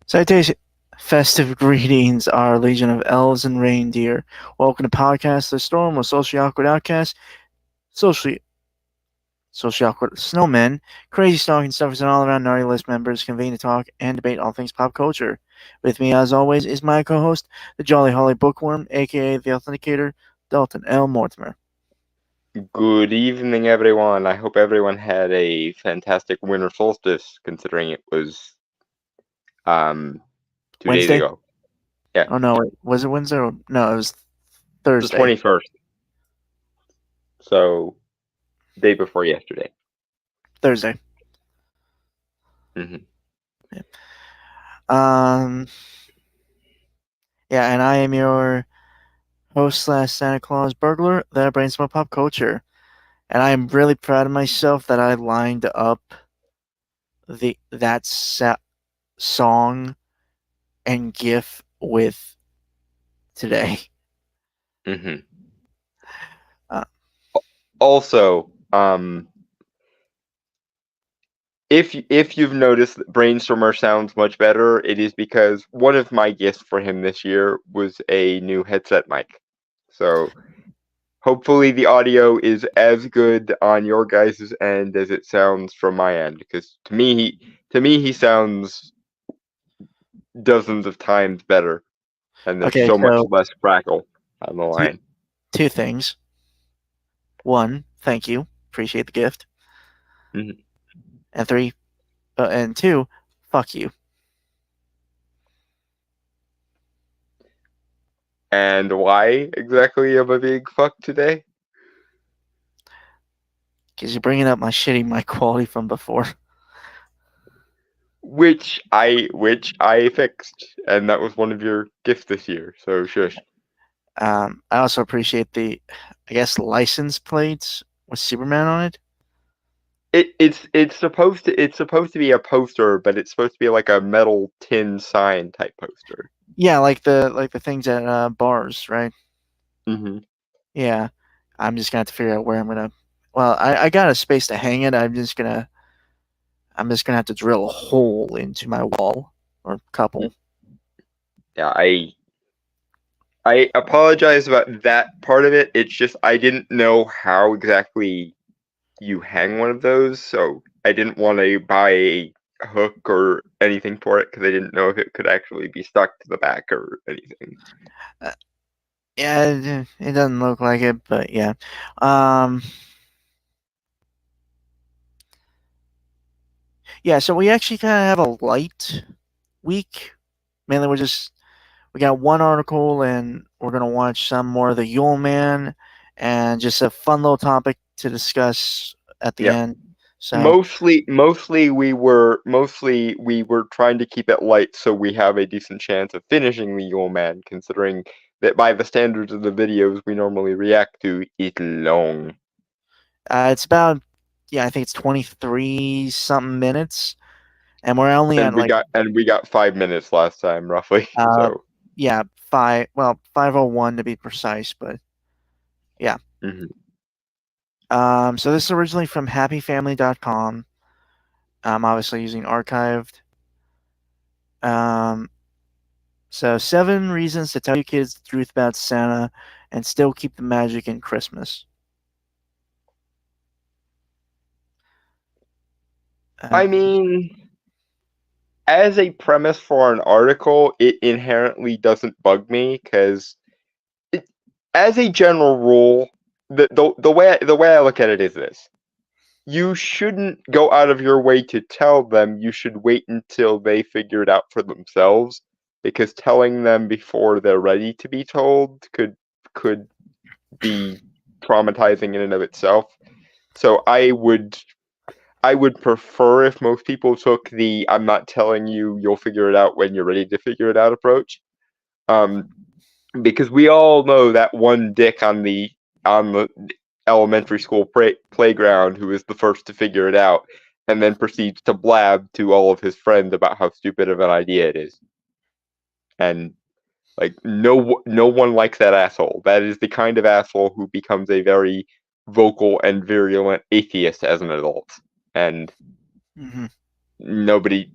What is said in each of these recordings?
Citation. Festive greetings, our legion of elves and reindeer. Welcome to Podcast The Storm with socially awkward outcasts, socially awkward snowmen, crazy stalking stuffers, and all around naughty list members convene to talk and debate all things pop culture. With me, as always, is my co-host, the Jolly Holly Bookworm, aka the Authenticator, Dalton L. Mortimer. Good evening, everyone. I hope everyone had a fantastic winter solstice, considering it was 2 days Wednesday? ago. Yeah, Oh no, wait, was it Wednesday? No, it was the Thursday. 21st. So, day before yesterday. Thursday. hmm Um, yeah, and I am your host slash Santa Claus burglar that brings some pop culture. And I am really proud of myself that I lined up that song and GIF with today. hmm Uh, Also, if you've noticed that Brainstormer sounds much better, it is because one of my gifts for him this year was a new headset mic. So, hopefully the audio is as good on your guys' end as it sounds from my end, because to me he sounds dozens of times better, and there's okay, so much so less crackle on the two, line. two things. One, thank you, appreciate the gift. Mhm. And three, and two, fuck you, And why exactly am I being fucked today? because you're bringing up my shitty mic quality from before. Which I fixed, and that was one of your gifts this year. So shush. I also appreciate the, I guess, license plates with Superman on it. It's supposed to be a poster, but it's supposed to be like a metal tin sign type poster. Yeah, like the things at bars, right? hmm Yeah, I'm just gonna have to figure out where I'm gonna. Well, I got a space to hang it. I'm just gonna have to drill a hole into my wall or a couple. Yeah, I apologize about that part of it. It's just I didn't know how exactly you hang one of those, so I didn't want to buy a hook or anything for it because I didn't know if it could actually be stuck to the back or anything. Uh, yeah, it doesn't look like it, but yeah. Um, yeah. So we actually kind of have a light week. Mainly, we got one article, and we're gonna watch some more of the Yule Man, and just a fun little topic to discuss at the Yeah, end. So mostly we were trying to keep it light so we have a decent chance of finishing the Yule Man, considering that by the standards of the videos we normally react to, it's long. it's about, yeah, I think it's 23 something minutes, and we're only And at we like got and we got 5 minutes last time, roughly. uh So yeah, 501 to be precise, but yeah. mhm. So this is originally from happyfamily.com. I'm obviously using archived. Um, so 7 reasons to tell your kids the truth about Santa and still keep the magic in Christmas. Uh, I mean, as a premise for an article, it inherently doesn't bug me because, as a general rule, the way I look at it is this: you shouldn't go out of your way to tell them. You should wait until they figure it out for themselves, because telling them before they're ready to be told could be traumatizing in and of itself. So I would prefer if most people took the "I'm not telling you, you'll figure it out when you're ready to figure it out" approach. Um, because we all know that one dick on the elementary school playground who is the first to figure it out, and then proceeds to blab to all of his friends about how stupid of an idea it is. And like no one likes that asshole. That is the kind of asshole who becomes a very vocal and virulent atheist as an adult. And mhm. nobody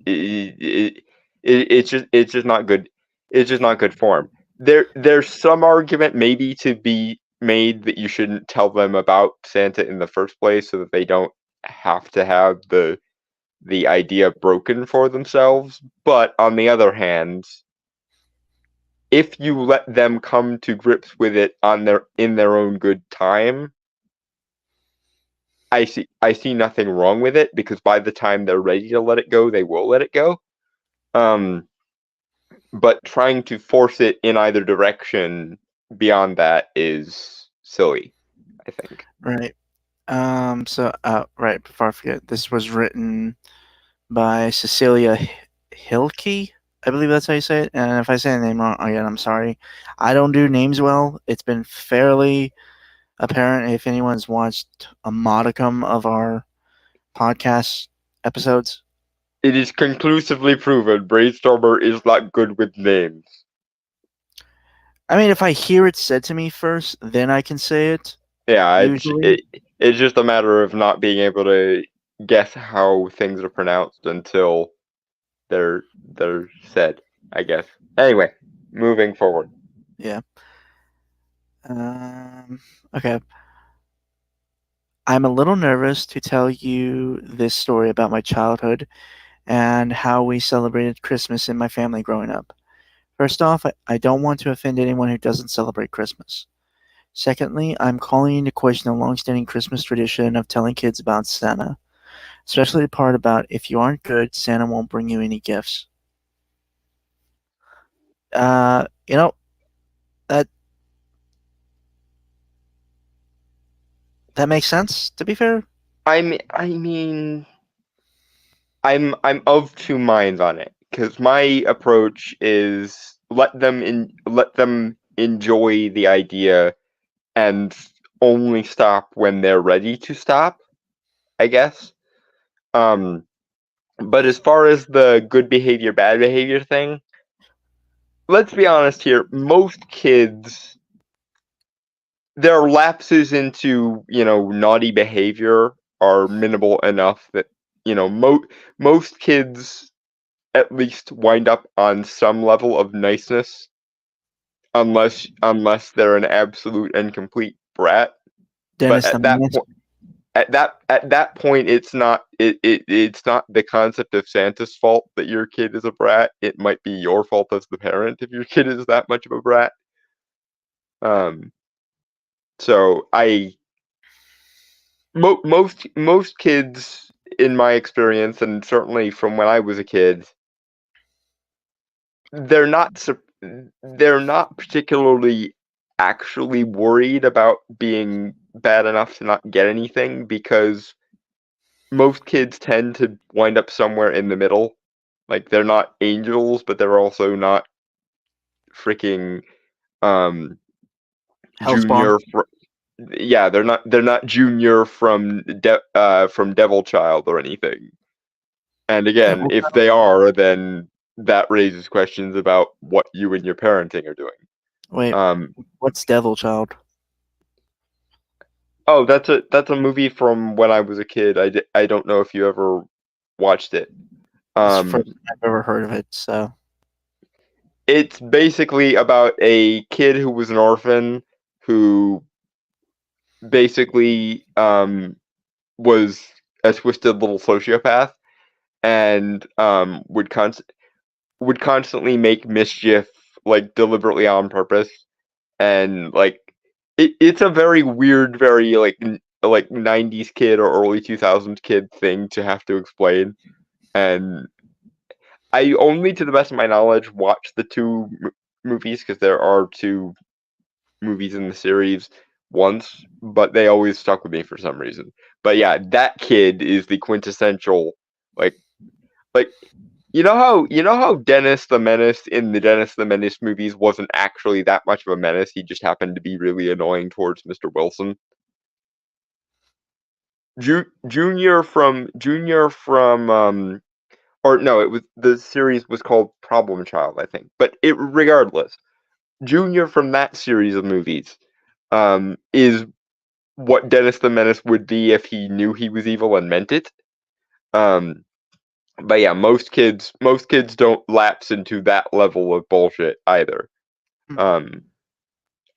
It's just not good. It's just not good form. There's some argument maybe to be made that you shouldn't tell them about Santa in the first place, so that they don't have to have the idea broken for themselves. But on the other hand, if you let them come to grips with it in their own good time, I see nothing wrong with it, because by the time they're ready to let it go, they will let it go. But trying to force it in either direction beyond that is silly, I think. Right. Right, before I forget, this was written by Cecilia Hilke. I believe that's how you say it. And if I say the name wrong, again, I'm sorry. I don't do names well. It's been fairly apparent if anyone's watched a modicum of our podcast episodes. It is conclusively proven Brainstormer is not good with names. I mean, if I hear it said to me first, then I can say it. Yeah, Usually. it's just a matter of not being able to guess how things are pronounced until they're said, I guess. Anyway, moving forward. Yeah. Okay. I'm a little nervous to tell you this story about my childhood and how we celebrated Christmas in my family growing up. First off, I don't want to offend anyone who doesn't celebrate Christmas. Secondly, I'm calling into question the long-standing Christmas tradition of telling kids about Santa, especially the part about if you aren't good, Santa won't bring you any gifts. You know, that that makes sense, to be fair. I mean, I'm of two minds on it, because my approach is let them enjoy the idea and only stop when they're ready to stop, I guess. But as far as the good behavior, bad behavior thing, let's be honest here. Most kids, their lapses into naughty behavior are minimal enough that most kids at least wind up on some level of niceness, unless they're an absolute and complete brat. But Dennis the Menace. at that point, it's not the concept of Santa's fault that your kid is a brat. It might be your fault as the parent if your kid is that much of a brat. So most kids, in my experience, and certainly from when I was a kid, they're not particularly actually worried about being bad enough to not get anything, because most kids tend to wind up somewhere in the middle. Like, they're not angels, but they're also not freaking Hellspawn. junior. Yeah, they're not junior from Devil Child or anything. And again, Devil if they are, then that raises questions about what you and your parenting are doing. Wait, what's Devil Child? Oh, that's a movie from when I was a kid. I don't know if you ever watched it. It's the first time I've ever heard of it, so. It's basically about a kid who was an orphan who basically was a twisted little sociopath, and would constantly make mischief, like, deliberately on purpose. And like it's a very weird, very like 90s kid or early 2000s kid thing to have to explain. And I only, to the best of my knowledge, watched the two movies, because there are two movies in the series, once, but they always stuck with me for some reason. But yeah, that kid is the quintessential, like like you know how Dennis the Menace in the Dennis the Menace movies wasn't actually that much of a menace. He just happened to be really annoying towards Mr. Wilson. Junior from or no, it was, the series was called Problem Child, I think. But regardless, Junior from that series of movies is what Dennis the Menace would be if he knew he was evil and meant it. Um But yeah, most kids don't lapse into that level of bullshit either. Um,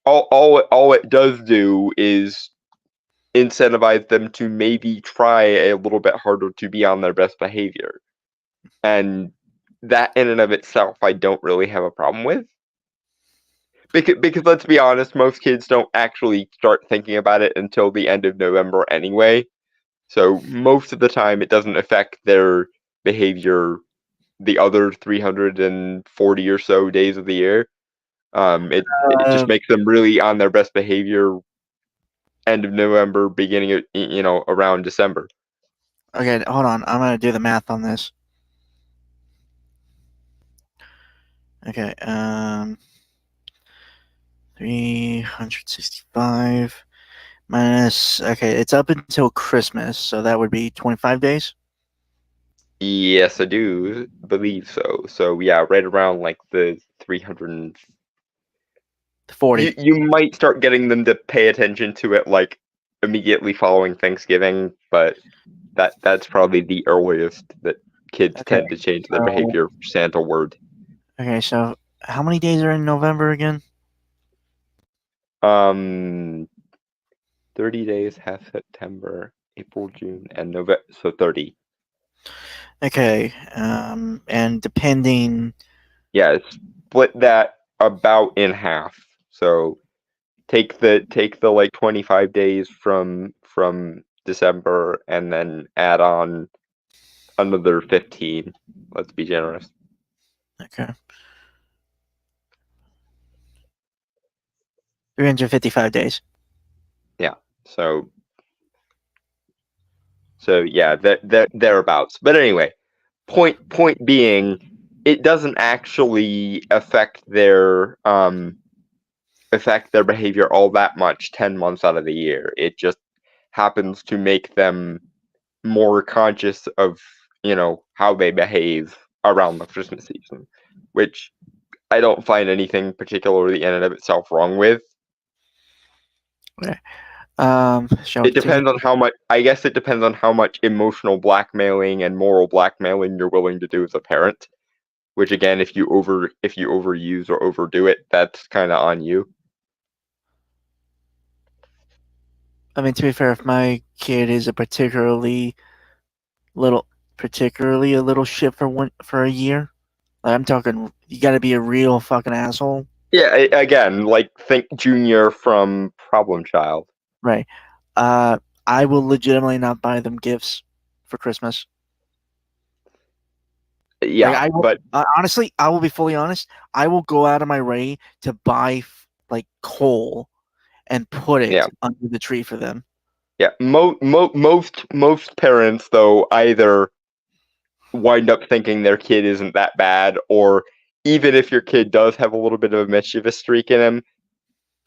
all it does do is incentivize them to maybe try a little bit harder to be on their best behavior. And that in and of itself, I don't really have a problem with. Because let's be honest, most kids don't actually start thinking about it until the end of November anyway. So most of the time, it doesn't affect their behavior the other 340 or so days of the year. It just makes them really on their best behavior end of November, beginning of around December. Okay, hold on. I'm gonna do the math on this. Okay, 365 minus. Okay, it's up until Christmas, so that would be 25 days. Yes, I do believe so. So yeah, right around like the 300. 40. You might start getting them to pay attention to it like immediately following Thanksgiving, but that's probably the earliest that kids Okay, tend to change their so behavior Santa word. okay, so how many days are in November again? 30 days, half September, April, June, and November, so 30. Okay, and depending. Yeah, split that about in half. So take the like 25 days from December and then add on another 15. Let's be generous. Okay. 355 days. Yeah. So yeah, thereabouts. But anyway, point being, it doesn't actually affect their behavior all that much 10 months out of the year. It just happens to make them more conscious of, how they behave around the Christmas season, which I don't find anything particularly in and of itself wrong with. Okay. Shall we It depends on how much. I guess it depends on how much emotional blackmailing and moral blackmailing you're willing to do as a parent. Which again, if you overuse or overdo it, that's kind of on you. I mean, to be fair, if my kid is a particularly a little shit for a year, like I'm talking, you got to be a real fucking asshole, Yeah, again, like think Junior from Problem Child. right? I will legitimately not buy them gifts for Christmas. Yeah, Like I will, but honestly, I will be fully honest. I will go out of my way to buy like coal and put it yeah, under the tree for them. yeah. Most parents though either wind up thinking their kid isn't that bad, or even if your kid does have a little bit of a mischievous streak in him,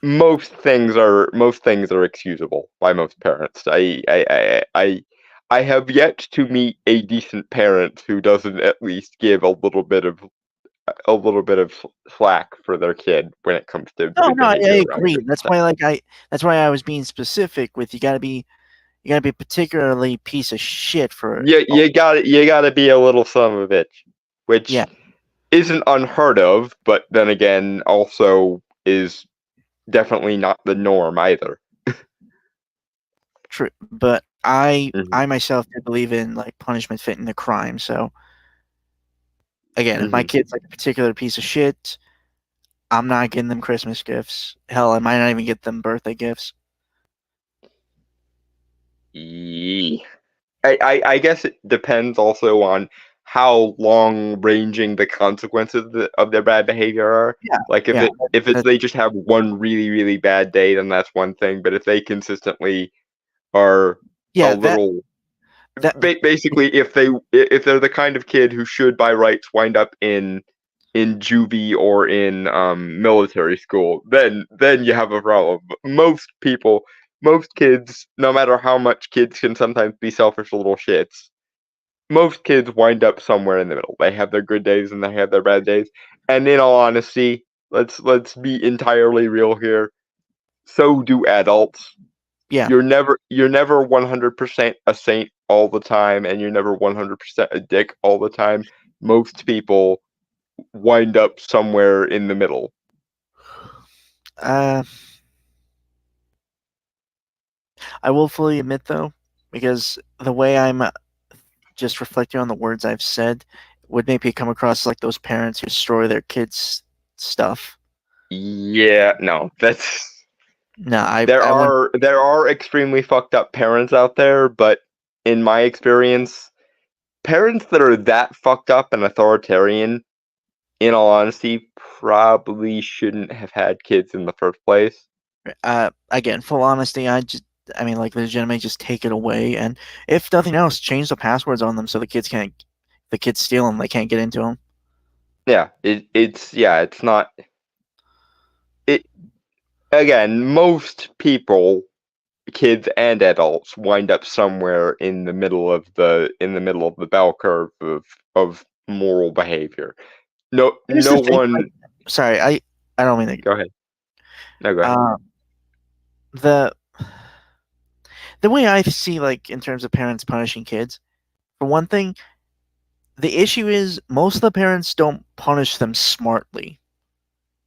most things are excusable by most parents. I have yet to meet a decent parent who doesn't at least give a little bit of slack for their kid when it comes to No, good no, I behavior around agree. Christmas time. That's why I was being specific with you gotta be particularly piece of shit for You gotta be a little son of a bitch, which yeah, isn't unheard of, but then again also is definitely not the norm either. true. But I Mhm, myself do believe in like punishment fitting the crime. So again, if my mhm. kid's like a particular piece of shit, I'm not getting them Christmas gifts. Hell, I might not even get them birthday gifts. Yee. I guess it depends also on how long ranging the consequences of their bad behavior are. Yeah, Like yeah, if that, they just have one really really bad day, then that's one thing. But if they consistently are a yeah, little, that basically, if they're the kind of kid who should by rights wind up in juvie or in military school, then you have a problem. Most kids, no matter how much kids can sometimes be selfish little shits, most kids wind up somewhere in the middle. They have their good days and they have their bad days. And in all honesty, let's be entirely real here. So do adults. Yeah. You're never 100% a saint all the time, and you're never 100% a dick all the time. Most people wind up somewhere in the middle. I will fully admit though, because the way I'm just reflecting on the words I've said would make me come across like those parents who destroy their kids' stuff. Yeah, no, that's No, I wouldn't. there are extremely fucked up parents out there, but in my experience, parents that are that fucked up and authoritarian, in all honesty, probably shouldn't have had kids in the first place. Again, full honesty, I mean, like, legitimately just take it away, and if nothing else, change the passwords on them so the kids steal them, they can't get into them. Yeah, it's not it again, most people, kids and adults, wind up somewhere in the middle of the bell curve of moral behavior. No Here's no the thing, like, one sorry, I don't mean to. Go ahead. No, go ahead. Uh, the the way I see, like, in terms of parents punishing kids, for one thing, the issue is most of the parents don't punish them smartly.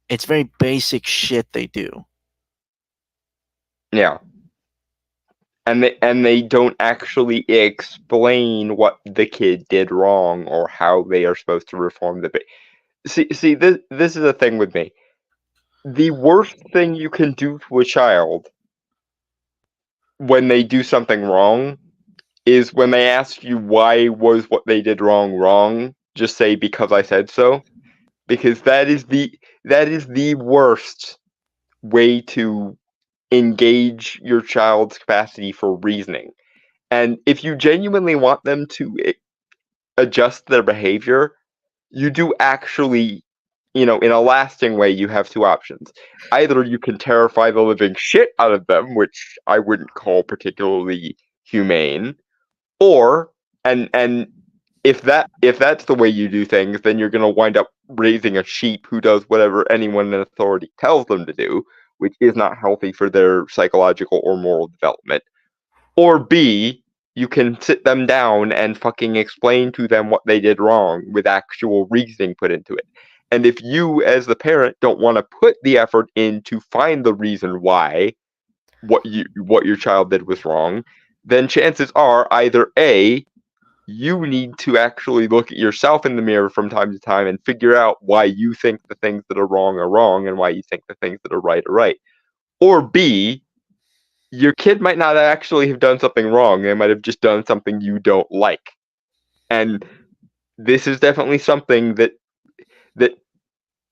It's very basic shit they do. Yeah. And they don't actually explain what the kid did wrong or how they are supposed to reform the see this is the thing with me. The worst thing you can do to a child when they do something wrong is when they ask you why was what they did wrong, just say because I said so. Because that is the worst way to engage your child's capacity for reasoning. And if you genuinely want them to adjust their behavior, you do actually, in a lasting way, you have two options. Either you can terrify the living shit out of them, which I wouldn't call particularly humane, or and if that's the way you do things, then you're going to wind up raising a sheep who does whatever anyone in authority tells them to do, which is not healthy for their psychological or moral development. Or B, you can sit them down and fucking explain to them what they did wrong with actual reasoning put into it. And if you, as the parent, don't want to put the effort in to find the reason why what your child did was wrong, then chances are either A, you need to actually look at yourself in the mirror from time to time and figure out why you think the things that are wrong and why you think the things that are right are right. Or B, your kid might not actually have done something wrong. They might have just done something you don't like. And this is definitely something that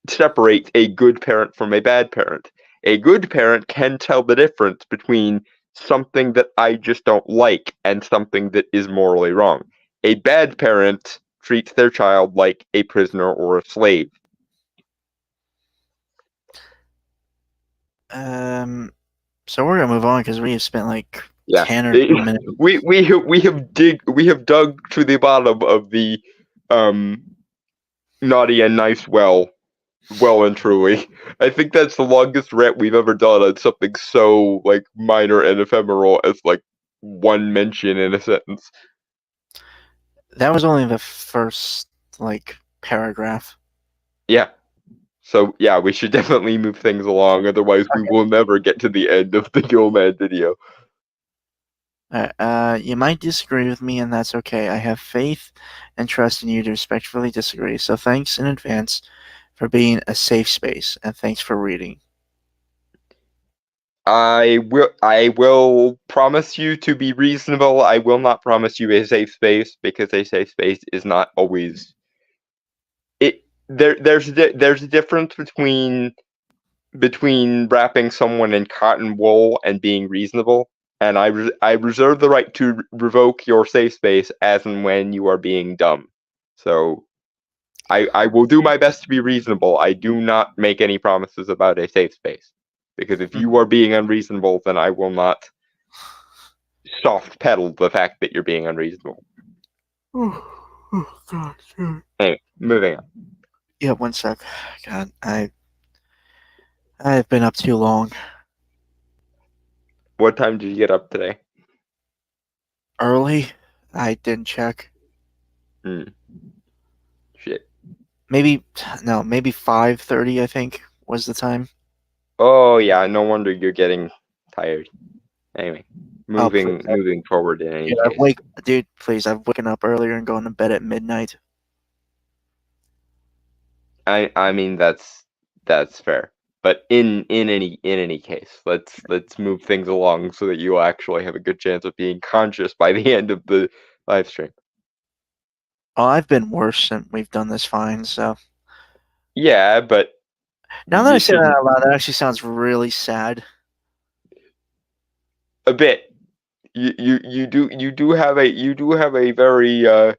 separates a good parent from a bad parent. A good parent can tell the difference between something that I just don't like and something that is morally wrong. A bad parent treats their child like a prisoner or a slave. So we're gonna move on because we have spent like Yeah, 10 or 12 minutes. we have dug to the bottom of the um naughty and nice well and truly. I think that's the longest rant we've ever done on something so like minor and ephemeral as like one mention in a sentence. That was only the first like paragraph. Yeah. So yeah, we should definitely move things along, otherwise we will never get to the end of the Gilman video. You might disagree with me, and that's okay. I have faith and trust in you to respectfully disagree. So thanks in advance for being a safe space, and thanks for reading. I will promise you to be reasonable. I will not promise you a safe space because a safe space is not always it there's a difference between wrapping someone in cotton wool and being reasonable, and I reserve the right to revoke your safe space as and when you are being dumb. So I will do my best to be reasonable. I do not make any promises about a safe space, because if you are being unreasonable, then I will not soft pedal the fact that you're being unreasonable. Oh God. Anyway, moving on. Yeah, one sec. God, I've been up too long. What time did you get up today? Early. I didn't check. Hmm. Shit. Maybe no, maybe 5:30. I think was the time. Oh yeah, no wonder you're getting tired. Anyway, Oh please, moving forward in any dude, case. dude, please, I've waken up earlier and going to bed at midnight. I mean that's fair. But in any case, let's move things along so that you actually have a good chance of being conscious by the end of the live stream. Oh, I've been worse, and we've done this fine. So Yeah, but now that I you say that shouldn't out loud, that actually sounds really sad. a bit. You do have a very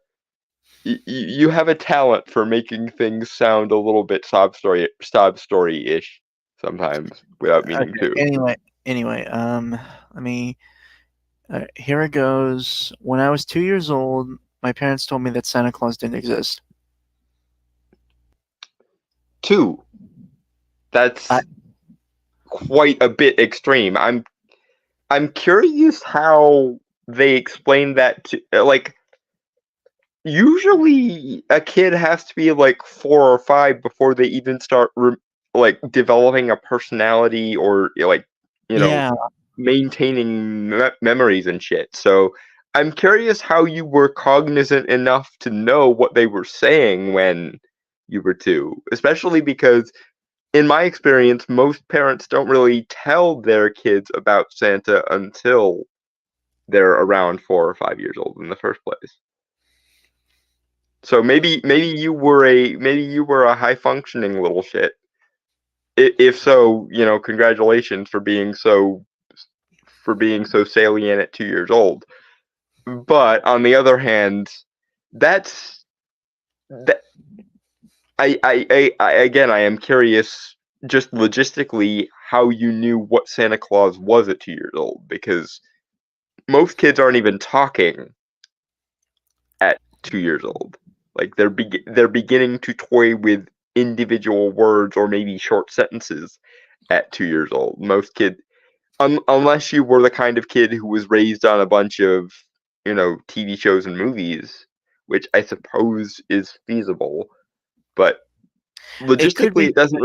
you have a talent for making things sound a little bit sob story ish sometimes without meaning Okay. to. Anyway, let me. Here it goes. When I was 2 years old, my parents told me that Santa Claus didn't exist. Two, I that's quite a bit extreme. I'm curious how they explain that to like usually a kid has to be like 4 or 5 before they even start like developing a personality or like you know yeah, maintaining memories and shit. So I'm curious how you were cognizant enough to know what they were saying when you were 2, especially because in my experience most parents don't really tell their kids about Santa until they're around 4 or 5 years old in the first place. So maybe you were a high functioning little shit. If so, congratulations for being so salient at 2 years old. But on the other hand, that's that. I again, I am curious, just logistically, how you knew what Santa Claus was at 2 years old, because most kids aren't even talking at 2 years old. Like they're beginning to toy with individual words or maybe short sentences at 2 years old. Most kids, unless you were the kind of kid who was raised on a bunch of TV shows and movies, which I suppose is feasible, but it could logistically be. it doesn't.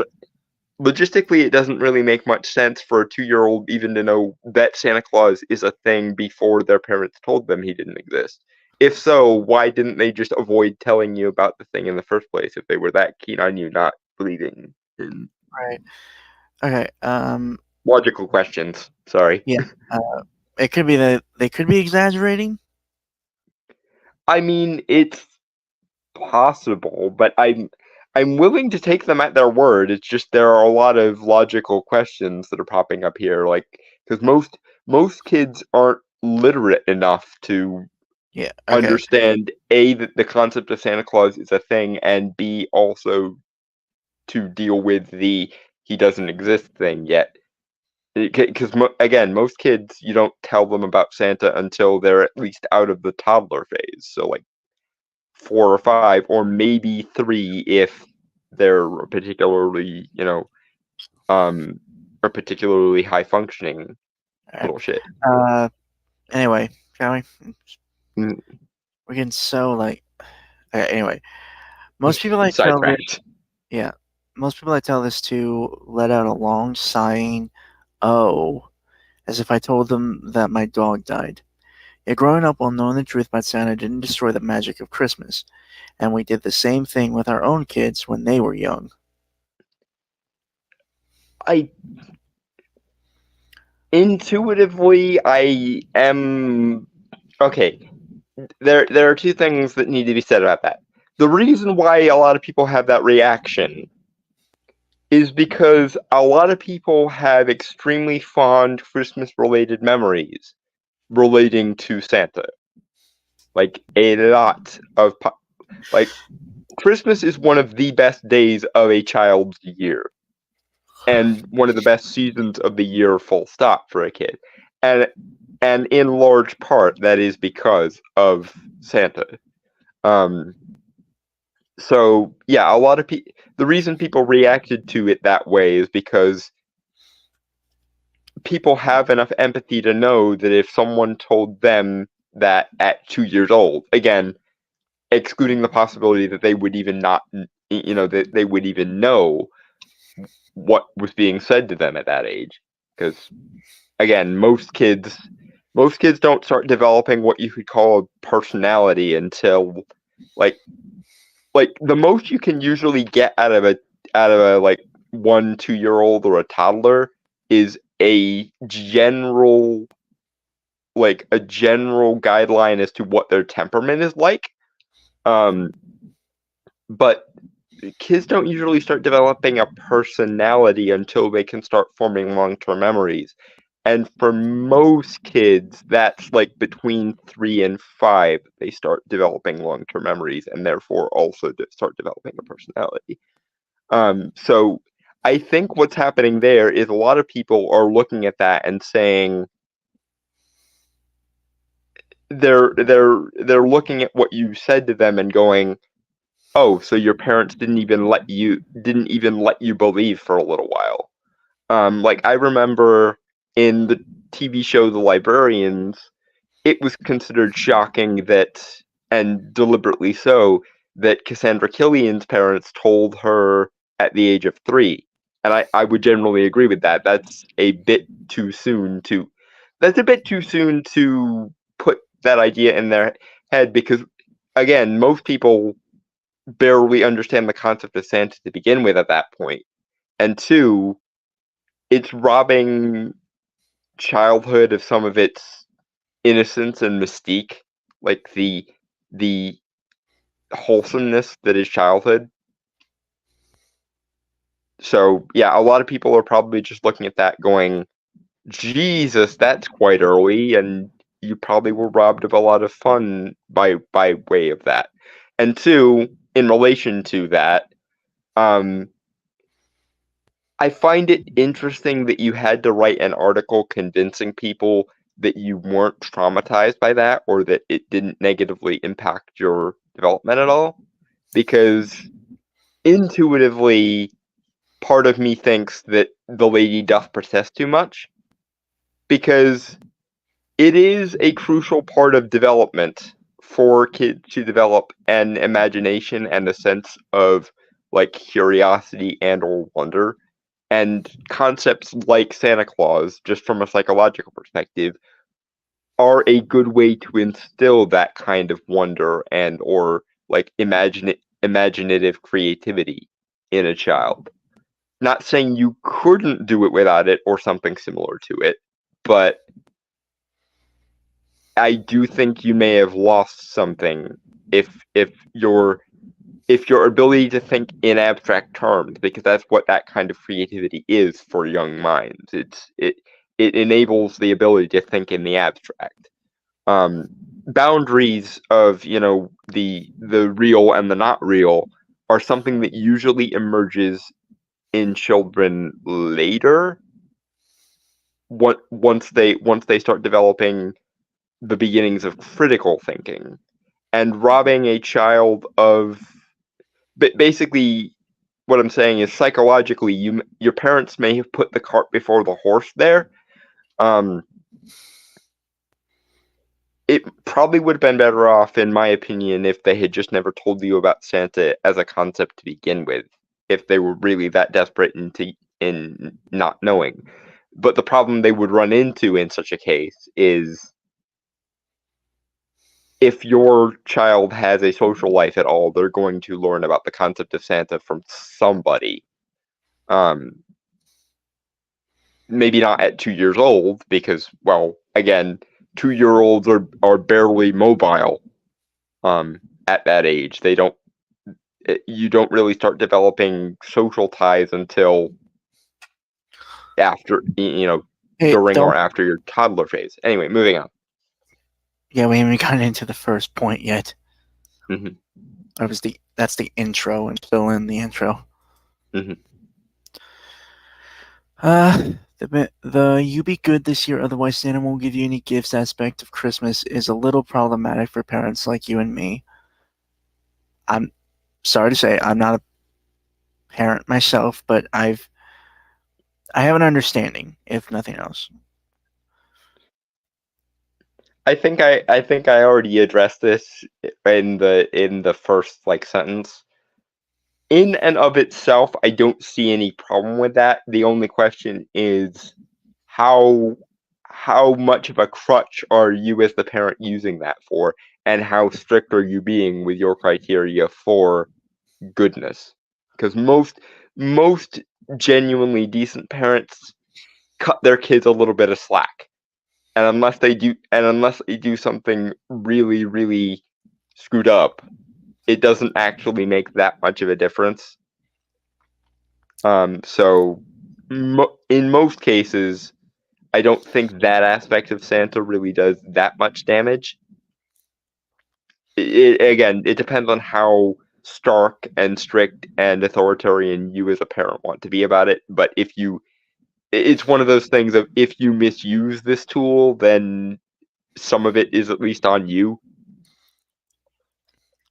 Logistically, it doesn't really make much sense for a 2-year-old even to know that Santa Claus is a thing before their parents told them he didn't exist. If so, why didn't they just avoid telling you about the thing in the first place if they were that keen on you not believing in Right. Okay. logical questions? Sorry. Yeah. It could be that they could be exaggerating. I mean, it's possible, but I'm willing to take them at their word. It's just there are a lot of logical questions that are popping up here, like because most kids aren't literate enough to Yeah. Okay. understand A, that the concept of Santa Claus is a thing, and B, also to deal with the he doesn't exist thing yet. Because again, most kids you don't tell them about Santa until they're at least out of the toddler phase. So like 4 or 5, or maybe 3 if they're particularly, um, a particularly high functioning All right. little shit. Uh. Anyway, shall we? Mm, We're getting so like. Okay, anyway, most people I tell this. Sidetracked. Yeah. Most people I tell this to let out a long sighing "oh," as if I told them that my dog died. Yeah, growing up while knowing the truth about Santa didn't destroy the magic of Christmas, and we did the same thing with our own kids when they were young. I intuitively I am okay. There are two things that need to be said about that. The reason why a lot of people have that reaction is because a lot of people have extremely fond Christmas related memories relating to Santa. Like a lot of like Christmas is one of the best days of a child's year and one of the best seasons of the year full stop for a kid. And and in large part that is because of Santa. Um so yeah, a lot of people, the reason people reacted to it that way is because people have enough empathy to know that if someone told them that at 2 years old, again, excluding the possibility that they would even not, that they would even know what was being said to them at that age, because again, most kids don't start developing what you could call a personality until like the most you can usually get out of a like 1 2 year old or a toddler is a general guideline as to what their temperament is like. But kids don't usually start developing a personality until they can start forming long-term memories. And for most kids, that's like between 3 and 5, they start developing long-term memories and therefore also start developing a personality. So I think what's happening there is a lot of people are looking at that and saying they're looking at what you said to them and going, "Oh, so your parents didn't even let you believe for a little while." Like I remember in the TV show The Librarians, it was considered shocking that, and deliberately so, that Cassandra Killian's parents told her at the age of 3. And I would generally agree with that. That's a bit too soon to put that idea in their head because again, most people barely understand the concept of Santa to begin with at that point. And two, it's robbing childhood of some of its innocence and mystique, like the wholesomeness that is childhood. So yeah, a lot of people are probably just looking at that going, Jesus, that's quite early, and you probably were robbed of a lot of fun by way of that. And two, in relation to that, um, I find it interesting that you had to write an article convincing people that you weren't traumatized by that or that it didn't negatively impact your development at all. Because intuitively, part of me thinks that the lady doth protest too much. Because it is a crucial part of development for kids to develop an imagination and a sense of like curiosity and or wonder. And concepts like Santa Claus, just from a psychological perspective, are a good way to instill that kind of wonder and or like imaginative creativity in a child. Not saying you couldn't do it without it or something similar to it, but I do think you may have lost something if your ability to think in abstract terms, because that's what that kind of creativity is for young minds. It enables the ability to think in the abstract. Boundaries of the real and the not real are something that usually emerges in children later. Once they start developing the beginnings of critical thinking, and robbing a child of basically what I'm saying is psychologically your parents may have put the cart before the horse there. It probably would have been better off, in my opinion, if they had just never told you about Santa as a concept to begin with, if they were really that desperate in not knowing. But the problem they would run into in such a case is if your child has a social life at all, they're going to learn about the concept of Santa from somebody. Maybe not at 2 years old, because, well, again, 2-year-olds are barely mobile. At that age, you don't really start developing social ties until after, Hey, during or don't. after your toddler phase. Anyway, moving on. Yeah, we haven't gotten into the first point yet. Mhm. That's the intro, and fill in the intro. Mhm. The "you be good this year, otherwise Santa won't give you any gifts" aspect of Christmas is a little problematic for parents like you and me. I'm sorry to say I'm not a parent myself, but I've I have an understanding, if nothing else. I think I already addressed this in the first like sentence. In and of itself, I don't see any problem with that. The only question is how how much of a crutch are you as the parent using that for, and how strict are you being with your criteria for goodness? Because most genuinely decent parents cut their kids a little bit of slack. And unless they do something really, really screwed up, it doesn't actually make that much of a difference. So in most cases, I don't think that aspect of Santa really does that much damage. Again, it depends on how stark and strict and authoritarian you as a parent want to be about it. But it's one of those things of if you misuse this tool, then some of it is at least on you.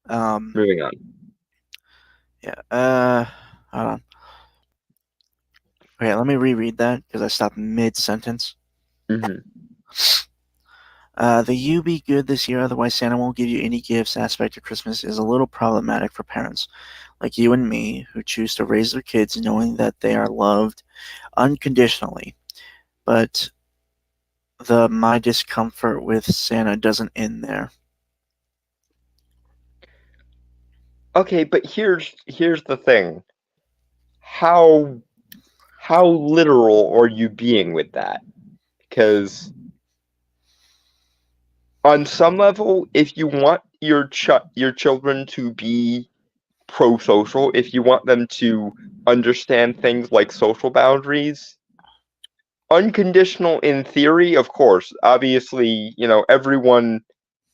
Moving on. Yeah. Hold on. Okay, let me reread that because I stopped mid sentence. Hmm. The "you be good this year, otherwise Santa won't give you any gifts" aspect of Christmas is a little problematic for parents like you and me who choose to raise their kids knowing that they are loved unconditionally. But my discomfort with Santa doesn't end there. Okay, but here's the thing. How how literal are you being with that? Because on some level, if you want your children to be pro-social, if you want them to understand things like social boundaries, unconditional in theory, of course. Obviously, everyone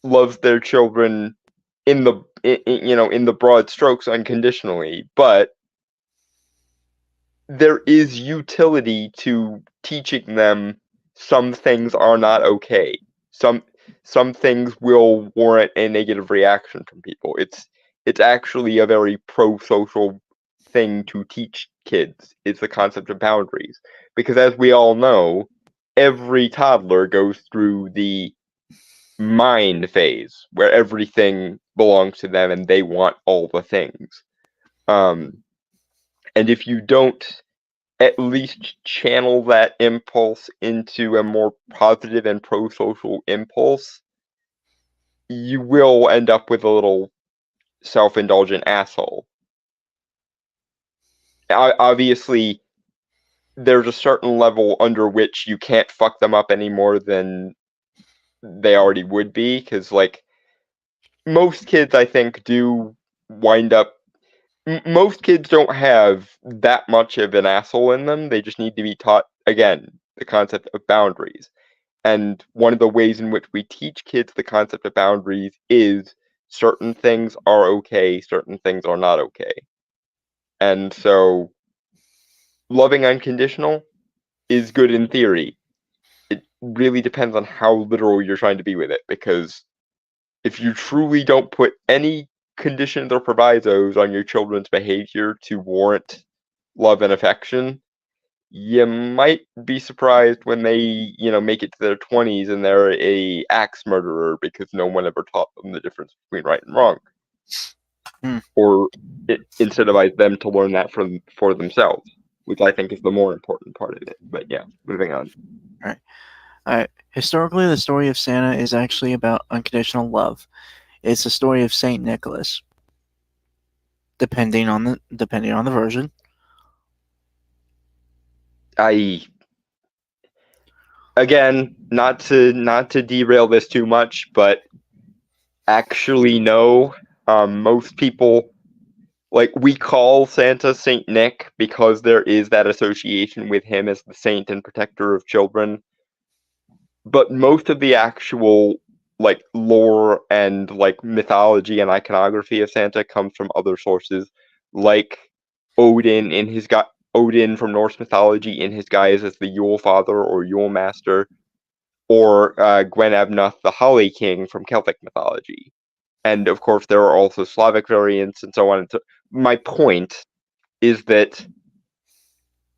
loves their children in the broad strokes unconditionally, but there is utility to teaching them some things are not okay. Some some things will warrant a negative reaction from people. It's actually a very pro-social thing to teach kids. It's the concept of boundaries. Because as we all know, every toddler goes through the mind phase where everything belongs to them and they want all the things. Um, and if you don't at least channel that impulse into a more positive and pro-social impulse, you will end up with a little self-indulgent asshole. Obviously, there's a certain level under which you can't fuck them up any more than they already would be, because like most kids, I think, do wind up. Most kids don't have that much of an asshole in them. They just need to be taught again the concept of boundaries. And one of the ways in which we teach kids the concept of boundaries is certain things are okay, certain things are not okay. And so loving unconditional is good in theory. It really depends on how literal you're trying to be with it, because if you truly don't put any conditions or provisos on your children's behavior to warrant love and affection, you might be surprised when they, make it to their 20s and they're a axe murderer because no one ever taught them the difference between right and wrong, Hmm. or it incentivize them to learn that for themselves, which I think is the more important part of it. But yeah, moving on. Historically, the story of Santa is actually about unconditional love. It's the story of Saint Nicholas, depending on the version. I Again, not to derail this too much, but actually no. Most people, like, we call Santa Saint Nick because there is that association with him as the saint and protector of children. But most of the actual like lore and like mythology and iconography of Santa comes from other sources, like Odin in his guy Odin from Norse mythology in his guise as the Yule Father or Yule Master, or Gwen Abnoth, the Holly King from Celtic mythology. And of course, there are also Slavic variants and so on. My point is that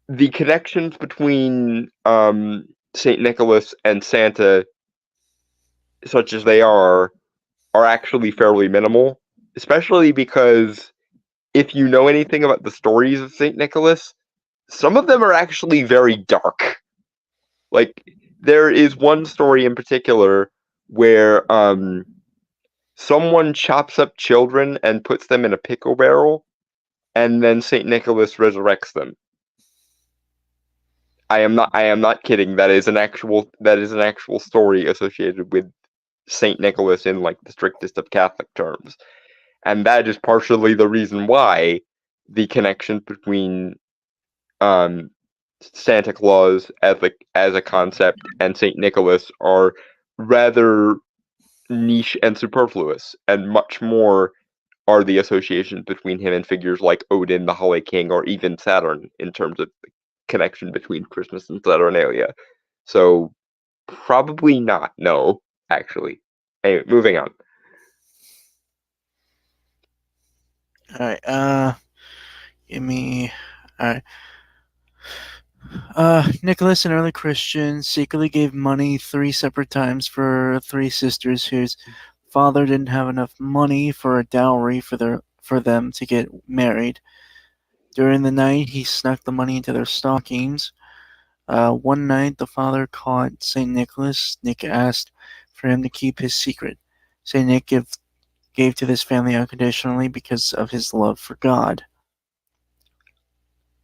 the connections between Saint Nicholas and Santa, such as they are actually fairly minimal, especially because if you know anything about the stories of Saint Nicholas, some of them are actually very dark. Like there is one story in particular where someone chops up children and puts them in a pickle barrel, and then Saint Nicholas resurrects them. I am not kidding. That is an actual story associated with Saint Nicholas in like the strictest of Catholic terms. And that is partially the reason why the connection between um, Santa Claus as a concept and Saint Nicholas are rather niche and superfluous, and much more are the associations between him and figures like Odin, the Holly King, or even Saturn in terms of the connection between Christmas and Saturnalia. So probably not. No, actually. Anyway, moving on. All right. Give me. All right. Nicholas, an early Christian, secretly gave money 3 separate times for 3 sisters whose father didn't have enough money for a dowry for them to get married. During the night, he snuck the money into their stockings. One night, the father caught St. Nicholas. Nick asked for him to keep his secret. St. Nick gave to this family unconditionally because of his love for God.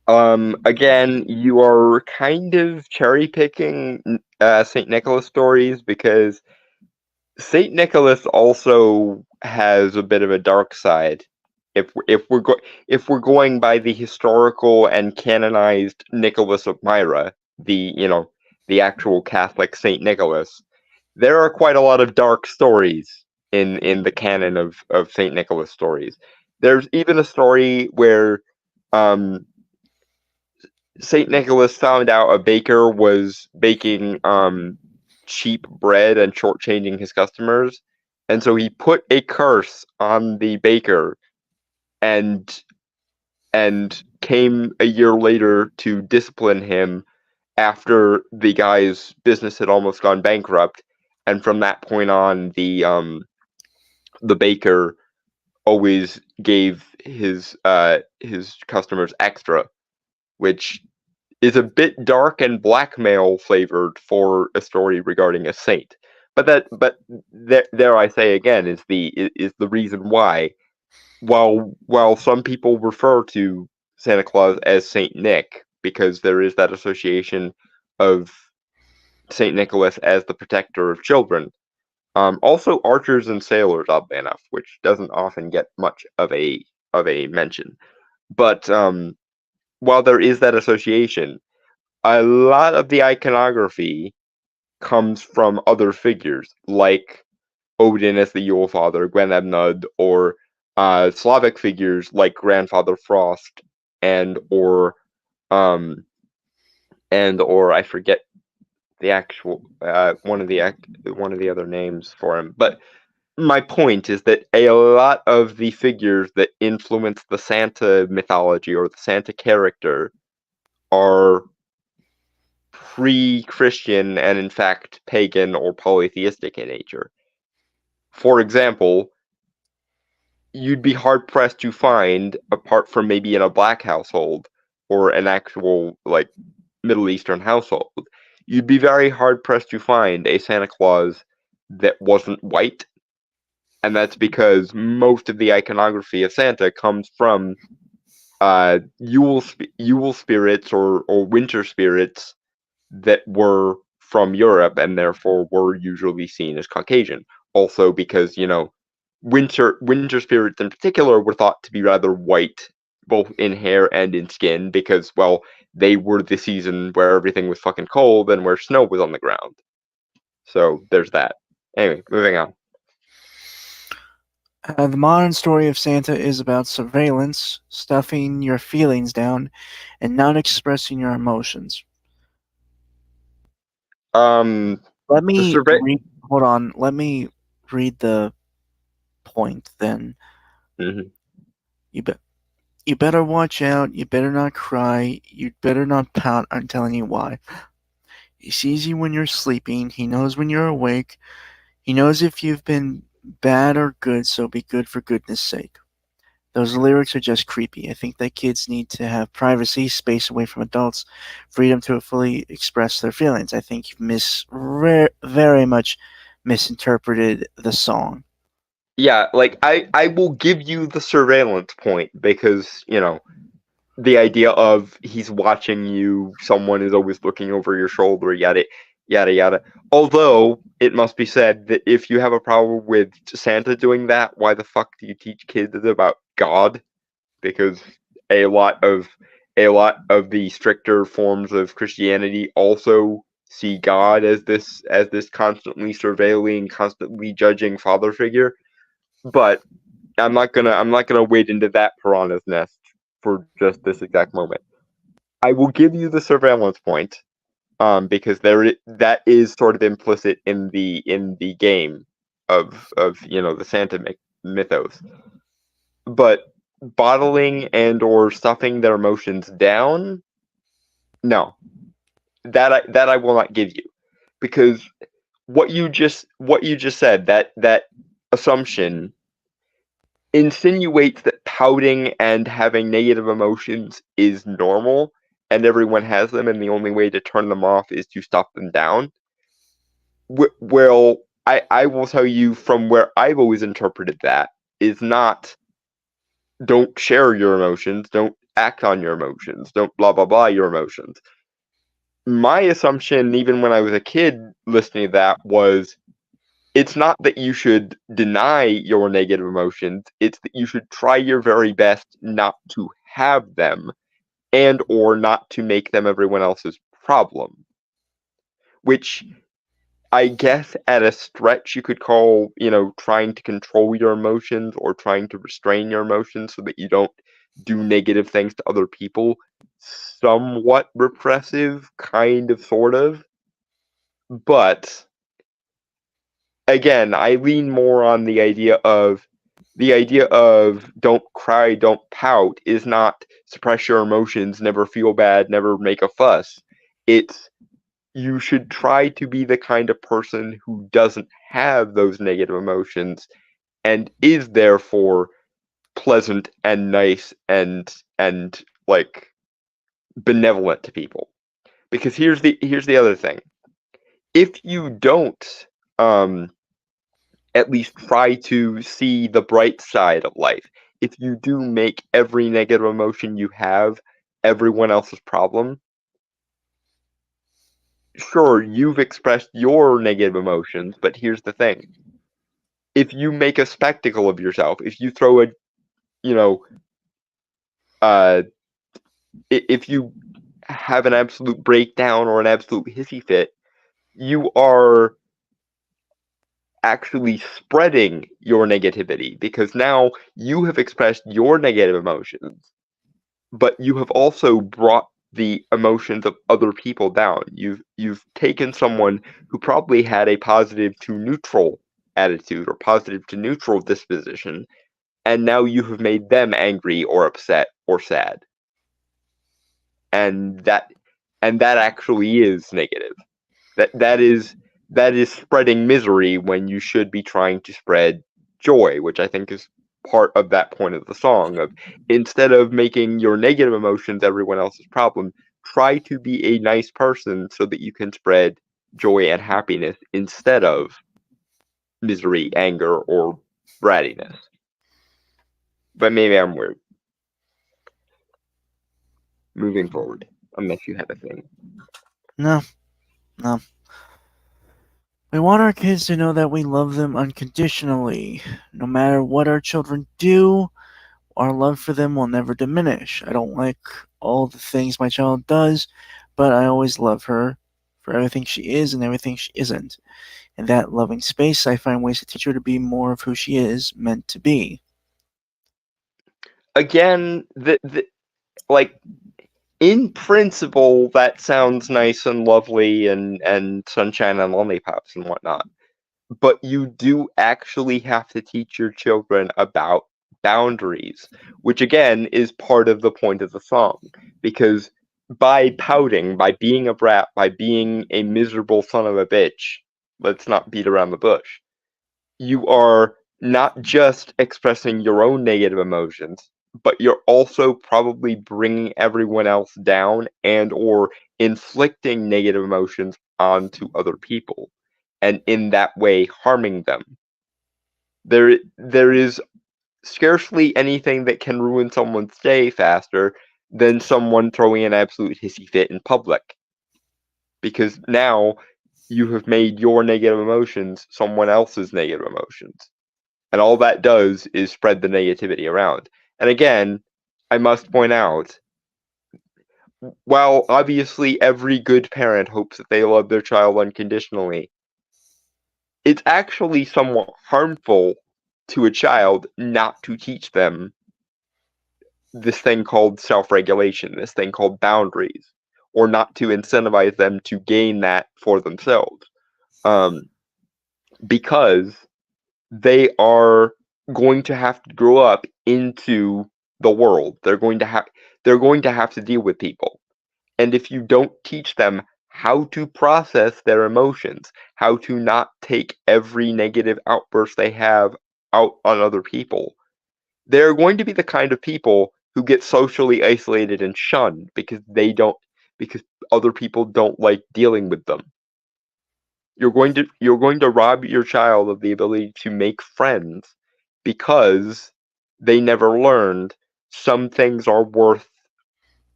Again, you are kind of cherry picking Saint Nicholas stories because Saint Nicholas also has a bit of a dark side. If we're going by the historical and canonized Nicholas of Myra, the actual Catholic Saint Nicholas, there are quite a lot of dark stories in the canon of Saint Nicholas stories. There's even a story where um Saint Nicholas found out a baker was baking cheap bread and shortchanging his customers, and so he put a curse on the baker and came a year later to discipline him after the guy's business had almost gone bankrupt, and from that point on, the baker always gave his customers extra, which is a bit dark and blackmail flavored for a story regarding a saint. But there I say again is the reason why while some people refer to Santa Claus as Saint Nick because there is that association of Saint Nicholas as the protector of children. Also archers and sailors, oddly enough, which doesn't often get much of a mention. But while there is that association, a lot of the iconography comes from other figures, like Odin as the Yule Father, Gwenebnud, or Slavic figures like Grandfather Frost, and or um I forget the actual one of the other names for him. But my point is that a lot of the figures that influence the Santa mythology or the Santa character are pre-Christian and in fact pagan or polytheistic in nature. For example, you'd be hard pressed to find, apart from maybe in a black household or an actual like Middle Eastern household, you'd be very hard pressed to find a Santa Claus that wasn't white, and that's because most of the iconography of Santa comes from Yule spirits or winter spirits that were from Europe and therefore were usually seen as Caucasian. Also because, winter spirits in particular were thought to be rather white, both in hair and in skin, because, well, they were the season where everything was fucking cold and where snow was on the ground. So there's that. Anyway, moving on. The modern story of Santa is about surveillance, stuffing your feelings down, and not expressing your emotions. Um, Let the me survey. hold on. Let me read the point then. Mhm. You bet. You better watch out. You better not cry. You better not pout. I'm telling you why. He sees you when you're sleeping. He knows when you're awake. He knows if you've been bad or good, so be good for goodness sake. Those lyrics are just creepy. I think that kids need to have privacy, space away from adults, freedom to fully express their feelings. I think you've very much misinterpreted the song. Yeah, like I will give you the surveillance point because, the idea of he's watching you, someone is always looking over your shoulder, yada yada yada. Although it must be said that if you have a problem with Santa doing that, why the fuck do you teach kids about God? Because a lot of the stricter forms of Christianity also see God as this constantly surveilling, constantly judging father figure. But I'm not gonna wade into that piranha's nest for just this exact moment. I will give you the surveillance point, because that is sort of implicit in the game of the Santa mythos. But bottling and or stuffing their emotions down, no, that I will not give you, because what you just said, that assumption insinuates that pouting and having negative emotions is normal and everyone has them and the only way to turn them off is to stop them down. Well, I will tell you from where I've always interpreted that is not don't share your emotions, don't act on your emotions, don't blah blah blah your emotions. My assumption, even when I was a kid listening to that, was it's not that you should deny your negative emotions, it's that you should try your very best not to have them and or not to make them everyone else's problem. Which I guess at a stretch you could call, trying to control your emotions or trying to restrain your emotions so that you don't do negative things to other people. Somewhat repressive, kind of, sort of. But again, I lean more on the idea of don't cry, don't pout is not suppress your emotions, never feel bad, never make a fuss. It's you should try to be the kind of person who doesn't have those negative emotions and is therefore pleasant and nice and like benevolent to people. Because here's the other thing. If you don't um at least try to see the bright side of life. If you do make every negative emotion you have everyone else's problem, sure, you've expressed your negative emotions, but here's the thing. If you make a spectacle of yourself, if you throw you know, uh, if you have an absolute breakdown or an absolute hissy fit, you are actually spreading your negativity because now you have expressed your negative emotions, but you have also brought the emotions of other people down. You've taken someone who probably had a positive to neutral attitude or positive to neutral disposition, and now you have made them angry or upset or sad. And that actually is negative. That is spreading misery when you should be trying to spread joy, which I think is part of that point of the song of instead of making your negative emotions everyone else's problem, try to be a nice person so that you can spread joy and happiness instead of misery, anger, or brattiness. But maybe I'm weird. Moving forward, unless you have a thing. No, no. We want our kids to know that we love them unconditionally. No matter what our children do, our love for them will never diminish. I don't like all the things my child does, but I always love her for everything she is and everything she isn't. In that loving space, I find ways to teach her to be more of who she is meant to be. Again, like in principle, that sounds nice and lovely and sunshine and lollipops and whatnot. But you do actually have to teach your children about boundaries, which again is part of the point of the song. Because by pouting, by being a brat, by being a miserable son of a bitch, let's not beat around the bush, you are not just expressing your own negative emotions, but you're also probably bringing everyone else down and or inflicting negative emotions onto other people, and in that way harming them. There is scarcely anything that can ruin someone's day faster than someone throwing an absolute hissy fit in public, because now you have made your negative emotions someone else's negative emotions. And all that does is spread the negativity around. And again, I must point out, while obviously every good parent hopes that they love their child unconditionally, it's actually somewhat harmful to a child not to teach them this thing called self-regulation, this thing called boundaries, or not to incentivize them to gain that for themselves. Because they are going to have to grow up into the world. They're going to have to deal with people. And if you don't teach them how to process their emotions, how to not take every negative outburst they have out on other people, they're going to be the kind of people who get socially isolated and shunned because other people don't like dealing with them. You're going to rob your child of the ability to make friends because they never learned some things are worth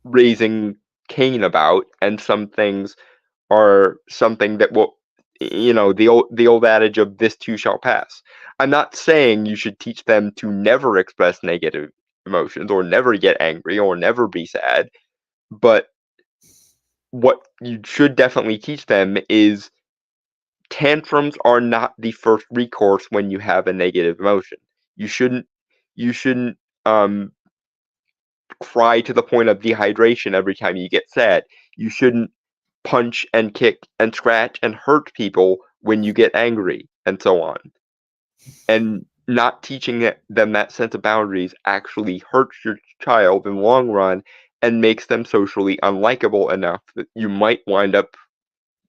raising Cain about, and some things are something that will, the old adage of this too shall pass. I'm not saying you should teach them to never express negative emotions or never get angry or never be sad, but what you should definitely teach them is tantrums are not the first recourse when you have a negative emotion. You shouldn't cry to the point of dehydration every time you get sad. You shouldn't punch and kick and scratch and hurt people when you get angry, and so on. And not teaching them that sense of boundaries actually hurts your child in the long run and makes them socially unlikable enough that you might wind up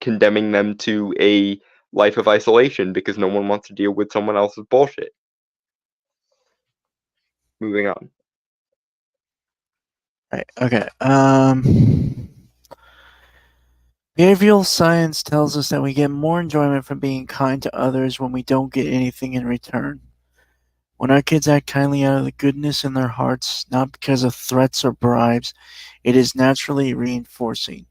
condemning them to a life of isolation because no one wants to deal with someone else's bullshit. Moving on. Right. Okay. Behavioral science tells us that we get more enjoyment from being kind to others when we don't get anything in return. When our kids act kindly out of the goodness in their hearts, not because of threats or bribes, it is naturally reinforcing.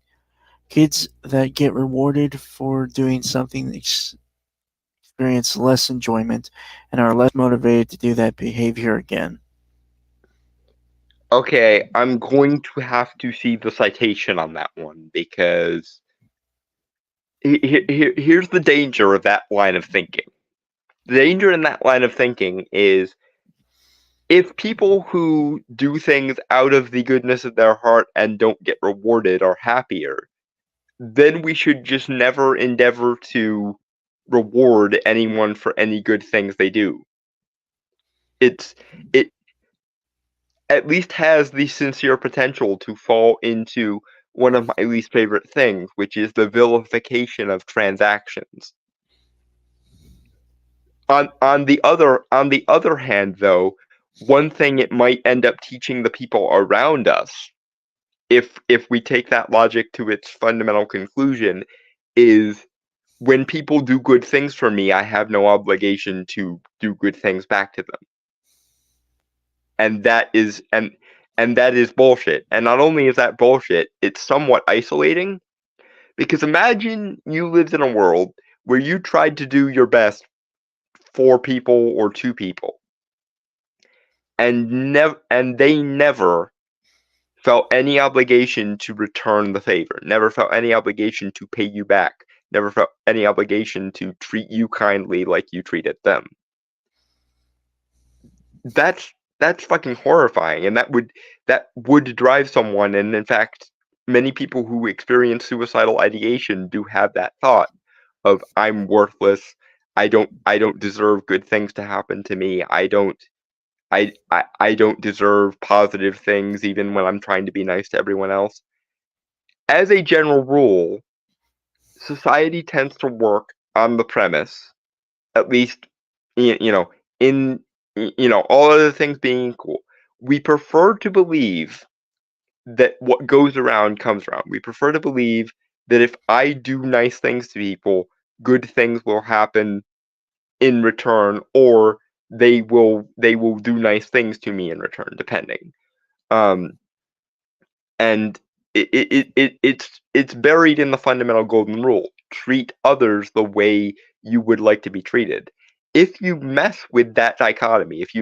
Kids that get rewarded for doing something experience less enjoyment and are less motivated to do that behavior again. Okay, I'm going to have to see the citation on that one because here's the danger of that line of thinking. The danger in that line of thinking is if people who do things out of the goodness of their heart and don't get rewarded are happier, then we should just never endeavor to reward anyone for any good things they do. It at least has the sincere potential to fall into one of my least favorite things, which is the vilification of transactions. On the other hand, though, one thing it might end up teaching the people around us, if we take that logic to its fundamental conclusion, is when people do good things for me, I have no obligation to do good things back to them. And that is bullshit. And not only is that bullshit, it's somewhat isolating, because imagine you lived in a world where you tried to do your best for people or to people, and they never felt any obligation to return the favor, never felt any obligation to pay you back, never felt any obligation to treat you kindly like you treated them. That's fucking horrifying, and that would drive someone. And in fact, many people who experience suicidal ideation do have that thought of I'm worthless. I don't deserve good things to happen to me. I don't deserve positive things even when I'm trying to be nice to everyone else. As a general rule, society tends to work on the premise, at least, you know, in, all other things being equal, we prefer to believe that what goes around comes around. We prefer to believe that if I do nice things to people, good things will happen in return, or they will do nice things to me in return, depending. Um, and it's buried in the fundamental golden rule: treat others the way you would like to be treated. If you mess with that dichotomy, if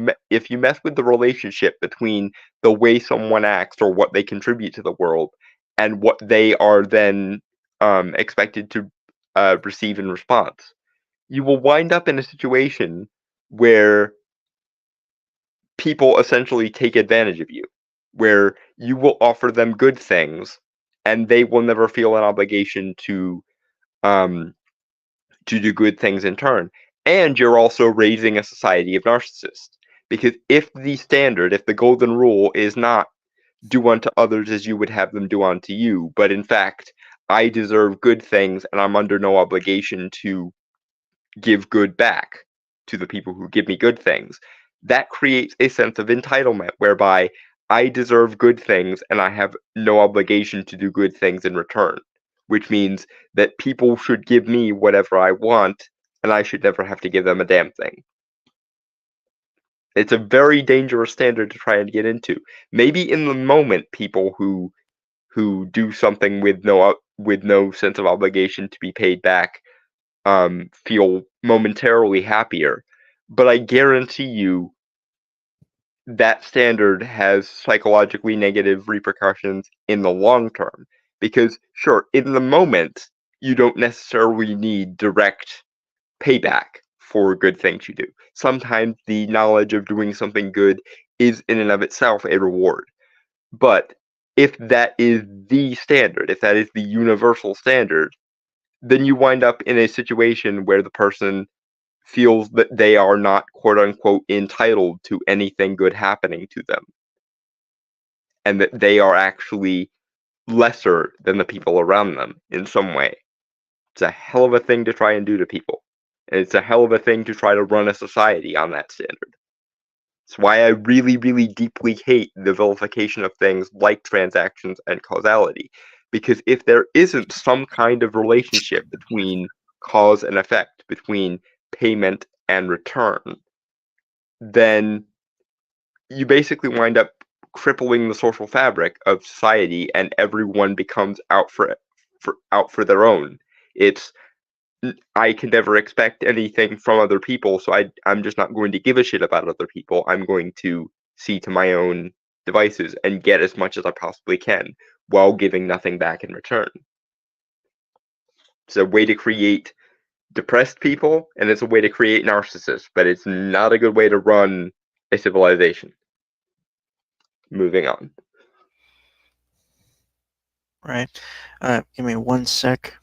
you mess with the relationship between the way someone acts or what they contribute to the world and what they are then expected to receive in response, you will wind up in a situation where people essentially take advantage of you, where you will offer them good things and they will never feel an obligation um, to do good things in turn. And you're also raising a society of narcissists. Because if the golden rule is not do unto others as you would have them do unto you, but in fact, I deserve good things and I'm under no obligation to give good back to the people who give me good things, that creates a sense of entitlement whereby I deserve good things and I have no obligation to do good things in return, which means that people should give me whatever I want and I should never have to give them a damn thing. It's a very dangerous standard to try and get into. Maybe in the moment, people who do something with no sense of obligation to be paid back feel momentarily happier, but I guarantee you that standard has psychologically negative repercussions in the long term. Because, sure, in the moment, you don't necessarily need direct payback for good things you do. Sometimes the knowledge of doing something good is in and of itself a reward. But if that is the standard, if that is the universal standard, then you wind up in a situation where the person feels that they are not quote unquote entitled to anything good happening to them and that they are actually lesser than the people around them in some way. It's a hell of a thing to try and do to people. And it's a hell of a thing to try to run a society on that standard. It's why I really, really deeply hate the vilification of things like transactions and causality. Because if there isn't some kind of relationship between cause and effect, between payment and return, then you basically wind up crippling the social fabric of society and everyone becomes out for their own. It's I can never expect anything from other people, so I'm just not going to give a shit about other people. I'm going to see to my own devices and get as much as I possibly can while giving nothing back in return. It's a way to create depressed people and it's a way to create narcissists, but it's not a good way to run a civilization. Moving on. Right. Give me 1 sec.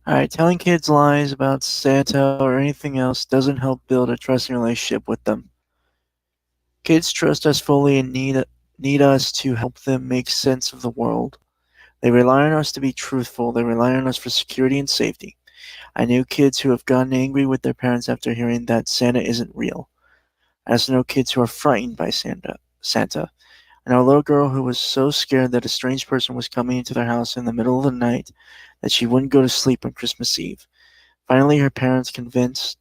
Alright, telling kids lies about Santa or anything else doesn't help build a trusting relationship with them. Kids trust us fully and need us to help them make sense of the world. They rely on us to be truthful. They rely on us for security and safety. I knew kids who have gotten angry with their parents after hearing that Santa isn't real. I also know kids who are frightened by Santa. I know a little girl who was so scared that a strange person was coming into their house in the middle of the night that she wouldn't go to sleep on Christmas Eve. Finally, her parents convinced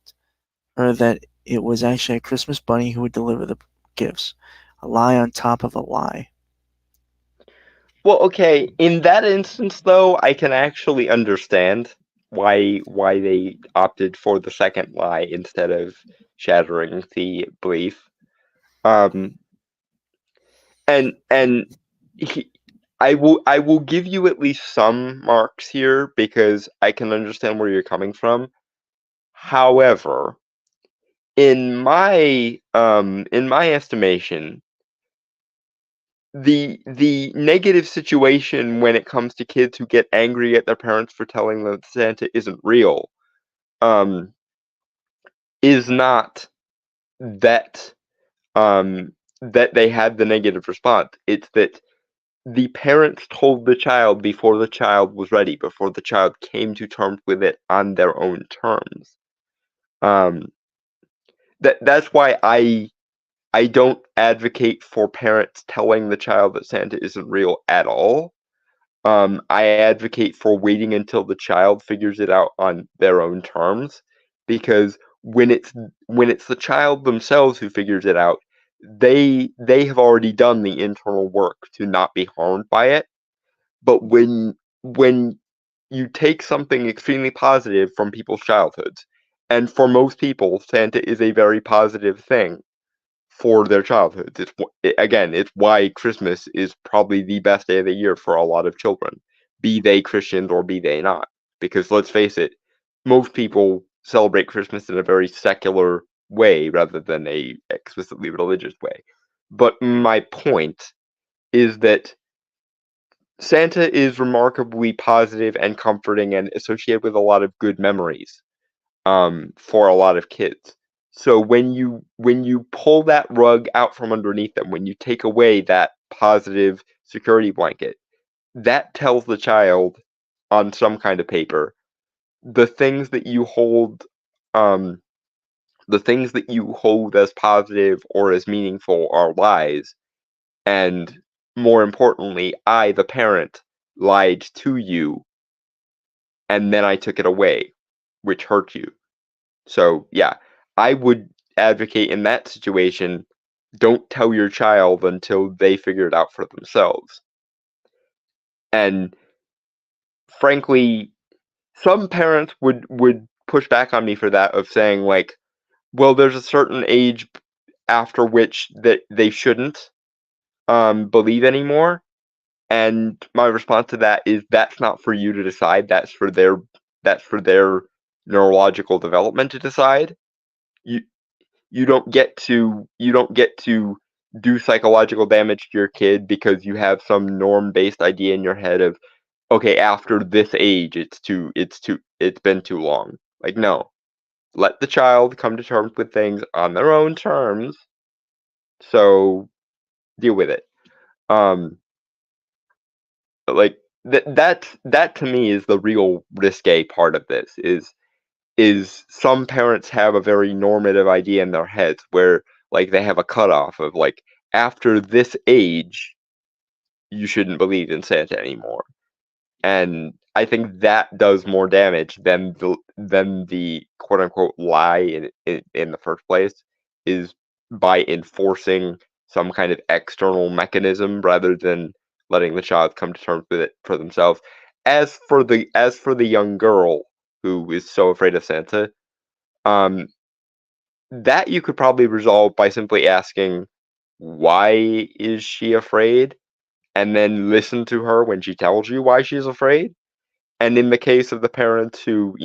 her that it was actually a Christmas bunny who would deliver the gifts. A lie on top of a lie. Well, okay, in that instance though, I can actually understand why they opted for the second lie instead of shattering the belief. Um and he, I will give you at least some marks here because I can understand where you're coming from. However, in my estimation, the negative situation when it comes to kids who get angry at their parents for telling them Santa isn't real um, is not that that they had the negative response. It's that the parents told the child before the child was ready, before the child came to terms with it on their own terms. Um, that's why I don't advocate for parents telling the child that Santa isn't real at all. I advocate for waiting until the child figures it out on their own terms, because when it's the child themselves who figures it out, they have already done the internal work to not be harmed by it. But when you take something extremely positive from people's childhoods, and for most people, Santa is a very positive thing for their childhoods. Again, it's why Christmas is probably the best day of the year for a lot of children, be they Christians or be they not. Because let's face it, most people celebrate Christmas in a very secular way rather than a explicitly religious way. But my point is that Santa is remarkably positive and comforting and associated with a lot of good memories for a lot of kids. So when you pull that rug out from underneath them, when you take away that positive security blanket, that tells the child on some kind of paper the things that you hold um the things that you hold as positive or as meaningful are lies, and more importantly, I, the parent, lied to you, and then I took it away, which hurt you. So, yeah, I would advocate in that situation, don't tell your child until they figure it out for themselves. And frankly, some parents would push back on me for that, of saying like, well, there's a certain age after which that they shouldn't believe anymore. And my response to that is, that's not for you to decide. That's for their neurological development to decide. You you don't get to do psychological damage to your kid because you have some norm-based idea in your head of, okay, after this age it's been too long. Like, no. Let the child come to terms with things on their own terms, so deal with it. Um like that to me is the real risque part of this, is some parents have a very normative idea in their heads where, like, they have a cutoff of, like, after this age, you shouldn't believe in Santa anymore. And I think that does more damage than the quote unquote lie in the first place, is by enforcing some kind of external mechanism rather than letting the child come to terms with it for themselves. As for the young girl who is so afraid of Santa, um, that you could probably resolve by simply asking, why is she afraid? And then listen to her when she tells you why she's afraid. And in the case of the parents who,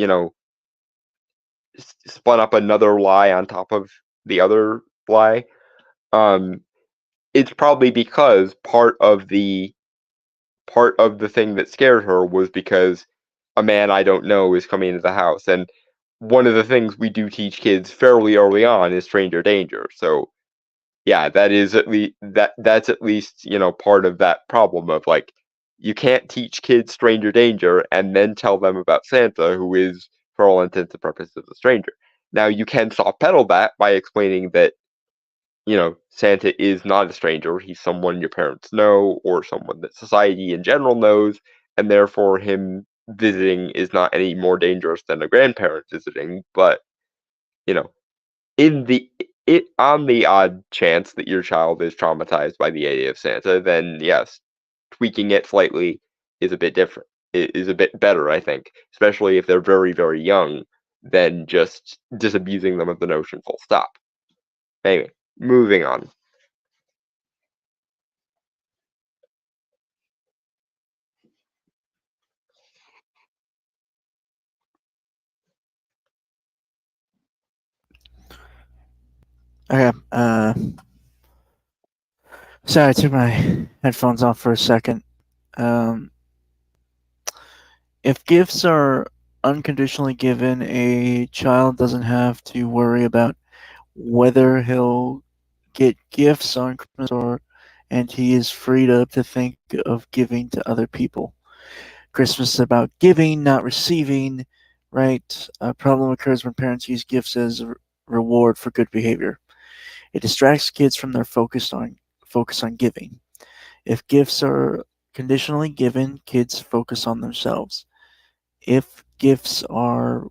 spun up another lie on top of the other lie, um, it's probably because part of the thing that scared her was because a man I don't know is coming into the house. And one of the things we do teach kids fairly early on is stranger danger. So yeah, that's at least, part of that problem of, like, you can't teach kids stranger danger and then tell them about Santa, who is, for all intents and purposes, a stranger. Now, you can soft pedal that by explaining that, Santa is not a stranger. He's someone your parents know, or someone that society in general knows, and therefore him visiting is not any more dangerous than a grandparent visiting. But, you know, in the it on the odd chance that your child is traumatized by the idea of Santa, then yes, tweaking it slightly is a bit different. It is a bit better, I think, especially if they're very, very young, than just disabusing them of the notion full stop. Anyway, moving on. Okay. Sorry, I took my headphones off for a second. Um, if gifts are unconditionally given, a child doesn't have to worry about whether he'll get gifts on Christmas or and he is freed up to think of giving to other people. Christmas is about giving, not receiving, right? A problem occurs when parents use gifts as a reward for good behavior. It distracts kids from their focus on giving. If gifts are conditionally given, kids focus on themselves. If gifts are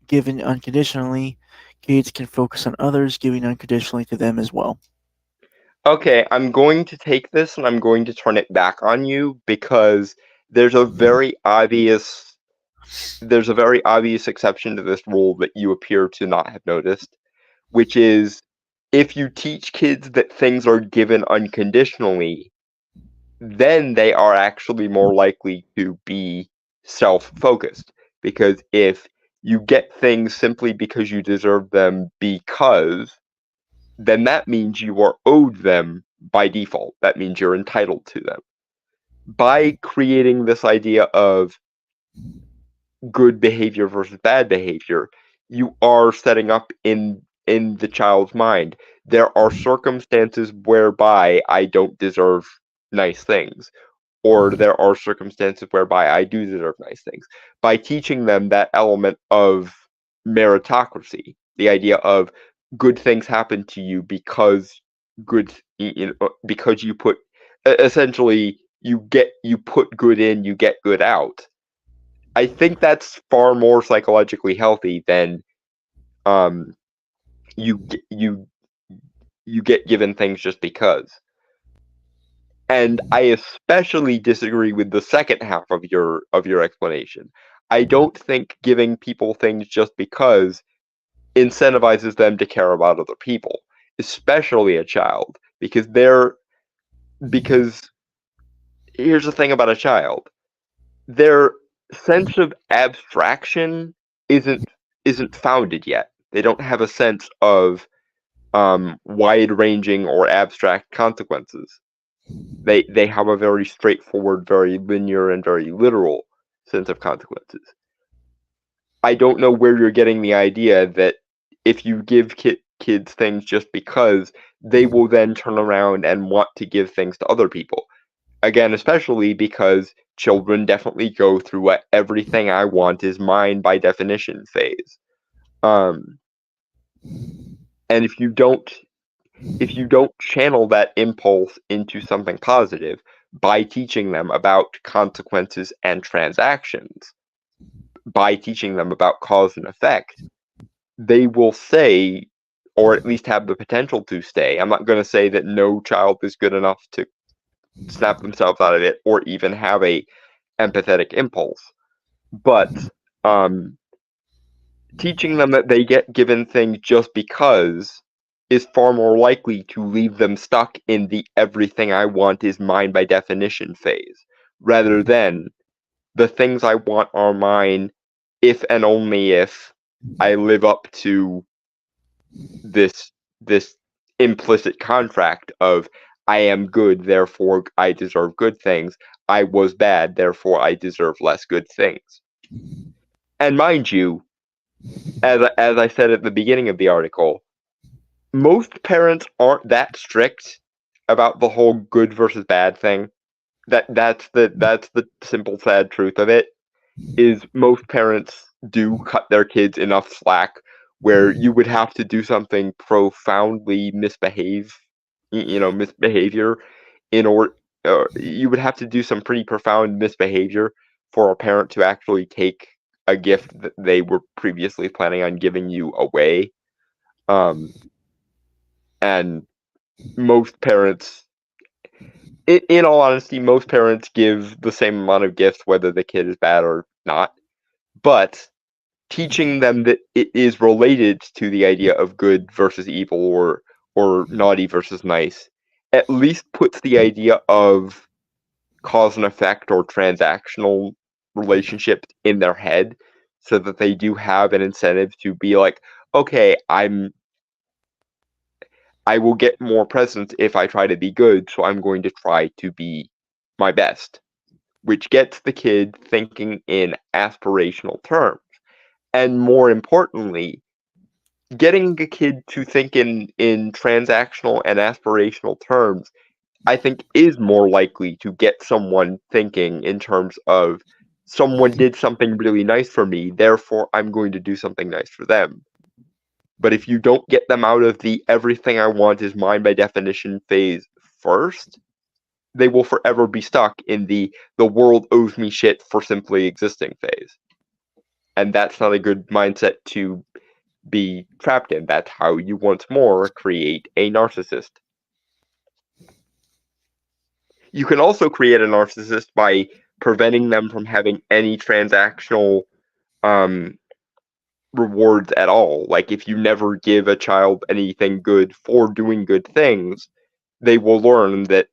given unconditionally, kids can focus on others, giving unconditionally to them as well. Okay, I'm going to take this and I'm going to turn it back on you because there's a very obvious there's a very obvious exception to this rule that you appear to not have noticed, which is if you teach kids that things are given unconditionally, then they are actually more likely to be self-focused. Because if you get things simply because you deserve them because, then that means you are owed them by default. That means you're entitled to them. By creating this idea of good behavior versus bad behavior, you are setting up in the child's mind, there are circumstances whereby I don't deserve nice things, or there are circumstances whereby I do deserve nice things. By teaching them that element of meritocracy, the idea of good things happen to you because because you put essentially you put good in, you get good out. I think that's far more psychologically healthy than um you you get given things just because. And I especially disagree with the second half of your explanation. I don't think giving people things just because incentivizes them to care about other people, especially a child, because here's the thing about a child. Their sense of abstraction isn't isn't founded yet. They don't have a sense of wide-ranging or abstract consequences. They have a very straightforward, very linear, and very literal sense of consequences. I don't know where you're getting the idea that if you give kids things just because, they will then turn around and want to give things to other people. Again, especially because children definitely go through a everything I want is mine by definition phase. Um, and if you don't channel that impulse into something positive by teaching them about consequences and transactions, by teaching them about cause and effect, they will say, or at least have the potential to stay. I'm not going to say that no child is good enough to snap themselves out of it or even have a empathetic impulse, but um, teaching them that they get given things just because is far more likely to leave them stuck in the everything I want is mine by definition phase, rather than the things I want are mine if and only if I live up to this implicit contract of I am good, therefore I deserve good things. I was bad, therefore I deserve less good things. And mind you, as I said at the beginning of the article, most parents aren't that strict about the whole good versus bad thing. That's the simple sad truth of it. Is most parents do cut their kids enough slack where you would have to do something profoundly misbehavior in order. You would have to do some pretty profound misbehavior for a parent to actually take a gift that they were previously planning on giving you away. Um, and most parents, in all honesty, most parents give the same amount of gifts whether the kid is bad or not. But teaching them that it is related to the idea of good versus evil or naughty versus nice at least puts the idea of cause and effect or transactional relationships in their head so that they do have an incentive to be like, okay, I will get more presents if I try to be good, so I'm going to try to be my best. which gets the kid thinking in aspirational terms. And more importantly, getting a kid to think in transactional and aspirational terms, I think, is more likely to get someone thinking in terms of someone did something really nice for me, therefore I'm going to do something nice for them. But if you don't get them out of the everything I want is mine by definition phase first, they will forever be stuck in the world owes me shit for simply existing phase. And that's not a good mindset to be trapped in. That's how you once more create a narcissist. You can also create a narcissist by preventing them from having any transactional rewards at all. Like, if you never give a child anything good for doing good things, they will learn that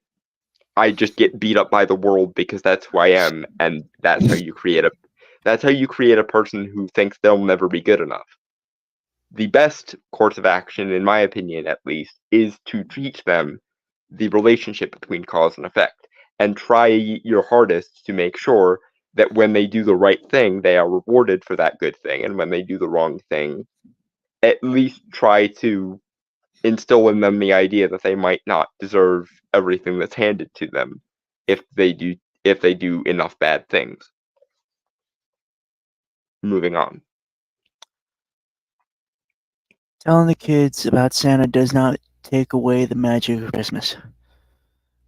I just get beat up by the world because that's who I am, and that's how you create a person who thinks they'll never be good enough. The best course of action, in my opinion at least, is to teach them the relationship between cause and effect, and try your hardest to make sure that when they do the right thing, they are rewarded for that good thing, and when they do the wrong thing, at least try to instill in them the idea that they might not deserve everything that's handed to them if they do enough bad things. Moving on. Telling the kids about Santa does not take away the magic of Christmas.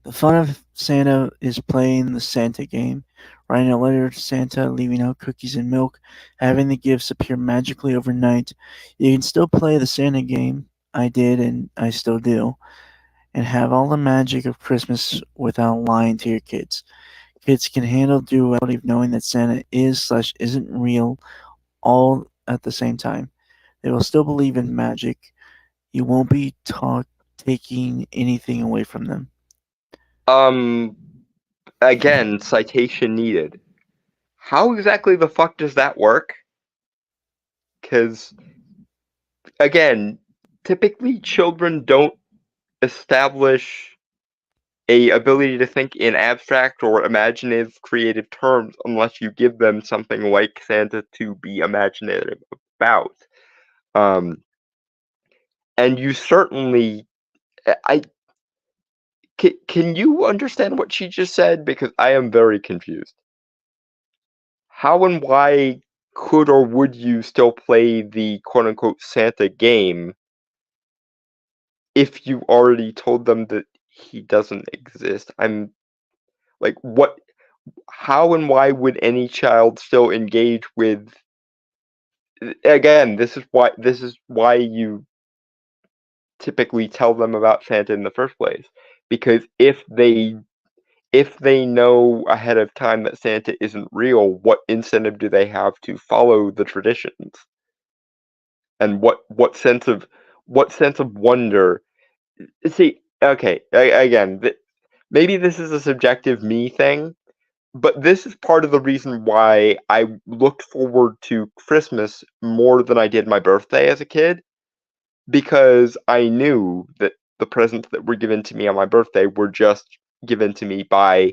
The fun of Santa is playing the Santa game, writing a letter to Santa, leaving out cookies and milk, having the gifts appear magically overnight. You can still play the Santa game. I did and I still do. And have all the magic of Christmas without lying to your kids. Kids can handle duality of knowing that Santa is/isn't real all at the same time. They will still believe in magic. You won't be taking anything away from them. Again, citation needed. How exactly the fuck does that work? Because, again, typically children don't establish a ability to think in abstract or imaginative creative terms unless you give them something like Santa to be imaginative about. And you certainly, can you understand what she just said? Because I am very confused. How and why could or would you still play the quote-unquote Santa game if you already told them that he doesn't exist? I'm like, what? How and why would any child still engage with? Again, this is why you typically tell them about Santa in the first place, because if they know ahead of time that Santa isn't real, what incentive do they have to follow the traditions? And what sense of wonder? See, okay, again, maybe this is a subjective me thing, but this is part of the reason why I looked forward to Christmas more than I did my birthday as a kid, because I knew that the presents that were given to me on my birthday were just given to me by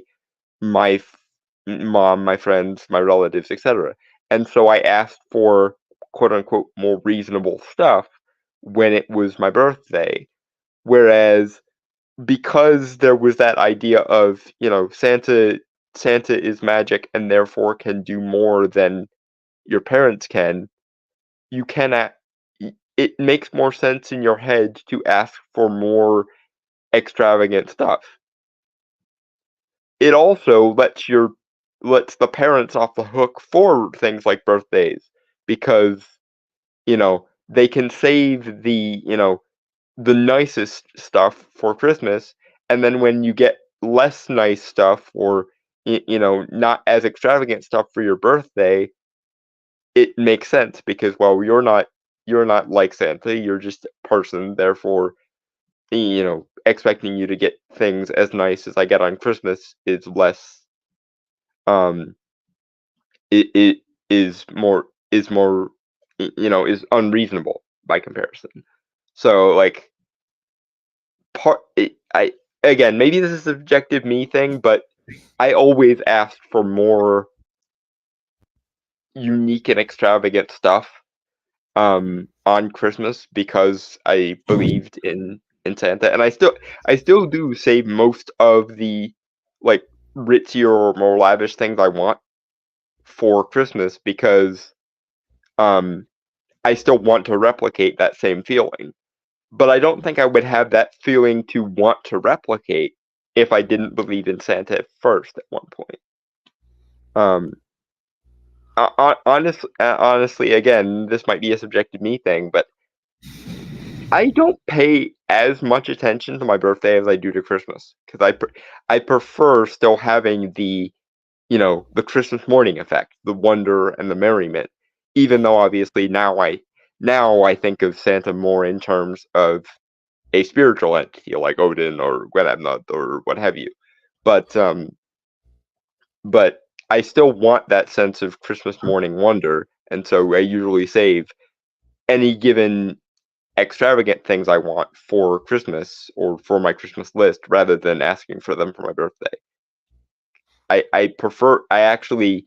my mom, my friends, my relatives, etc. And so I asked for quote unquote more reasonable stuff when it was my birthday. Whereas, because there was that idea of, Santa is magic and therefore can do more than your parents can, you cannot it makes more sense in your head to ask for more extravagant stuff. It also lets the parents off the hook for things like birthdays, because they can save the nicest stuff for Christmas, and then when you get less nice stuff, or not as extravagant stuff for your birthday, it makes sense because, well, you're not like Santa, you're just a person, therefore expecting you to get things as nice as I get on Christmas is less. It is more is unreasonable by comparison. So, I again, maybe this is a subjective me thing, but I always asked for more unique and extravagant stuff on Christmas because I believed in Santa, and I still do save most of the like ritzier or more lavish things I want for Christmas because um I still want to replicate that same feeling. But I don't think I would have that feeling to want to replicate if I didn't believe in Santa first at one point. Um, honestly, again, this might be a subjective me thing, but I don't pay as much attention to my birthday as I do to Christmas because I prefer still having the Christmas morning effect, the wonder and the merriment. Even though obviously now I think of Santa more in terms of a spiritual entity like Odin or Gwenabnut or what have you. But but I still want that sense of Christmas morning wonder, and so I usually save any given extravagant things I want for Christmas or for my Christmas list rather than asking for them for my birthday. I actually,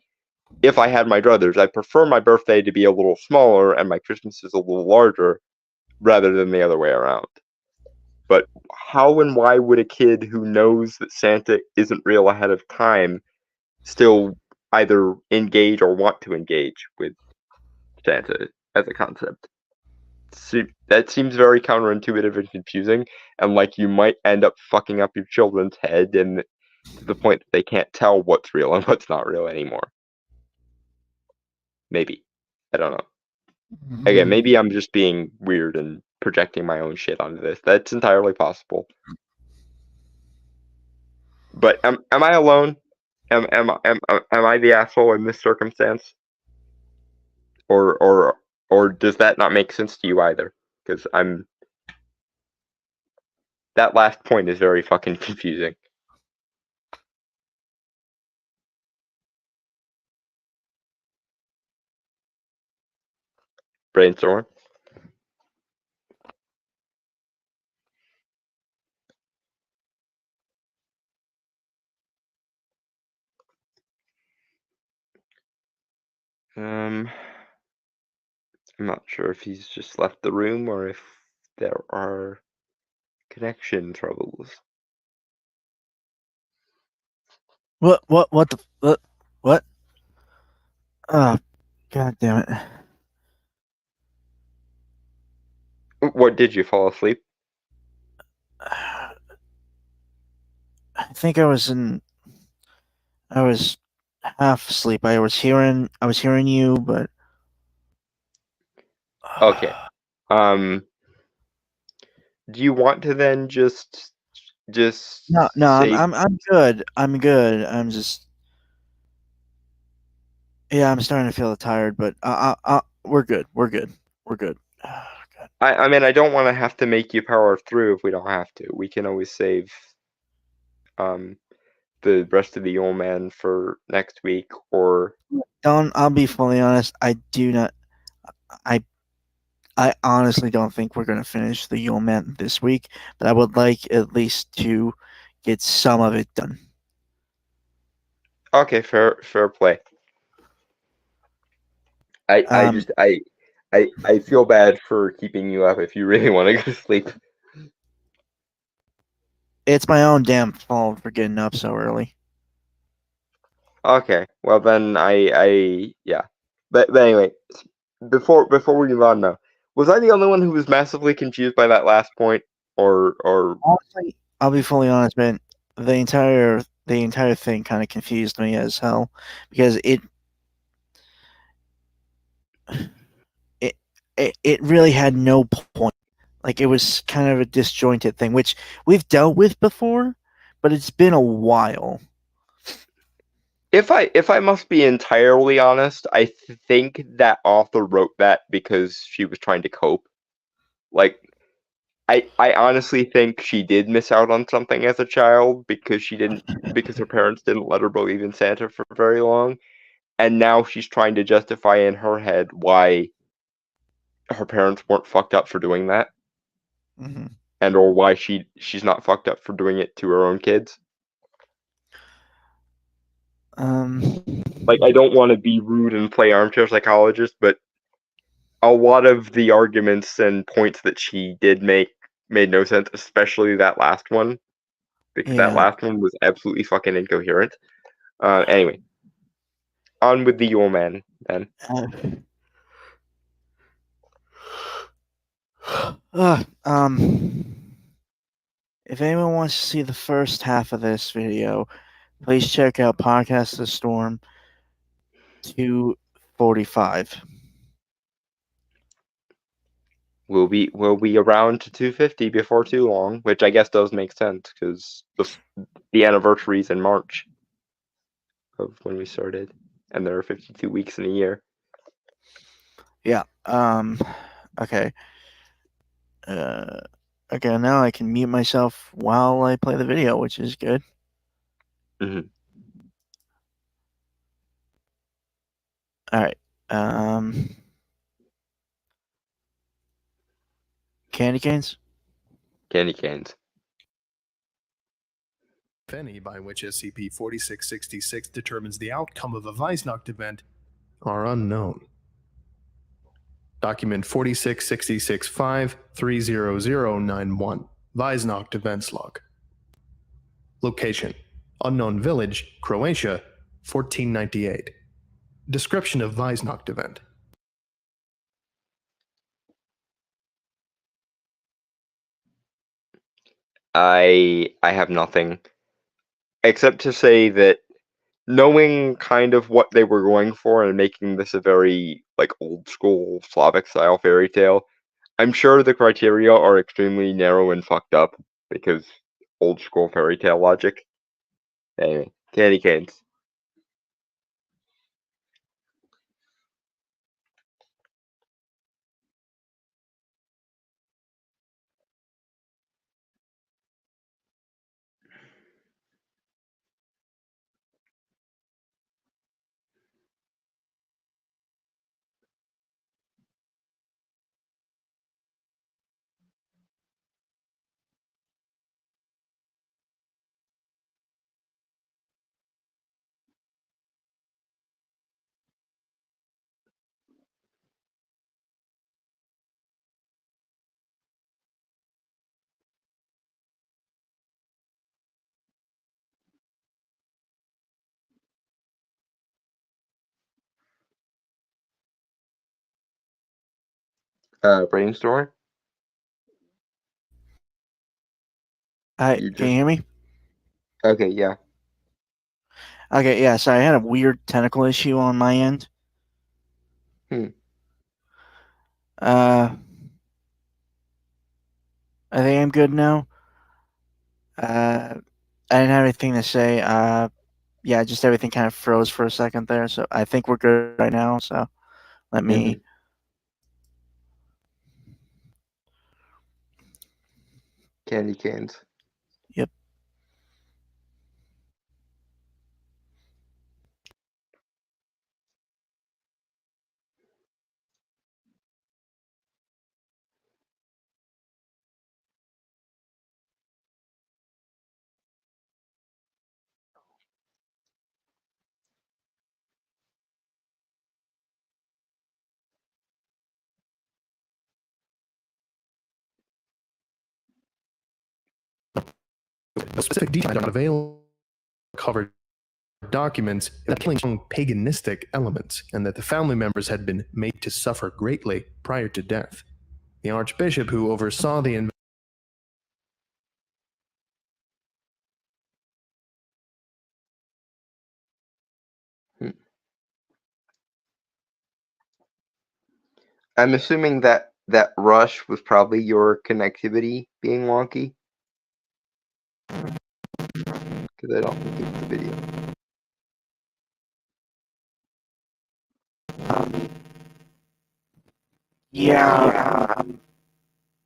if I had my druthers, I prefer my birthday to be a little smaller and my Christmas is a little larger rather than the other way around. But how and why would a kid who knows that Santa isn't real ahead of time still either engage or want to engage with Santa as a concept? That seems very counterintuitive and confusing, and like you might end up fucking up your children's head and to the point that they can't tell what's real and what's not real anymore. Maybe. I don't know. Again, maybe I'm just being weird and projecting my own shit onto this. That's entirely possible. But am I alone? Am I the asshole in this circumstance? Or does that not make sense to you either? Because that last point is very fucking confusing. Brainstorm. I'm not sure if he's just left the room or if there are connection troubles. What? What? Oh, god damn it! What, did you fall asleep? I think I was in. I was half asleep. I was hearing you, but Okay. Um, do you want to then just no. say I'm good. I'm good. I'm just yeah. I'm starting to feel tired, but we're good. We're good. We're good. God. I mean, I don't want to have to make you power through if we don't have to. We can always save um the rest of the old man for next week or Don't. I'll be fully honest. I do not. I I honestly don't think we're gonna finish the Yule Man this week, but I would like at least to get some of it done. okay, fair play. I Um, just I feel bad for keeping you up if you really want to go to sleep. it's my own damn fault for getting up so early. Okay, well then I yeah. But anyway, before we move on though, was I the only one who was massively confused by that last point, or Honestly, I'll be fully honest, man. The entire thing kind of confused me as hell because it it really had no point. Like it was kind of a disjointed thing, which we've dealt with before, but it's been a while. if I must be entirely honest, I think that author wrote that because she was trying to cope. Like I honestly think she did miss out on something as a child because her parents didn't let her believe in Santa for very long, and now she's trying to justify in her head why her parents weren't fucked up for doing that, Mm-hmm. and or why she's not fucked up for doing it to her own kids. Like, I don't want to be rude and play armchair psychologist, but a lot of the arguments and points that she did make made no sense, especially that last one, because that Yeah. last one was absolutely fucking incoherent. Anyway, on with the Yule Man then. If anyone wants to see the first half of this video, please check out Podcast The Storm 245. We'll be around to 250 before too long, which I guess does make sense because the anniversary is in March of when we started, and there are 52 weeks in a year. Yeah. Okay. Okay, now I can mute myself while I play the video, which is good. Mm-hmm. All right. Candy canes. Candy canes. If any, by which SCP-4666 determines the outcome of a Weisnacht event are unknown. Document 4666-5-30091, Weisnacht Events Log. Location: Unknown Village, Croatia, 1498. Description of Weisnacht event. I have nothing except to say that knowing kind of what they were going for and making this a very like old school Slavic style fairy tale, I'm sure the criteria are extremely narrow and fucked up because old school fairy tale logic. Anyway, candy canes. Brainstorm. Hi, You can you just hear me? okay, yeah. Okay, yeah. So I had a weird technical issue on my end. Hmm. I think I'm good now. I didn't have anything to say. Yeah, just everything kind of froze for a second there. So I think we're good right now. So let me. Candy canes. Yep. A specific detail not available covered documents that killing paganistic elements and that the family members had been made to suffer greatly prior to death. The archbishop who oversaw the I'm assuming that rush was probably your connectivity being wonky. Because I don't think it's the video. Yeah, I'm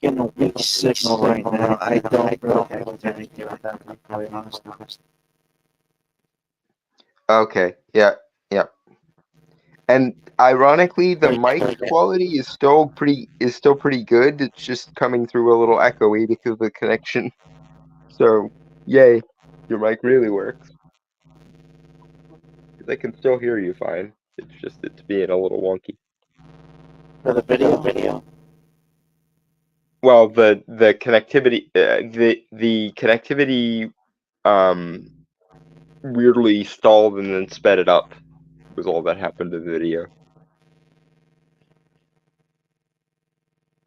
getting a weak signal right now. I don't really have anything with that. I'm probably honest. Okay, yeah. And ironically, the mic quality is still pretty good. It's just coming through a little echoey because of the connection. So, yay, your mic really works. they can still hear you fine. It's just it's being a little wonky. For the video. Well, the connectivity, the connectivity, weirdly stalled and then sped it up. Was all that happened in the video.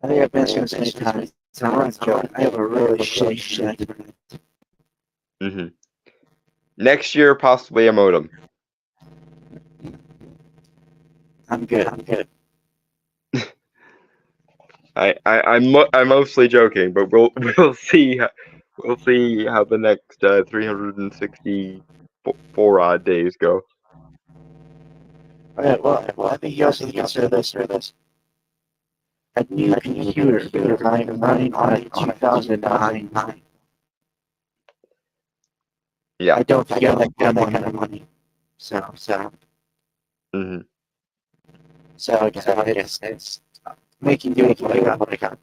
I think I've mentioned this many times. It's a running joke. I have a really shitty internet. Mm-hmm. Next year, possibly a modem. I'm good. I'm mostly joking, but we'll see how the next 364 odd days go. Okay, well, I think you also consider this. A new computer running on a 2009. Yeah. I don't think I like that kind of money. So Mm-hmm. I guess it's making do with what I got.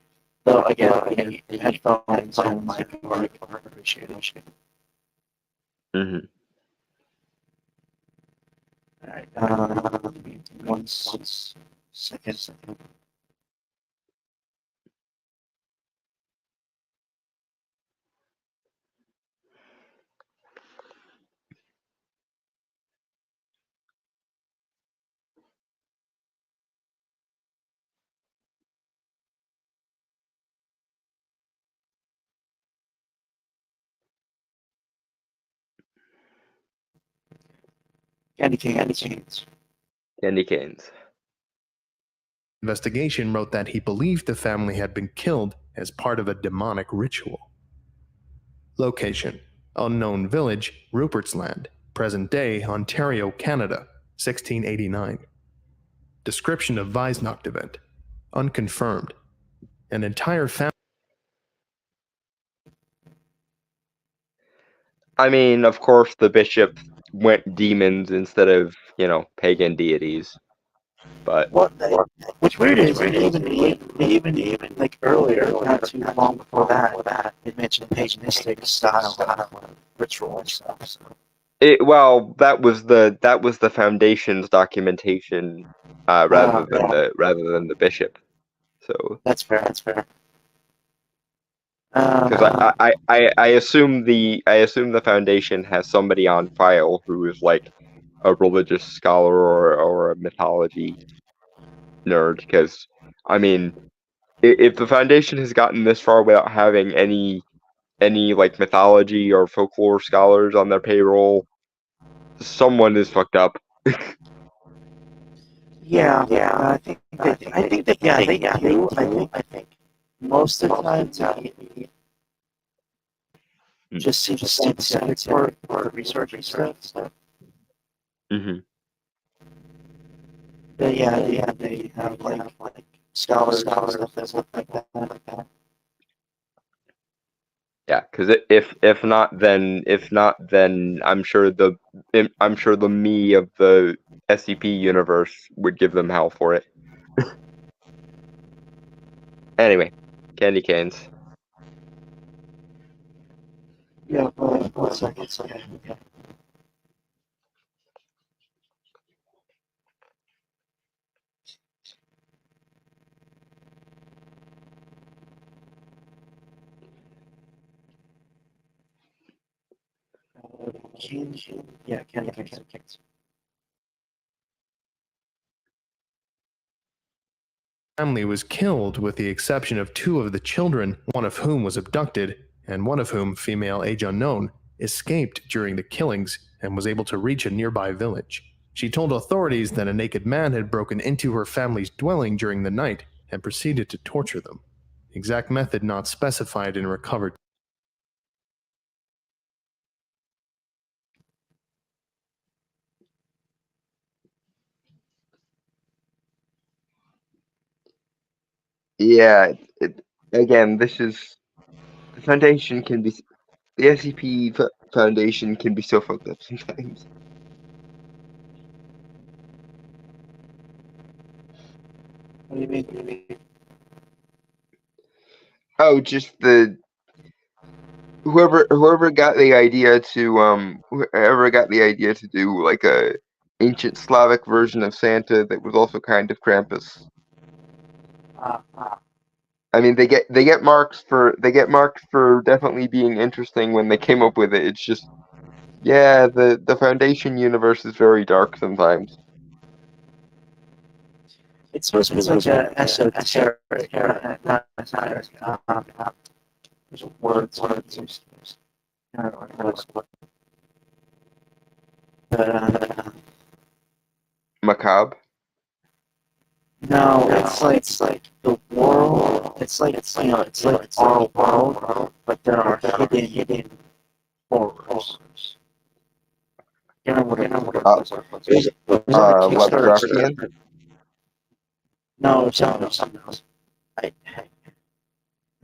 Though again, headphones and mic are appreciated. Mm-hmm. Alright, one second. Candy canes. Candy canes. Investigation wrote that he believed the family had been killed as part of a demonic ritual. Location: unknown village, Rupert's Land, present-day Ontario, Canada, 1689. Description of Weisnacht event: unconfirmed. An entire family. I mean, of course, the bishop went demons instead of pagan deities. But What's weird is even like earlier, not too long before that, it mentioned paganistic style of ritual and stuff. So. that was the foundation's documentation, rather than the bishop. So that's fair. because I assume the foundation has somebody on file who is like a religious scholar or a mythology nerd. Because I mean, if the foundation has gotten this far without having any like mythology or folklore scholars on their payroll, someone is fucked up. Yeah. I think that they do. I think most of the time they just see the statistics for research and stuff. Mm-hmm. But yeah, they have like scholars and stuff like that. Yeah, because if not, then I'm sure the me of the SCP universe would give them hell for it. Anyway, candy canes. Yeah, one second. Okay. Candy canes. Family was killed with the exception of 2 of the children, one of whom was abducted, and one of whom, female age unknown, escaped during the killings and was able to reach a nearby village. She told authorities that a naked man had broken into her family's dwelling during the night and proceeded to torture them. Exact method not specified in recovered. Yeah. Again, this is the foundation can be the SCP Foundation can be so fucked up sometimes. What do you mean? Oh, just whoever got the idea to do like a ancient Slavic version of Santa that was also kind of Krampus. I mean, they get marks for definitely being interesting when they came up with it. It's just, yeah, the Foundation universe is very dark sometimes. It's supposed to be like a esoteric, not esoteric. There's a word it's used. I don't know what. But Macabre. no, it's like the world. It's like it's like our world, but there are hidden horrors. You know what it was? It was on a Kickstarter. Lovecraftian. No, something else.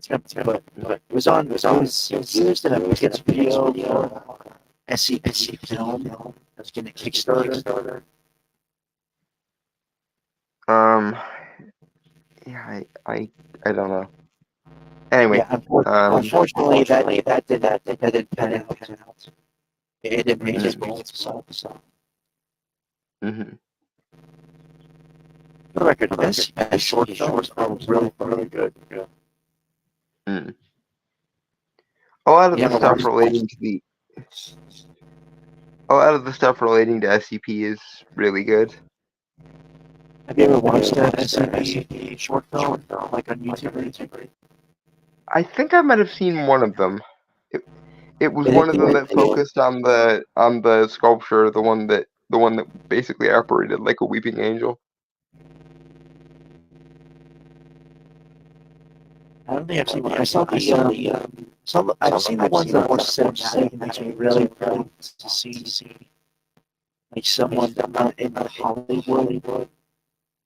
But it was used in a kid's video for SCP film. It was getting a Kickstarter. Yeah, I don't know. Anyway, Yeah, unfortunately, that didn't pan out. It didn't make his goals. So, hmm for the record, this short film was really good. mm. A lot of Yeah, the stuff relating to SCP is really good. Have you ever watched that SCP short film, like on YouTube? I think I might have seen one of them. It was one of them that focused on the sculpture, the one that basically operated like a weeping angel. I don't think I've seen one. I saw I've seen the ones that were cinematic. It makes me really to see like someone in Hollywood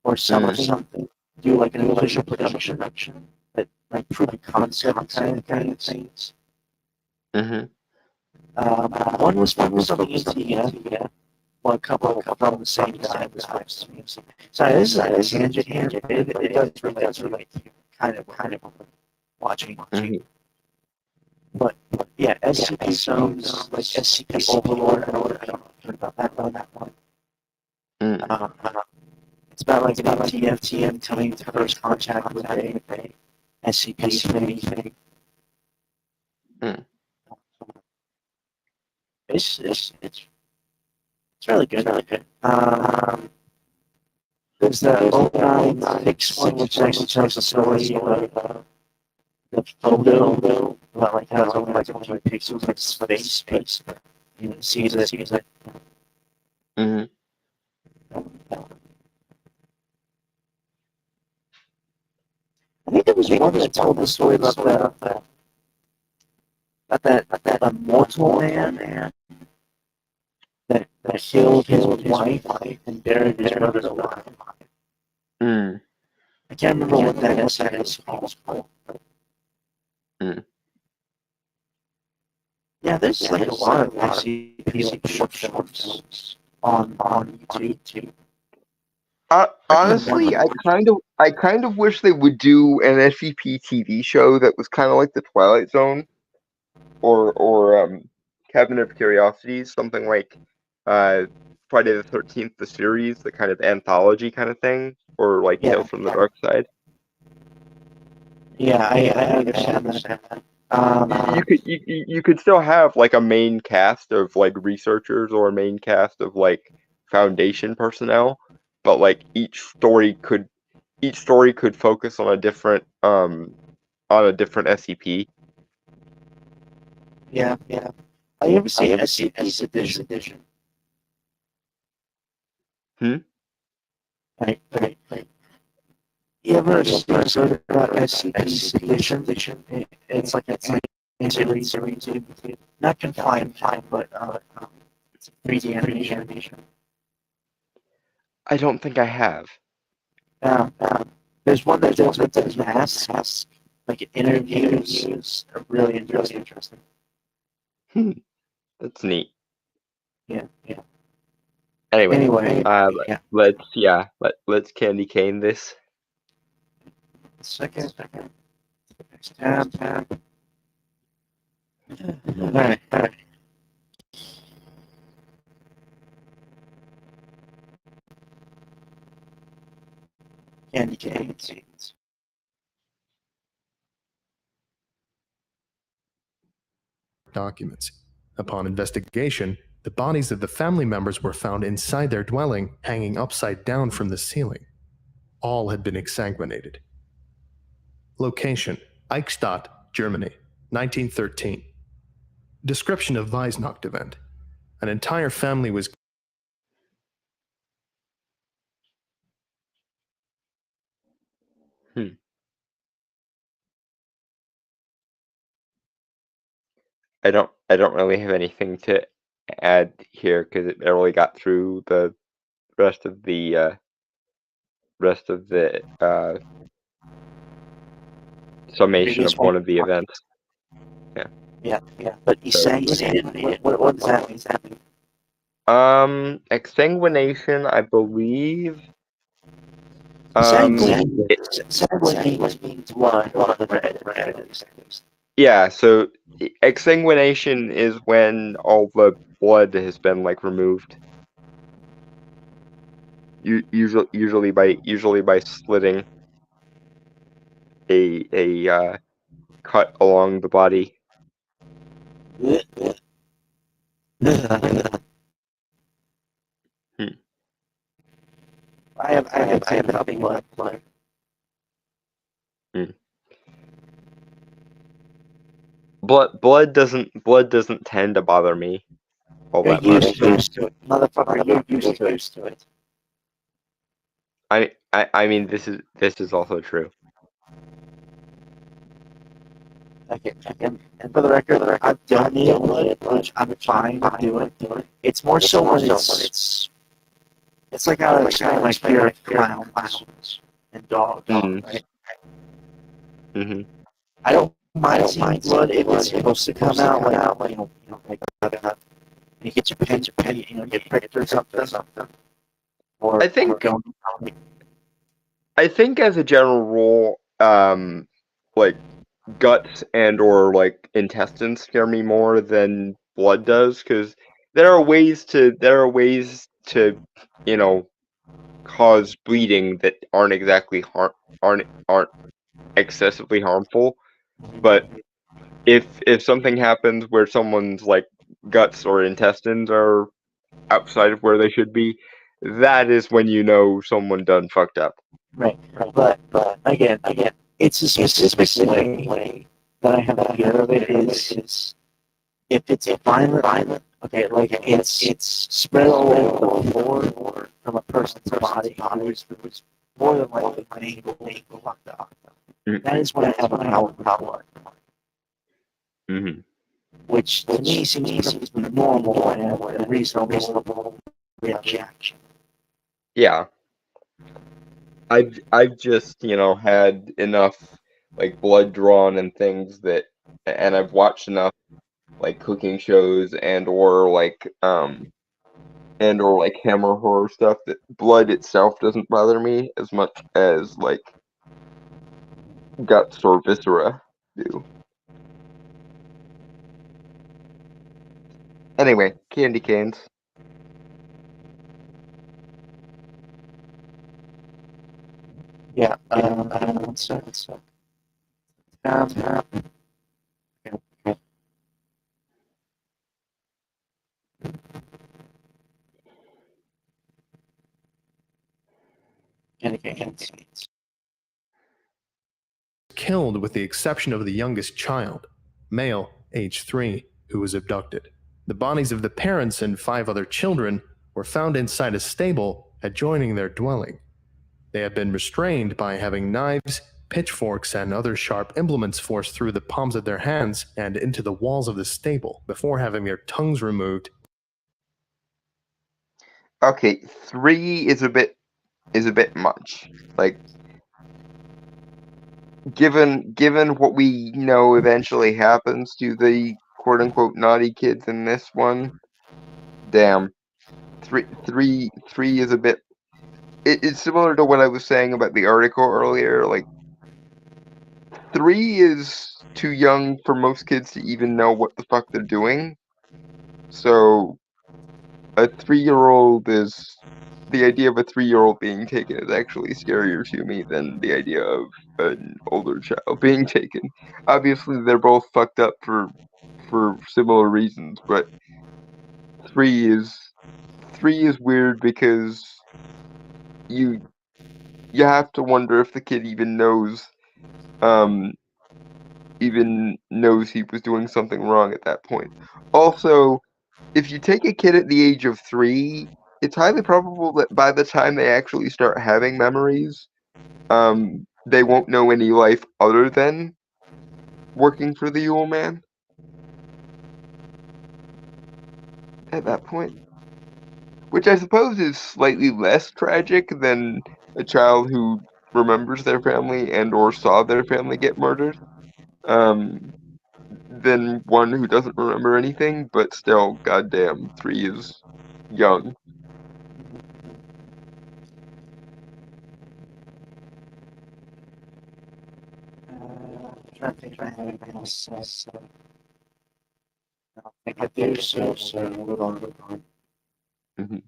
or something do like an official production that like prove a concept kind of things. hmm One was focused on the ETF. Well, a couple from the same time was focused on music. Sorry, this is a tangent here, but it does relate to kind of watching. But yeah, SCP zones, like SCP Overlord, I don't know if you heard about that one. Mm. It's about like TFTM coming to first contact with a SCP thing. Mm. It's really good. There's the 09 one, which actually tells the story about the photo, about like how it's only like a few pixels of space. You know, sees it. hmm I think there was one that told the story about that immortal man that killed his wife and buried his brother alive. Mm. I can't remember what that is called. Mm. Yeah, there's like a lot of SCP like short films on YouTube. Honestly, I kind of wish they would do an SCP TV show that was kind of like the Twilight Zone, or Cabinet of Curiosities, something like uh Friday the 13th, the series, the kind of anthology kind of thing, or like Tales from the Dark Side. Yeah, I understand that. You could still have like a main cast of like researchers or a main cast of like Foundation personnel, but like each story could focus on a different SCP. Yeah. Have you ever seen SCP Edition? Right. You ever heard about SCP Edition? It's like a series, not confined, but it's a 3D animation. I don't think I have. There's one that deals with the masks, like interviews, are really interesting. That's neat. Yeah. Anyway, Yeah. let's candy cane this. Second. Tab. All right. candy canes. Documents. Upon investigation, the bodies of the family members were found inside their dwelling, hanging upside down from the ceiling. All had been exsanguinated. Location: Eichstätt, Germany, 1913. Description of Weihnacht event: an entire family was I don't really have anything to add here because it barely got through the rest of the summation of one of the events. Yeah. But you say what does that mean? Exsanguination, I believe. Sanguination means blood red. Yeah, so exsanguination is when all the blood has been like removed. Usually by slitting a cut along the body. I have nothing blood. Blood doesn't tend to bother me all that much. Used to it, motherfucker. You're used to it. I mean this is also true. Okay. And for the record, I've donated blood. I'm trying to do it. It's more so when it's like out of my fear of clowns and dogs, right? Mm-hmm. I don't mind seeing blood if it's supposed to come out like you get your penny, get pricked or something. Or I think as a general rule, like guts and or like intestines scare me more than blood does, because there are ways to cause bleeding that aren't exactly aren't excessively harmful. But if something happens where someone's like guts or intestines are outside of where they should be, that is when you know someone done fucked up. Right. But again, it's a specific way that I have a fear of it is if it's violent, okay, like it's spread all over the floor from a person's body who's more than likely being fucked up. That is what I have a problem with. Mm-hmm. Which to me seems normal and a reasonable reaction. Yeah. I've just, had enough like blood drawn and things and I've watched enough like cooking shows and or like hammer horror stuff that blood itself doesn't bother me as much as like guts or viscera do. Anyway, candy canes. Yeah, one second. killed with the exception of the youngest child, male, age 3, who was abducted. The bodies of the parents and 5 other children were found inside a stable adjoining their dwelling. They had been restrained by having knives, pitchforks, and other sharp implements forced through the palms of their hands and into the walls of the stable before having their tongues removed. Okay, 3 is a bit much. Like, given what we know eventually happens to the quote unquote naughty kids in this one, damn. 3 is a bit. It's similar to what I was saying about the article earlier. Like, 3 is too young for most kids to even know what the fuck they're doing. So a 3-year-old is the idea of a 3-year-old being taken is actually scarier to me than the idea of an older child being taken. Obviously, they're both fucked up for similar reasons, but 3 is weird because you have to wonder if the kid um even knows he was doing something wrong at that point. Also, if you take a kid at the age of 3, it's highly probable that by the time they actually start having memories, they won't know any life other than working for the Yule Man at that point. Which I suppose is slightly less tragic than a child who remembers their family and or saw their family get murdered. Than one who doesn't remember anything, but still, goddamn, 3 is young. Trying to think if I have anything else. I think I do, so move on. Mhm.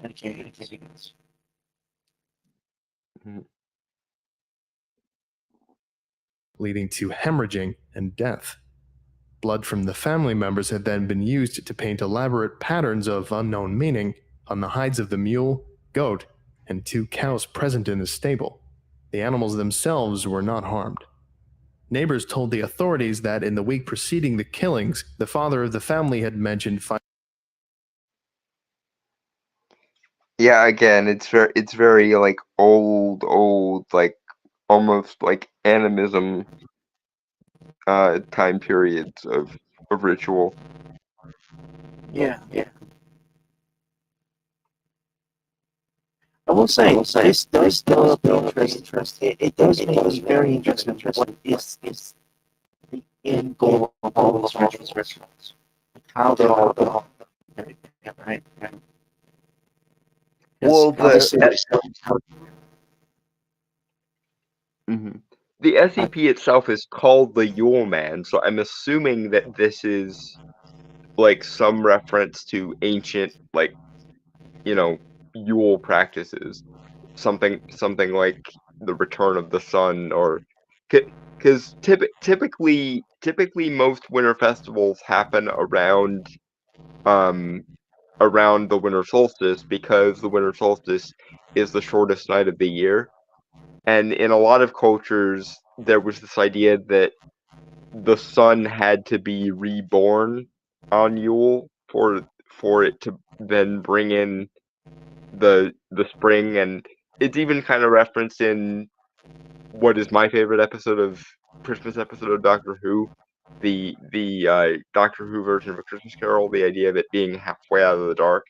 Okay. leading to hemorrhaging and death. Blood from the family members had then been used to paint elaborate patterns of unknown meaning on the hides of the mule, goat, and 2 cows present in the stable. The animals themselves were not harmed. Neighbors told the authorities that in the week preceding the killings, the father of the family had mentioned Yeah, again, it's very like old, like almost like animism time periods of ritual. Yeah. I will say, this does develop interest. It does make me very interested in what is the end goal of all those rituals. How they're all right? Well, Obviously, mhm. The SCP itself is called the Yule Man, so I'm assuming that this is like some reference to ancient, like, Yule practices. Something like the return of the sun, or because typically most winter festivals happen um around the winter solstice, because the winter solstice is the shortest night of the year. And in a lot of cultures, there was this idea that the sun had to be reborn on Yule for it to then bring in the spring. And it's even kind of referenced in what is my favorite Christmas episode of Doctor Who, the Doctor Who version of A Christmas Carol, the idea of it being halfway out of the dark.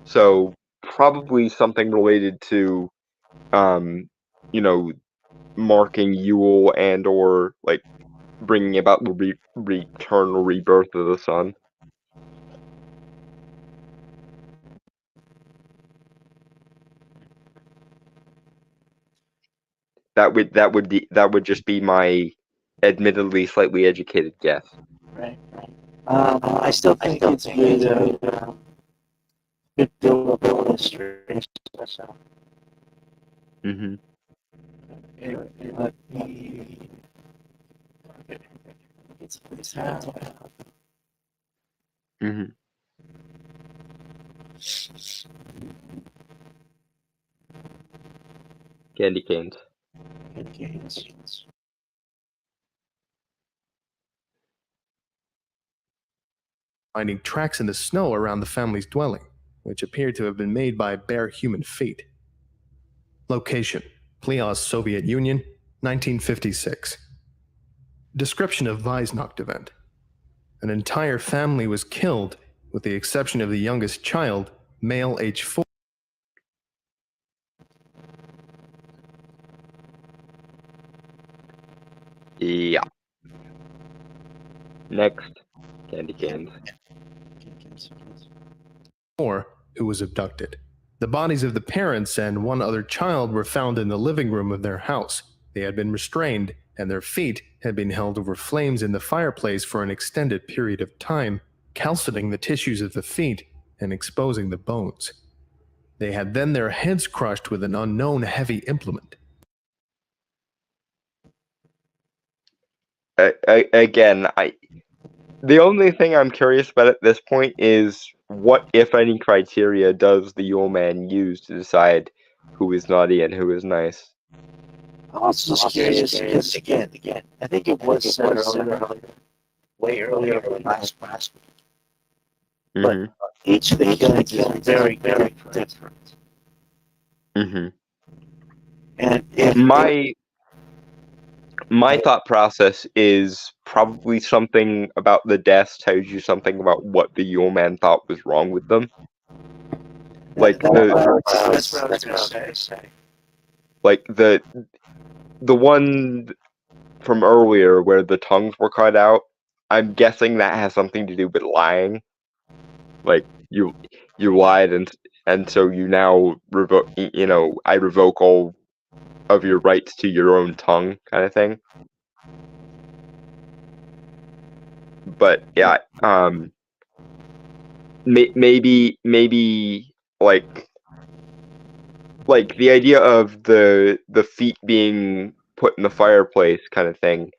So probably something related to you know marking Yule and or like bringing about the return or rebirth of the sun. That would just be my admittedly slightly educated guess. right. I still think it's good buildable history. So, Mm-hmm. but it's how. Mm-hmm. Candy canes. finding tracks in the snow around the family's dwelling, which appeared to have been made by bare human feet. Location: Plios, Soviet Union, 1956. Description of Weihnacht event: an entire family was killed, with the exception of the youngest child, male age 4. Yeah. Next, candy canes. Who was abducted. The bodies of the parents and one other child were found in the living room of their house. They had been restrained, and their feet had been held over flames in the fireplace for an extended period of time, calcining the tissues of the feet and exposing the bones. They had then their heads crushed with an unknown heavy implement. Again, the only thing I'm curious about at this point is what, if any, criteria does the Yule Man use to decide who is naughty and who is nice? I was just curious because again, I think it was said earlier, way earlier last week. But Mhm. each of the killings is very, very different. Mhm. And if My thought process is probably something about the deaths tells you something about what the Yule Man thought was wrong with them. Like that's what I was gonna say. Like the one from earlier where the tongues were cut out, I'm guessing that has something to do with lying. Like you lied and so you now revoke. I revoke all of your rights to your own tongue, kind of thing. But yeah, maybe like the idea of the feet being put in the fireplace, kind of thing.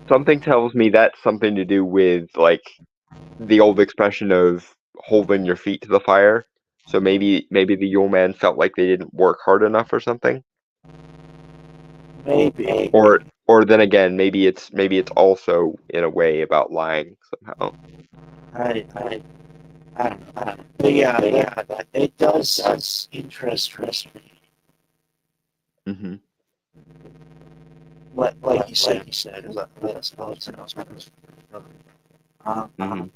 Something tells me that's something to do with like the old expression of holding your feet to the fire. So maybe the Yule Man felt like they didn't work hard enough or something. Maybe. Or then again, maybe it's also in a way about lying somehow. I don't know. But yeah, it does interest me. Mm-hmm. Like you said, let us know. Mm-hmm.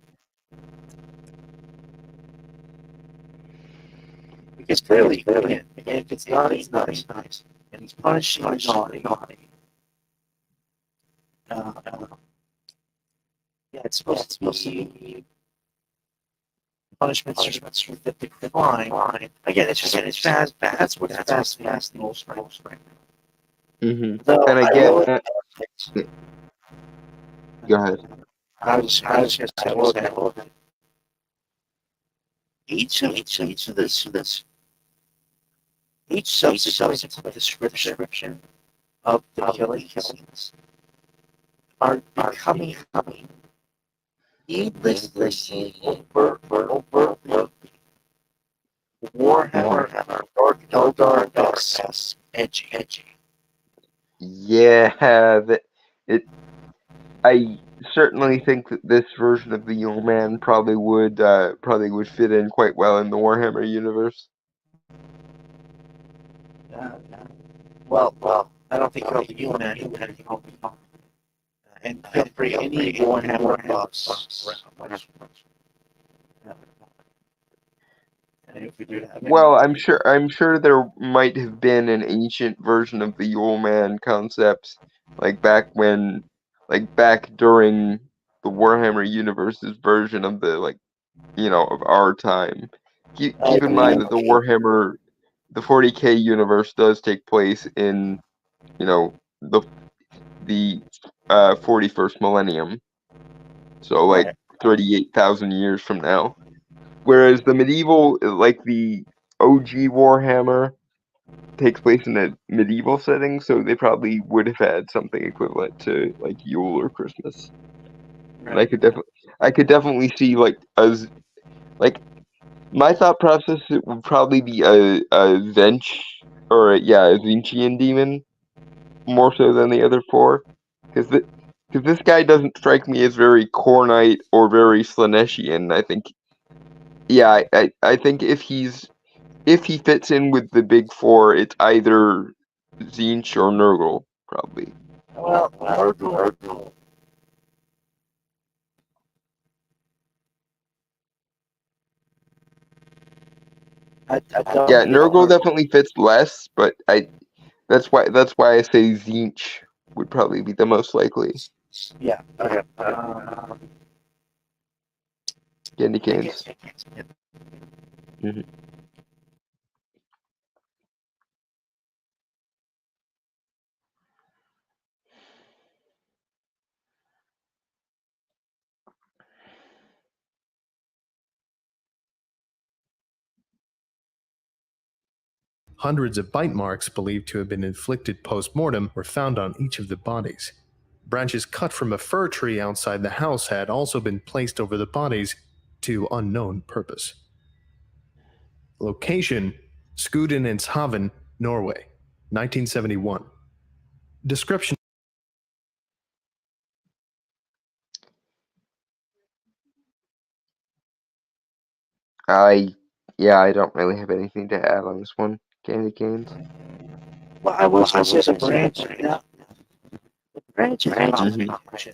Because clearly, again, if it's not, it's nice. And it's punishing naughty. Yeah, it's supposed to be punishments with the decline. Again, it's fast. That's what's fast most right now. Mm-hmm. Though And I again, will go ahead. I was just gonna say, well, each of this each subsequent description of the killing scenes are becoming needlessly over Warhammer or Eldar edgy. Yeah, I certainly think that this version of the Yule Man probably would fit in quite well in the Warhammer universe. Well, I don't think it'll be you and anything will be fun. And feel free, any Warhammer buffs. And if we do that, Well, I'm sure there might have been an ancient version of the Yule Man concept, like back during the Warhammer universe's version of the of our time. Keep in mind that the 40K universe does take place in the 41st millennium, so like Right. 38,000 years from now. Whereas the medieval, like the OG Warhammer, takes place in a medieval setting, so they probably would have had something equivalent to like Yule or Christmas. And I could definitely see like my thought process, it would probably be a Zench or a Zinchian demon more so than the other four, because this guy doesn't strike me as very Khornite or very Slaneshian. I think I think if he fits in with the big four, it's either Zinch or Nurgle, probably. Well, Nurgle. I don't Yeah, think Nurgle definitely fits less, but that's why I say Zinch would probably be the most likely. Yeah. Okay. Candy canes. Mhm. Hundreds of bite marks believed to have been inflicted post-mortem were found on each of the bodies. Branches cut from a fir tree outside the house had also been placed over the bodies to unknown purpose. Location: Skudeneshavn, Norway, 1971. Description: I don't really have anything to add on this one, Candy Canes. Well, I was the branch. Yeah. The branch is Mhm. not much.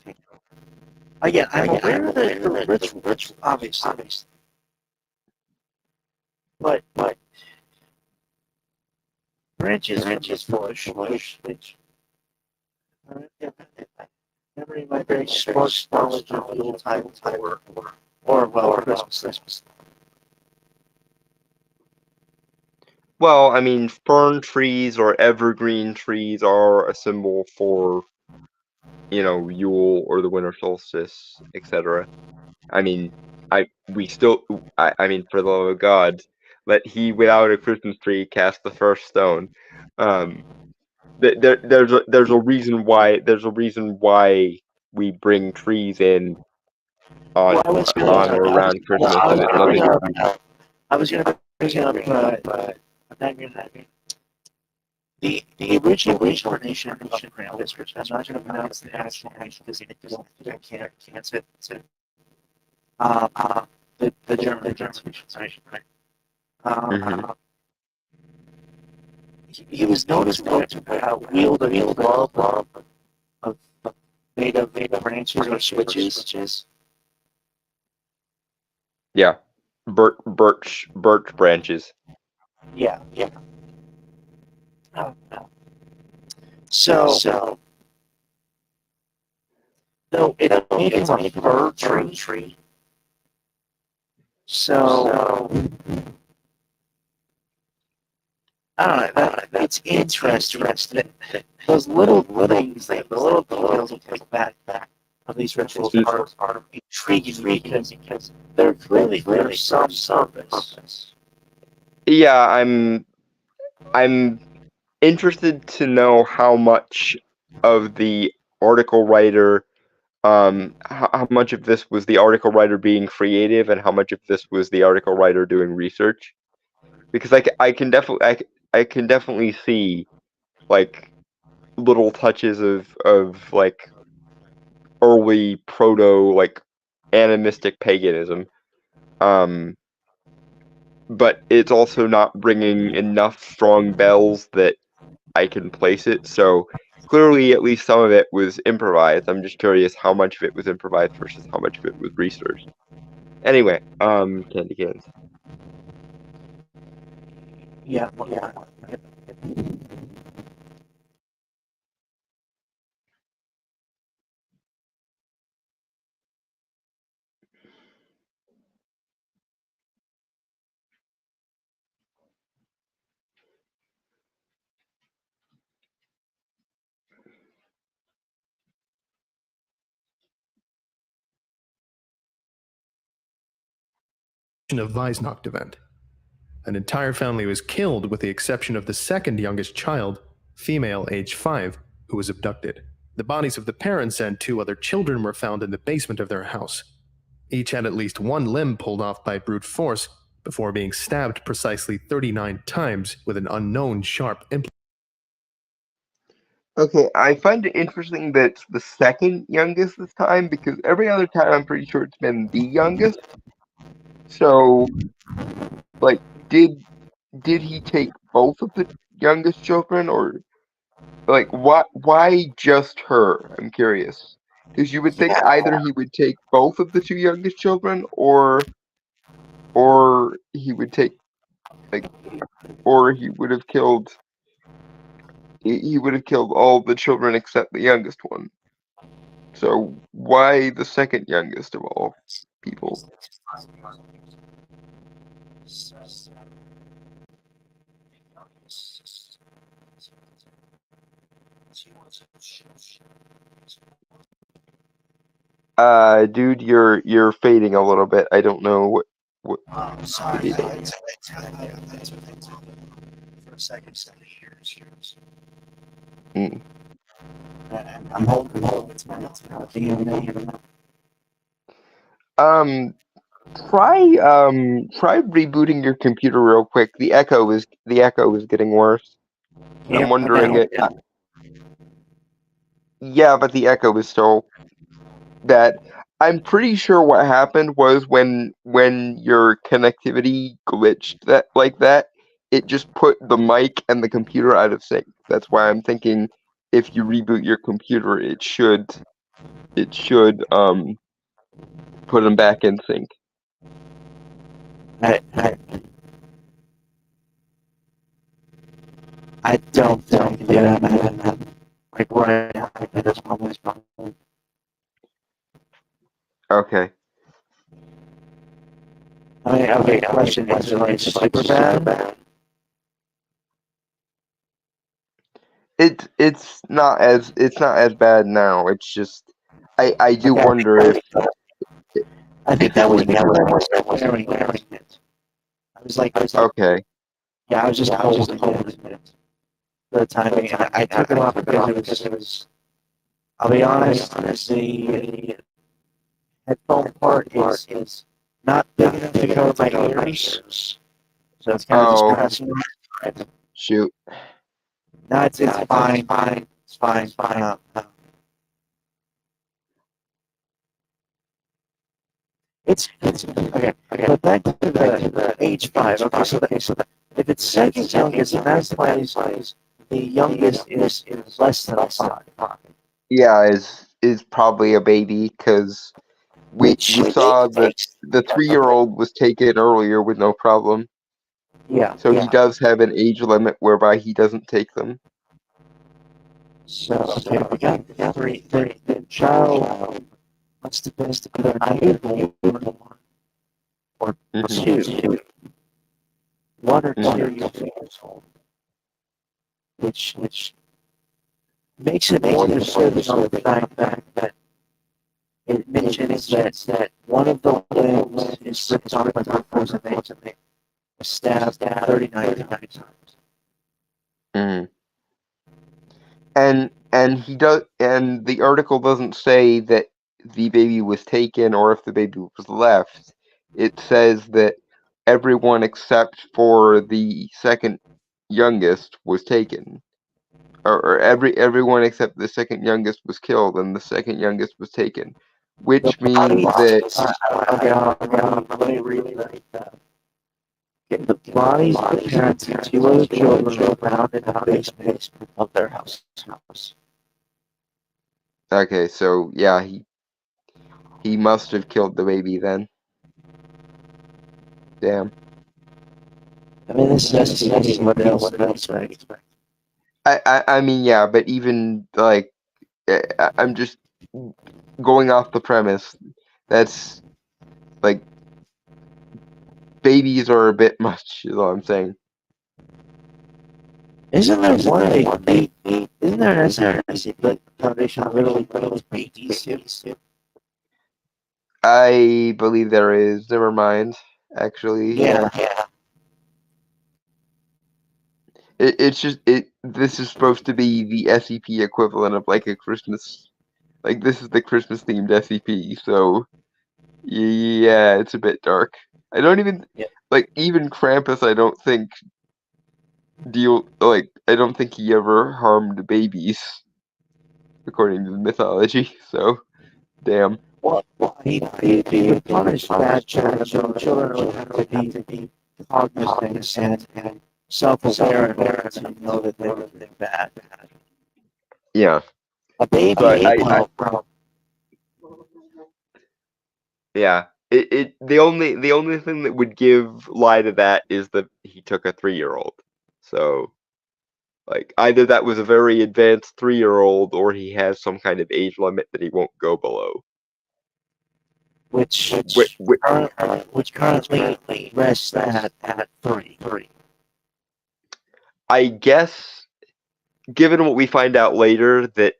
Again, I'm aware of the rich, obviously. But branches bush, which memory my very sports knowledge of the old time or Christmas. Well, I mean, fern trees or evergreen trees are a symbol for, Yule or the winter solstice, etc. I mean, I mean, for the love of God, let he without a Christmas tree cast the first stone. There's a reason why we bring trees in on or around Christmas, and it's nothing. I was going to bring up the original nation of Krampus, which I'm not going to pronounce the actual nation because I can't sit. The German nation, right? He was noticed to wield a glove of made of branches or switches. Yeah, birch branches. Yeah. Oh, no. So no, it's made from a fir tree. So I don't know. It's interesting. Those little things, the little details of back of these rituals are intriguing me because they're clearly some purpose. Yeah, I'm interested to know how much of the article writer, how much of this was the article writer being creative, and how much of this was the article writer doing research, because I can definitely see like little touches of like early proto like animistic paganism, but it's also not ringing enough strong bells that I can place it. So clearly, at least some of it was improvised. I'm just curious how much of it was improvised versus how much of it was researched. Anyway, Candy Cans. Yeah. of Weihnacht event. An entire family was killed with the exception of the second youngest child, female age 5, who was abducted. The bodies of the parents and 2 other children were found in the basement of their house. Each had at least one limb pulled off by brute force before being stabbed precisely 39 times with an unknown sharp implement. Okay, I find it interesting that it's the second youngest this time, because every other time I'm pretty sure it's been the youngest. So, like, did he take both of the youngest children, or like why just her? I'm curious. Because you would think either he would take both of the 2 youngest children, or he would take or he would have killed all the children except the youngest one. So why the second youngest of all people? Dude, you're fading a little bit. I don't know what. Sorry. the second set of years. Mm. And I'm hoping it's not the Try rebooting your computer real quick. The echo is getting worse. I'm wondering it. Yeah, but the echo is still bad. I'm pretty sure what happened was when your connectivity glitched that, it just put the mic and the computer out of sync. That's why I'm thinking if you reboot your computer, it should put them back in sync. I don't think that like right now at this moment. Okay. Okay, question is it like super bad? It's not as bad now. It's just I do wonder if I think that was because I was wearing it. I was like, okay. yeah, I was just holding it. The timing, and I took it off because it was. I'll be honest, the headphone part is not big enough to cover my ears, so it's kind of Oh, distracting. shoot. No, it's fine. It's fine. It's okay. But back to the age 5. Okay, so if it's second youngest, and that's why the youngest is less than 5. Yeah, is probably a baby because we saw that the 3-year-old was taken earlier with no problem. Yeah. So he does have an age limit whereby he doesn't take them. So okay, we got three. The child must have been either naive or two. 1 or 2 years old. Which makes it more disturbing on the fact that it mentions that one of the limbs is ripped off by the person they stabbed 39 times. Mm. And he does, and the article doesn't say that the baby was taken or if the baby was left. It says that everyone except for the second youngest was taken. Or everyone except the second youngest was killed and the second youngest was taken. Which means that Okay, let me read that. The bodies of the parents and 2 other children were found in the basement of their house. okay, so yeah, he must have killed the baby then. Damn. I mean, this is what else would expect. I mean, yeah, but even like I'm just going off the premise. That's like babies are a bit much, is all I'm saying. Isn't there isn't there an SRC like foundation of literally babies too? I believe there is. Never mind. Actually, Yeah. it's just this is supposed to be the SCP equivalent of like a Christmas, like this is the Christmas themed SCP, so yeah, it's a bit dark. I don't even like even Krampus. I don't think I don't think he ever harmed babies, according to the mythology. So, damn. Well, he would punish bad children. Children would have to be cognizant and self-aware to know that they're bad. Yeah. A baby, But bro. yeah. The only thing that would give lie to that is that he took a 3-year-old. So, like, either that was a very advanced 3-year-old or he has some kind of age limit that he won't go below. Which currently rests at 3. I guess, given what we find out later, that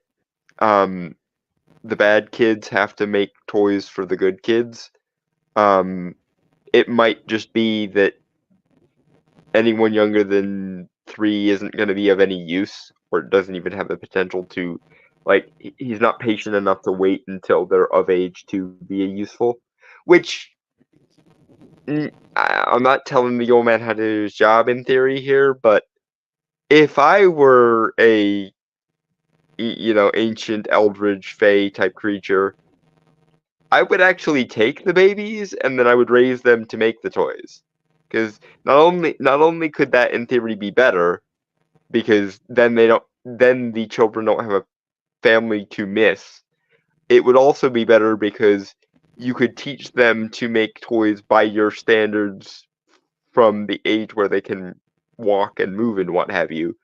the bad kids have to make toys for the good kids, it might just be that anyone younger than 3 isn't going to be of any use, or doesn't even have the potential to, like, he's not patient enough to wait until they're of age to be useful. Which, I'm not telling the old man how to do his job in theory here, but if I were a, ancient eldritch fae type creature, I would actually take the babies and then I would raise them to make the toys. Because not only could that in theory be better, because then the children don't have a family to miss. It would also be better because you could teach them to make toys by your standards from the age where they can walk and move and what have you,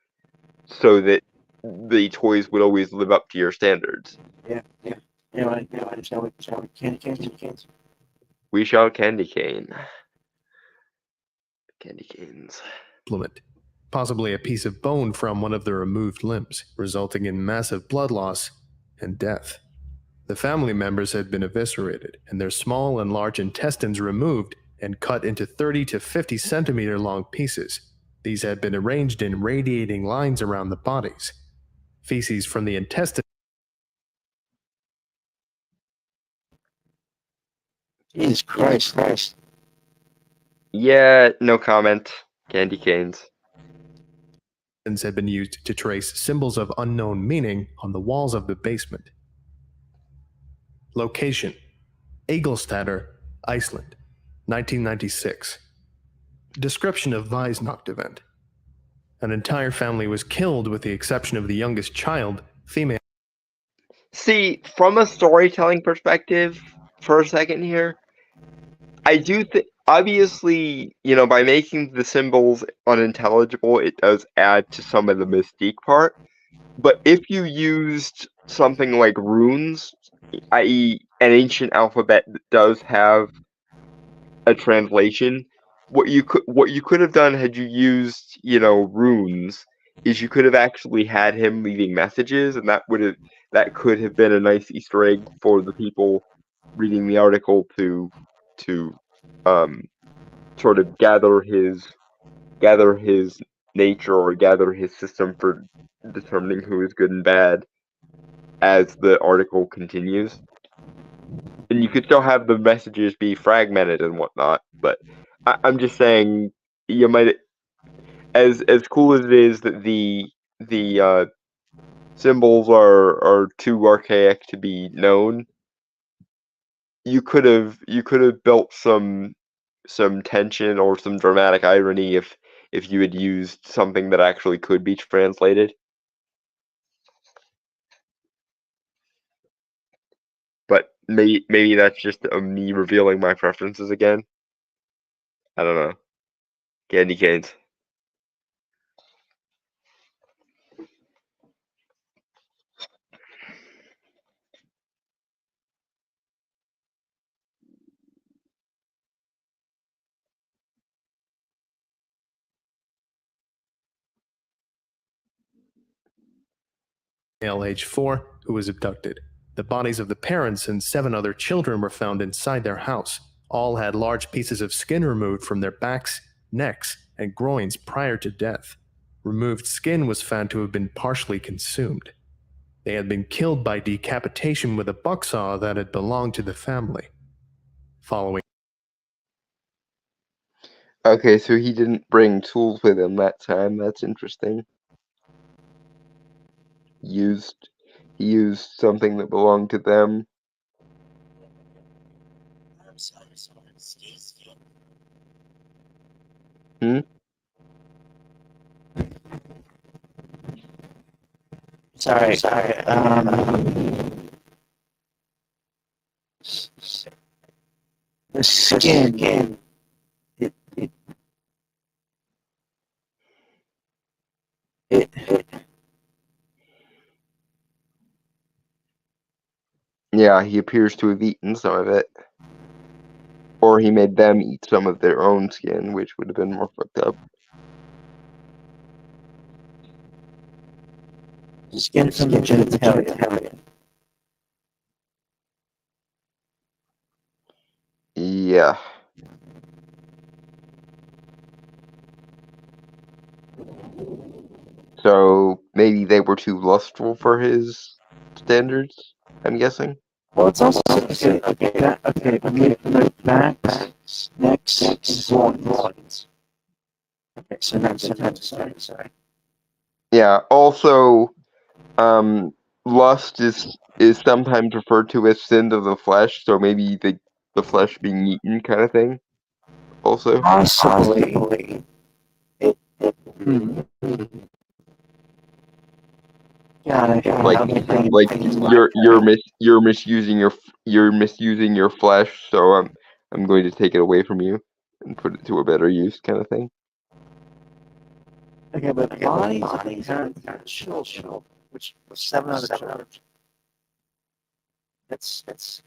so that the toys would always live up to your standards. Yeah. Shall we candy canes? We shall candy cane. Candy canes. Implement, possibly a piece of bone from one of the removed limbs, resulting in massive blood loss and death. The family members had been eviscerated and their small and large intestines removed and cut into 30 to 50 centimeter long pieces. These had been arranged in radiating lines around the bodies. Feces from the intestine. Jesus Christ. Yeah, no comment. Candy canes. Had been used to trace symbols of unknown meaning on the walls of the basement. Location: Egilstadir, Iceland, 1996. Description of Weisnacht event: an entire family was killed with the exception of the youngest child, female. See, from a storytelling perspective, for a second here, I do think, obviously, by making the symbols unintelligible, it does add to some of the mystique part. But if you used something like runes, i.e., an ancient alphabet that does have a translation, what you could have done had you used, runes, is you could have actually had him leaving messages, and that could have been a nice Easter egg for the people reading the article to sort of gather his nature, or gather his system for determining who is good and bad as the article continues. And you could still have the messages be fragmented and whatnot, but I'm just saying, you might, as cool as it is that the symbols are too archaic to be known, you could have built some tension or some dramatic irony if you had used something that actually could be translated. But maybe that's just me revealing my preferences again. I don't know. Candy canes. Male age 4 who was abducted. The bodies of the parents and 7 other children were found inside their house. All had large pieces of skin removed from their backs, necks, and groins prior to death. Removed skin was found to have been partially consumed. They had been killed by decapitation with a bucksaw that had belonged to the family. Following. Okay, so he didn't bring tools with him that time. That's interesting. He used something that belonged to them. Hmm? Sorry. The skin. It Yeah, he appears to have eaten some of it. Or he made them eat some of their own skin, which would have been more fucked up. skin from the genitalia. Yeah. So maybe they were too lustful for his standards, I'm guessing. Well, it's also the backs, necks, and loins. Okay, so that's sorry. Yeah. Also, lust is sometimes referred to as sin of the flesh, so maybe the flesh being eaten kind of thing. Also, Possibly. like you're misusing your flesh, so I'm going to take it away from you and put it to a better use, kind of thing. Okay, but bodies are children, which was 7 out of 7. That's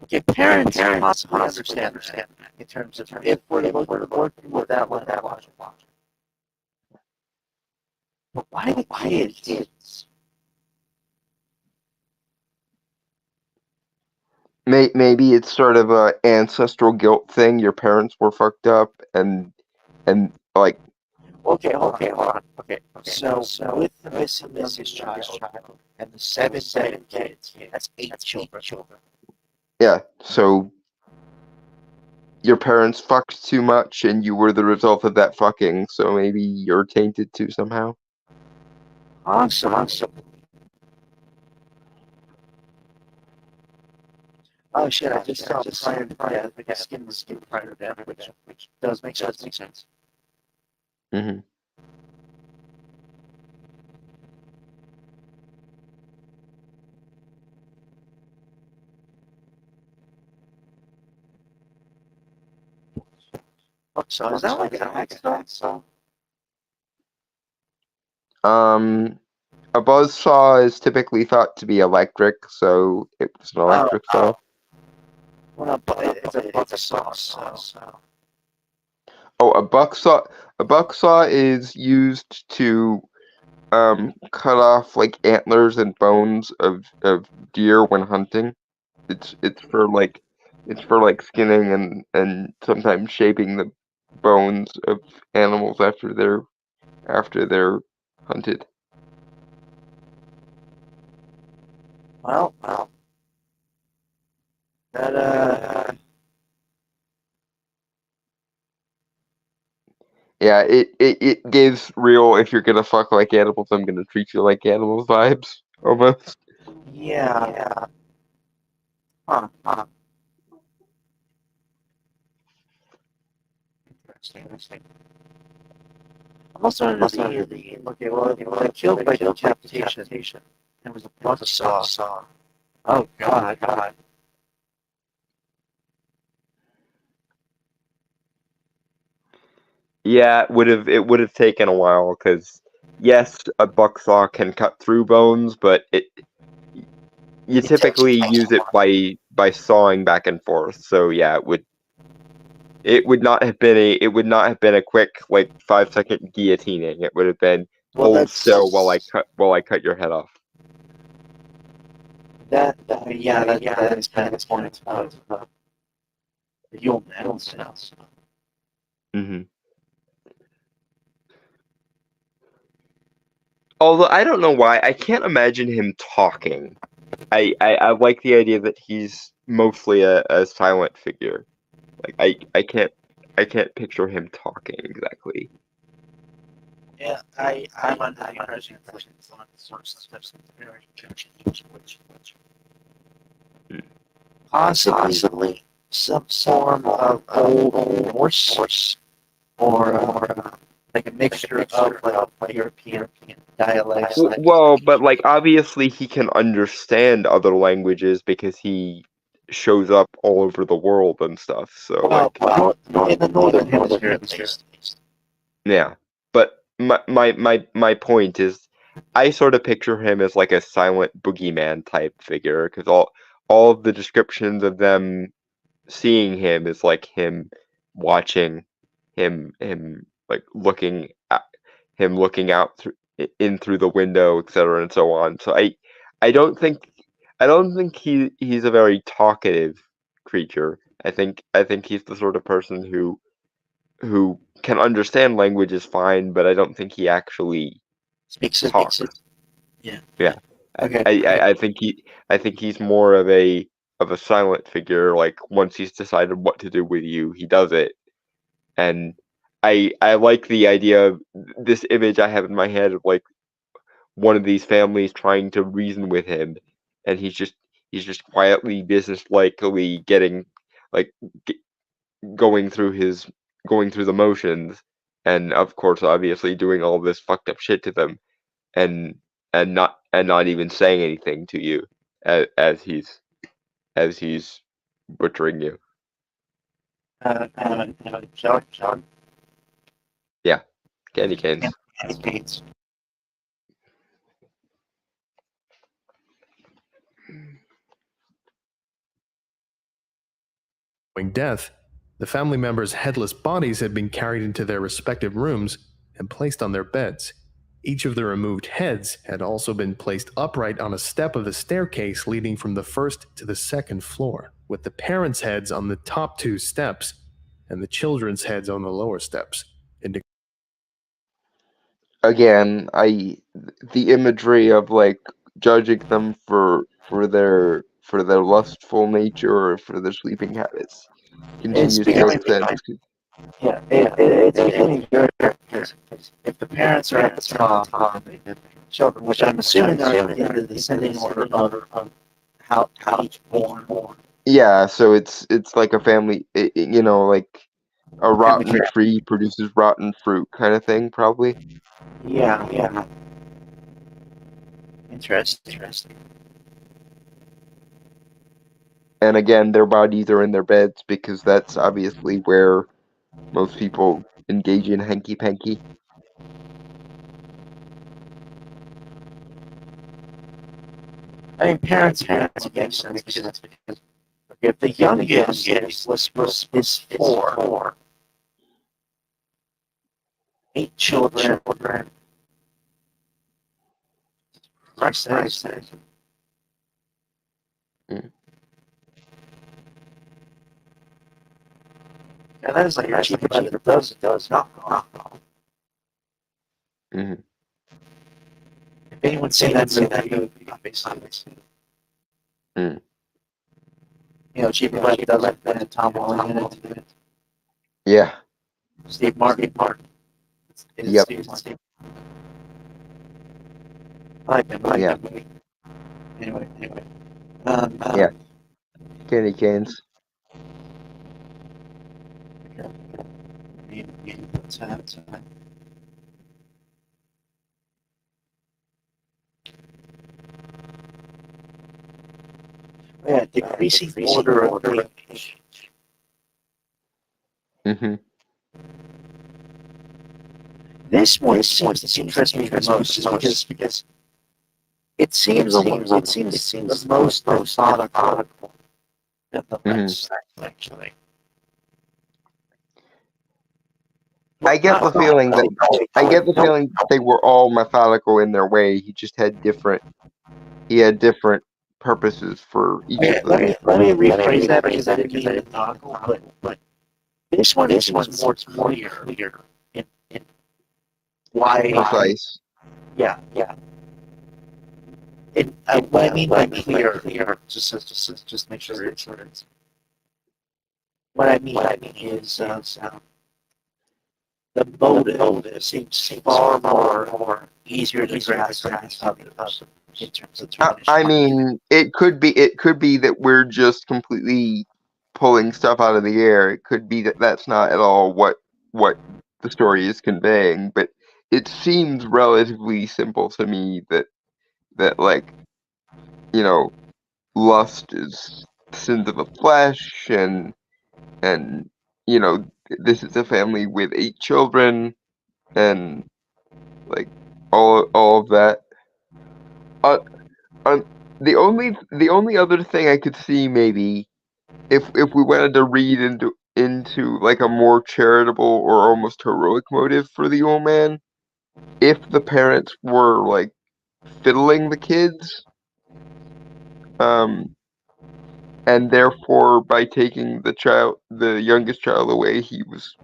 okay. Parents possibly understand in terms of if we're working with that logic. But why the kids? Maybe it's sort of a ancestral guilt thing. Your parents were fucked up, and like Okay, hold on. Okay. So with the missing child and the seven kids, that's 8 children. yeah. So your parents fucked too much, and you were the result of that fucking. So maybe you're tainted too somehow. Awesome. Oh shit! I just saw prior to death, like skin prior to death, which does make sense. Mm-hmm. Oh, so is that like an axe? A buzzsaw is typically thought to be electric, so it was an electric saw. Well, it's a saw. So. Oh, a bucksaw. A bucksaw is used to cut off like antlers and bones of deer when hunting. It's for like skinning and sometimes shaping the bones of animals after they're hunted. Well, that Yeah, it gives real if you're gonna fuck like animals, I'm gonna treat you like animals vibes almost. yeah. Huh. Interesting. I'm also under the okay. Well, if I killed by decapitation, it was a buzzsaw. Oh God. Yeah, it would have taken a while because yes, a bucksaw can cut through bones, but you typically use it by sawing back and forth. So yeah, it would not have been a quick like 5-second guillotining. It would have been hold still while I cut your head off. That is kind of the point of the human animals. Mm-hmm. Although I don't know why, I can't imagine him talking. I like the idea that he's mostly a silent figure. Like I can't picture him talking exactly. Yeah, I'm under the impression that it's on source steps very which possibly some form of old Norse or like a mixture of like European dialects. Well, but like obviously he can understand other languages because he shows up all over the world and stuff. So well, in the northern hemisphere at least. yeah. But my point is, I sort of picture him as like a silent boogeyman type figure because all of the descriptions of them seeing him is like him watching him like looking out through the window, etc. and so on. So I don't think he's a very talkative creature. I think he's the sort of person who can understand language is fine, but I don't think he actually Speaks it. talks. Yeah. Yeah. Okay. I think he's more of a silent figure. Like once he's decided what to do with you, he does it. And I like the idea of this image I have in my head of like one of these families trying to reason with him, and he's just quietly, business-likely getting like going through the motions, and of course, obviously doing all this fucked up shit to them, and not even saying anything to you as he's butchering you. John. Yeah, candy canes. Paints. Death, the family members' headless bodies had been carried into their respective rooms and placed on their beds. Each of the removed heads had also been placed upright on a step of the staircase leading from the first to the second floor, with the parents' heads on the top two steps and the children's heads on the lower steps. Again, the imagery of like judging them for their lustful nature or for their sleeping habits continues to make sense. Yeah, it's getting good. If the parents are at the top, the children, which I'm assuming they're in the descending order of how each born. Yeah, so it's like a family, like a rotten tree produces rotten fruit kind of thing, probably. Yeah. Interesting. And again, their bodies are in their beds because that's obviously where most people engage in hanky-panky. I mean, parents makes sense because if the youngest is 4, 8 children, Christ. And that is like actually it does not. Mm-hmm. If anyone's seen that movie, basically. Mm. You know, Cheap Black does it, and Tom Holland in it. Yeah. Steve Martin. Yep. Steve. I like that movie. Anyway. Yeah. Candy canes. Yeah, decreasing order of age. Mm-hmm. This one seems to interest me the most because it seems the most methodical of the rest, actually. I get the feeling that they were all methodical in their way. He just had different purposes for each of them. Let me rephrase that because I didn't mean methodical, but this one more clear in why. Precise. Yeah. What I mean by clear, just make sure it's what I mean is the motive seems far more easier to grasp than others in terms of I mean, it could be that we're just completely pulling stuff out of the air. It could be that that's not at all what the story is conveying, but it seems relatively simple to me that like, lust is sins of the flesh, and this is a family with 8 children, and like all of that. The only other thing I could see, maybe if we wanted to read into like a more charitable or almost heroic motive for the old man, if the parents were like fiddling the kids, and therefore by taking the youngest child away, he was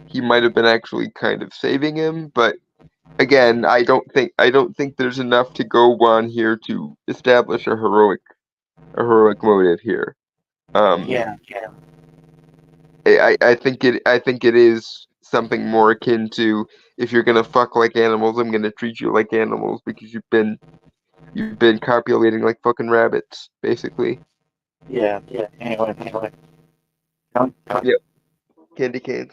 he might have been actually kind of saving him, but again, I don't think there's enough to go on here to establish a heroic motive here. Yeah. I think it is something more akin to, if you're gonna fuck like animals, I'm gonna treat you like animals because you've been copulating like fucking rabbits, basically. Yeah. Anyway. Count. Yep. Candy canes.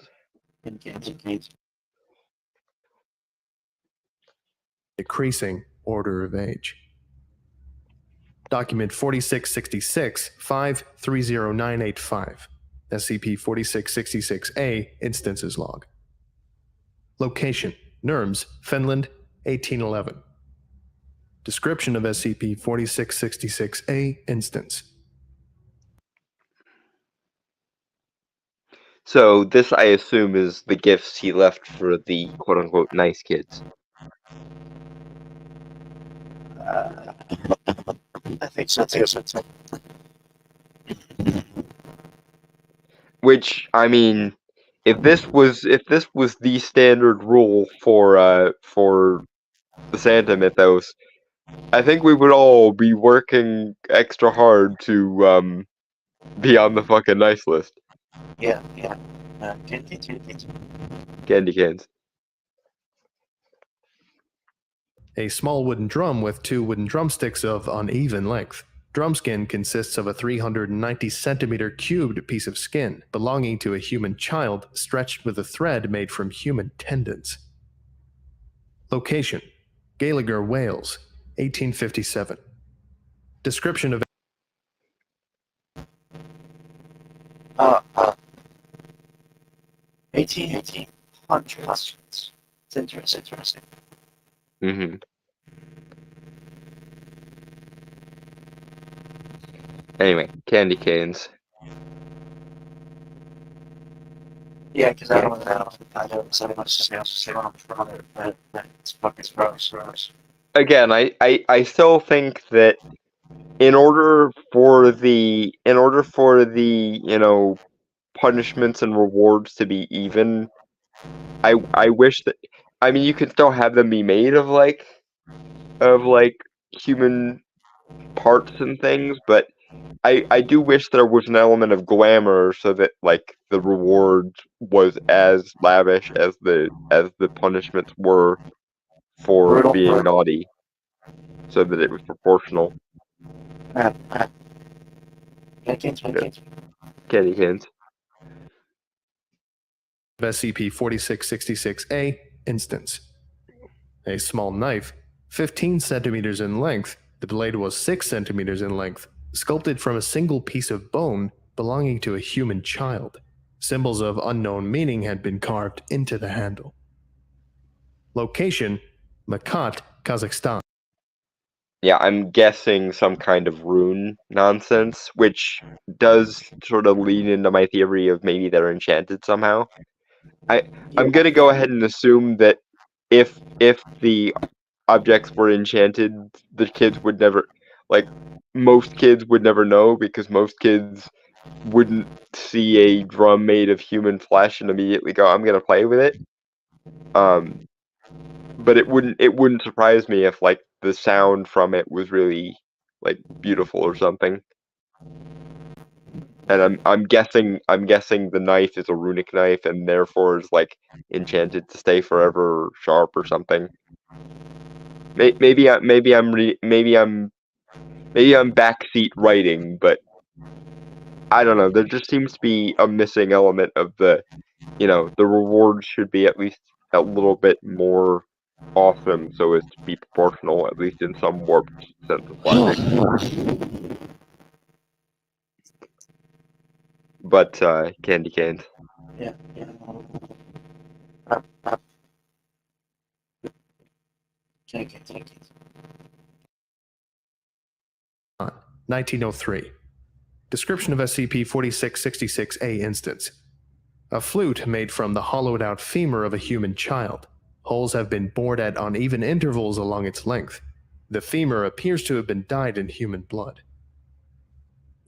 Decreasing order of age. Document 4666 530985. SCP-4666-A Instances Log. Location: Nurms, Finland, 1811. Description of SCP-4666-A Instance. So this, I assume, is the gifts he left for the quote-unquote nice kids. I think so too. Which, I mean, if this was the standard rule for the Santa mythos, I think we would all be working extra hard to be on the fucking nice list. Yeah. Candy canes. A small wooden drum with 2 wooden drumsticks of uneven length. Drum skin consists of a 390 centimeter cubed piece of skin belonging to a human child stretched with a thread made from human tendons. Location: Gallagher, Wales, 1857. Description of 1800s. It's interesting. Mm-hmm. Anyway, candy canes. Yeah, because I don't say much to say on it, but it's fucking gross. Again, I still think that in order for the punishments and rewards to be even, I wish that, I mean, you could still have them be made of like human parts and things, but I do wish there was an element of glamour so that like the reward was as lavish as the punishments were for Brutal. being naughty, so that it was proportional. Candy canes. SCP-4666-A Instance. A small knife, 15 centimeters in length, the blade was 6 centimeters in length, sculpted from a single piece of bone belonging to a human child. Symbols of unknown meaning had been carved into the handle. Location: Makat, Kazakhstan. Yeah, I'm guessing some kind of rune nonsense, which does sort of lean into my theory of maybe they're enchanted somehow. I'm gonna go ahead and assume that if the objects were enchanted, the kids would never, like, most kids would never know, because most kids wouldn't see a drum made of human flesh and immediately go, I'm gonna play with it. But it wouldn't surprise me if like the sound from it was really like beautiful or something. And I'm guessing the knife is a runic knife and therefore is like enchanted to stay forever sharp or something. Maybe I'm backseat writing, but I don't know. There just seems to be a missing element of the rewards should be at least a little bit more awesome so as to be proportional, at least in some warped sense of logic. But candy canes. Yeah. 1903. Description of SCP-4666-A Instance. A flute made from the hollowed-out femur of a human child. Holes have been bored at uneven intervals along its length. The femur appears to have been dyed in human blood.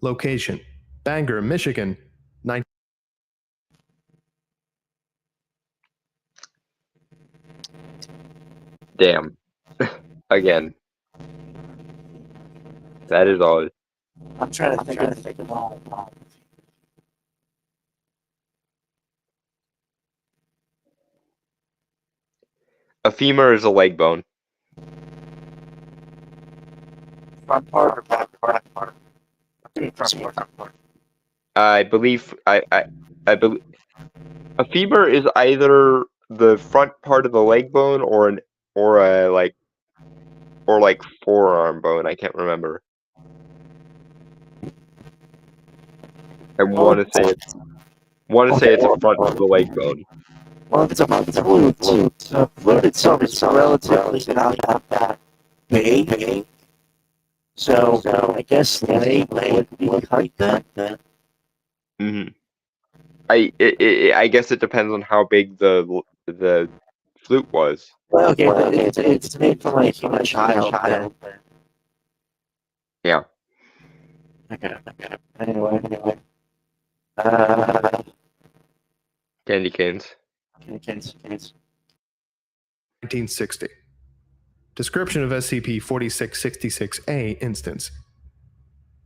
Location: Bangor, Michigan, Damn. Again, that is odd. I'm trying to think of all. A femur is a leg bone. Front part or back part? Front part. I believe I believe a femur is either the front part of the leg bone or a like forearm bone. I can't remember. I want to say it's a front of the leg bone. Well, if it's a flute, the flute itself is relatively not that big. So I guess leg would be like that. Mm-hmm. I guess it depends on how big the flute was. Well, okay, but it's made from like a child. Yeah. Okay. Anyway. Candy canes. Canes. 1960. Description of SCP-4666-A instance.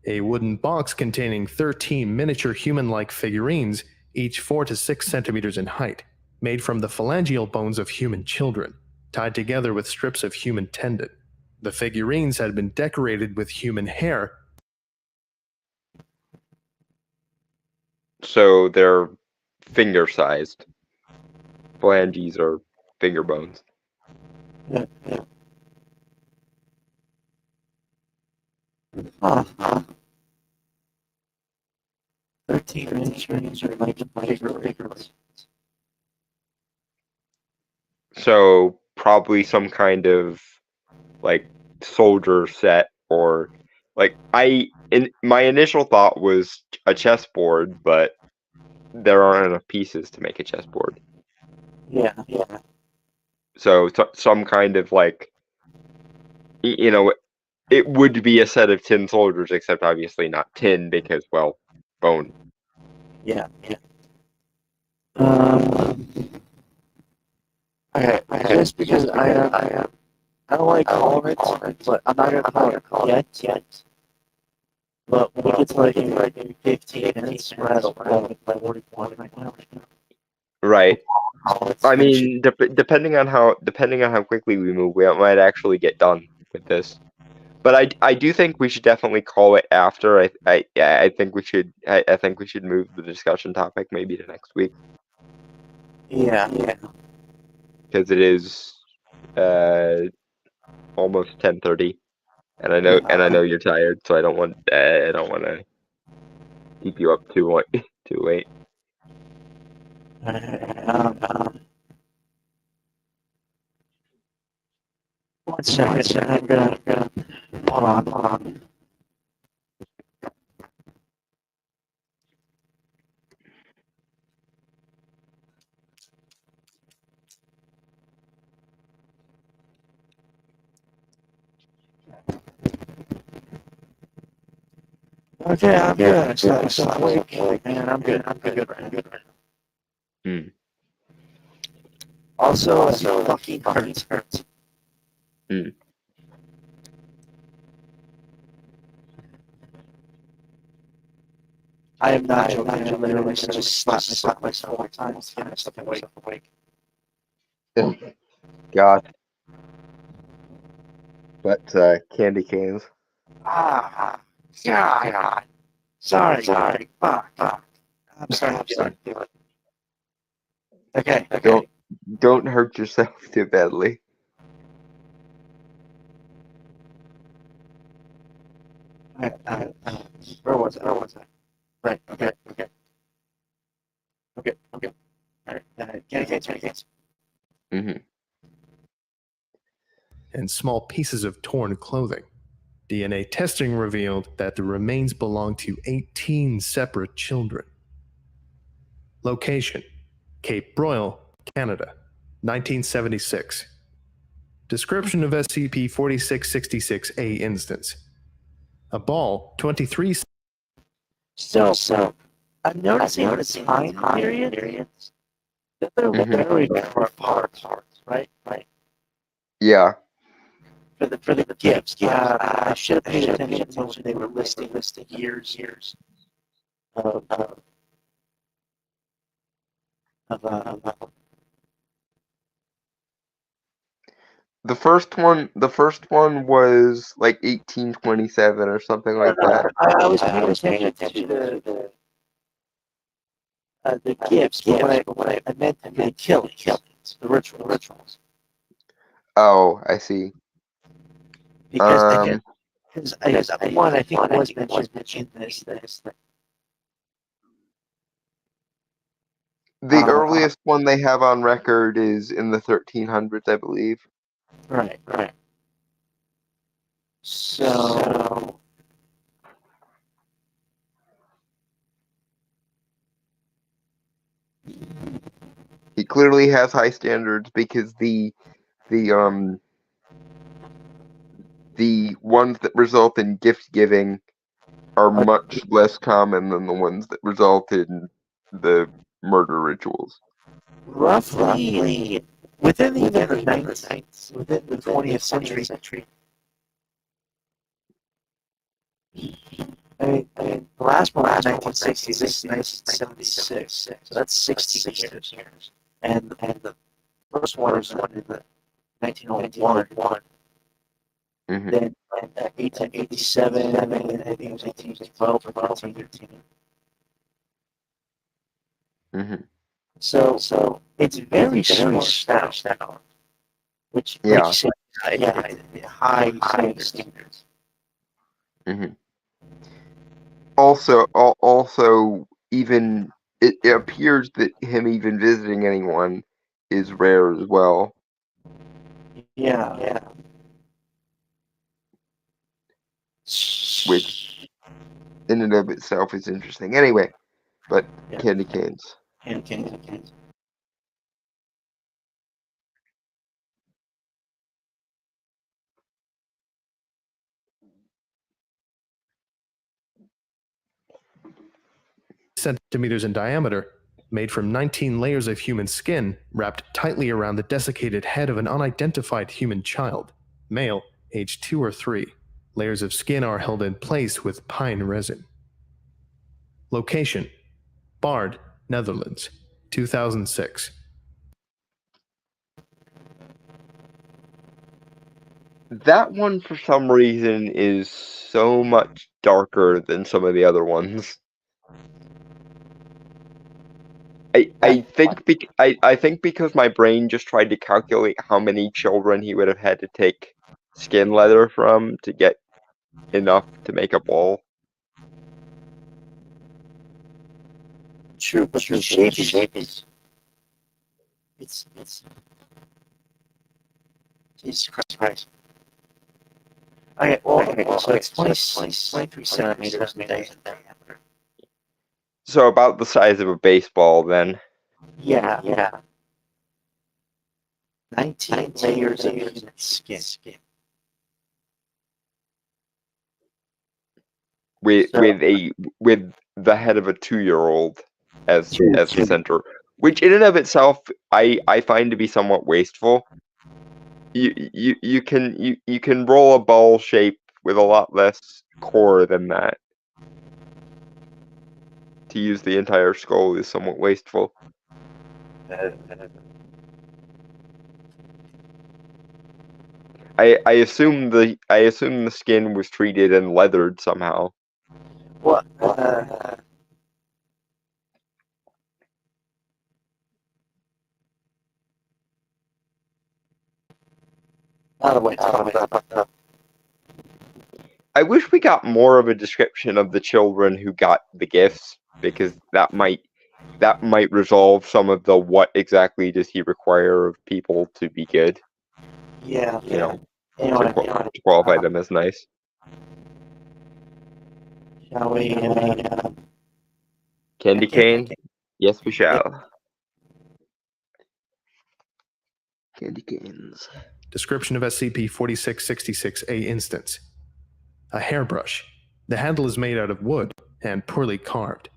A wooden box containing 13 miniature human-like figurines, each 4 to 6 centimeters in height, made from the phalangeal bones of human children, tied together with strips of human tendon. The figurines had been decorated with human hair. So they're finger-sized. Phalanges are finger bones. Yeah. Huh. 13 inches are like figures. So probably some kind of like soldier set, or like my initial thought was a chessboard, but there aren't enough pieces to make a chessboard. Yeah. So some kind of like, it would be a set of tin soldiers, except obviously not tin because, well, bone. Yeah. Okay, just because I don't like calling it, but I'm not gonna call it yet. But when we get to like 15 minutes, we're at 41 right now. Right. Let's I finish mean, depending on how quickly we move, we might actually get done with this. But I do think we should definitely call it after. I think we should move the discussion topic maybe to next week, Yeah. because it is almost 10:30, and I know you're tired, so I don't want to keep you up too late. One second, I'm gonna hold on. Okay, I'm good. So awake, man. I'm good right now. Hmm. Also, fucking hurts. I am not joking. I literally just slapped myself 4 times to get myself awake. God. But candy canes. God. Sorry. Fuck. I'm sorry. Okay. Don't hurt yourself too badly. Where was I? Right. Okay. Alright. Candy canes. Mm-hmm. And small pieces of torn clothing. DNA testing revealed that the remains belonged to 18 separate children. Location: Cape Broyle, Canada, 1976. Description of SCP-4666-A instance. A ball, 23. So, I'm noticing the time period that they're very far apart, right? Yeah. For the gifts. I should have paid attention when they were listing years of The first one was like 1827 or something like that. I was paying attention to the gifts, but what I meant the killings, the rituals. Oh, I see. Because I think it was mentioned in this. The earliest one they have on record is in the 1300s, I believe. Right. So He clearly has high standards because the ones that result in gift giving are much less common than the ones that result in the murder rituals. roughly within the 20th century. I mean, the last one was 1960, this is 1976, so that's 60 years. And the first one was in 1901. Mm-hmm. Then 1887, and then I think it was 1812 or 1813. Mm-hmm. So it's very short now, which Yeah. makes it high standards. Mm-hmm. Also, even it appears that him even visiting anyone is rare as well. Yeah. Which in and of itself is interesting. Anyway, but candy canes. Candy. Centimeters in diameter, made from 19 layers of human skin wrapped tightly around the desiccated head of an unidentified human child, male, age 2 or 3. Layers of skin are held in place with pine resin. Location: Bard, Netherlands, 2006. That one, for some reason, is so much darker than some of the other ones. I think because my brain just tried to calculate how many children he would have had to take skin leather from to get enough to make a ball. True, but the shape is it's Jesus Christ. Okay, so it's 23 centimeters in diameter. So about the size of a baseball, then. Yeah. 19 layers of skin. With the head of a 2-year-old as the center, which in and of itself I find to be somewhat wasteful. You can roll a ball shape with a lot less core than that. To use the entire skull is somewhat wasteful. I assume the skin was treated and leathered somehow. What? I wish we got more of a description of the children who got the gifts, because that might resolve some of the what exactly does he require of people to be good. Yeah. To qualify them as nice. Shall we? Candy cane? Yes, we shall. Candy canes. Description of SCP-4666-A instance. A hairbrush. The handle is made out of wood and poorly carved.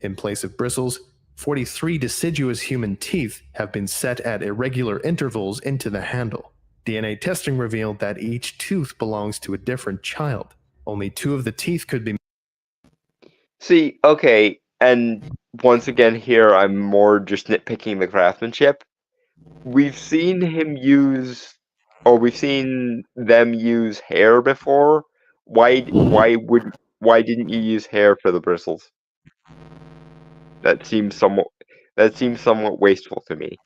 In place of bristles, 43 deciduous human teeth have been set at irregular intervals into the handle. DNA testing revealed that each tooth belongs to a different child. Only 2 of the teeth could be. See, okay, and once again here I'm more just nitpicking the craftsmanship. We've seen we've seen them use hair before. Why didn't you use hair for the bristles? That seems somewhat wasteful to me.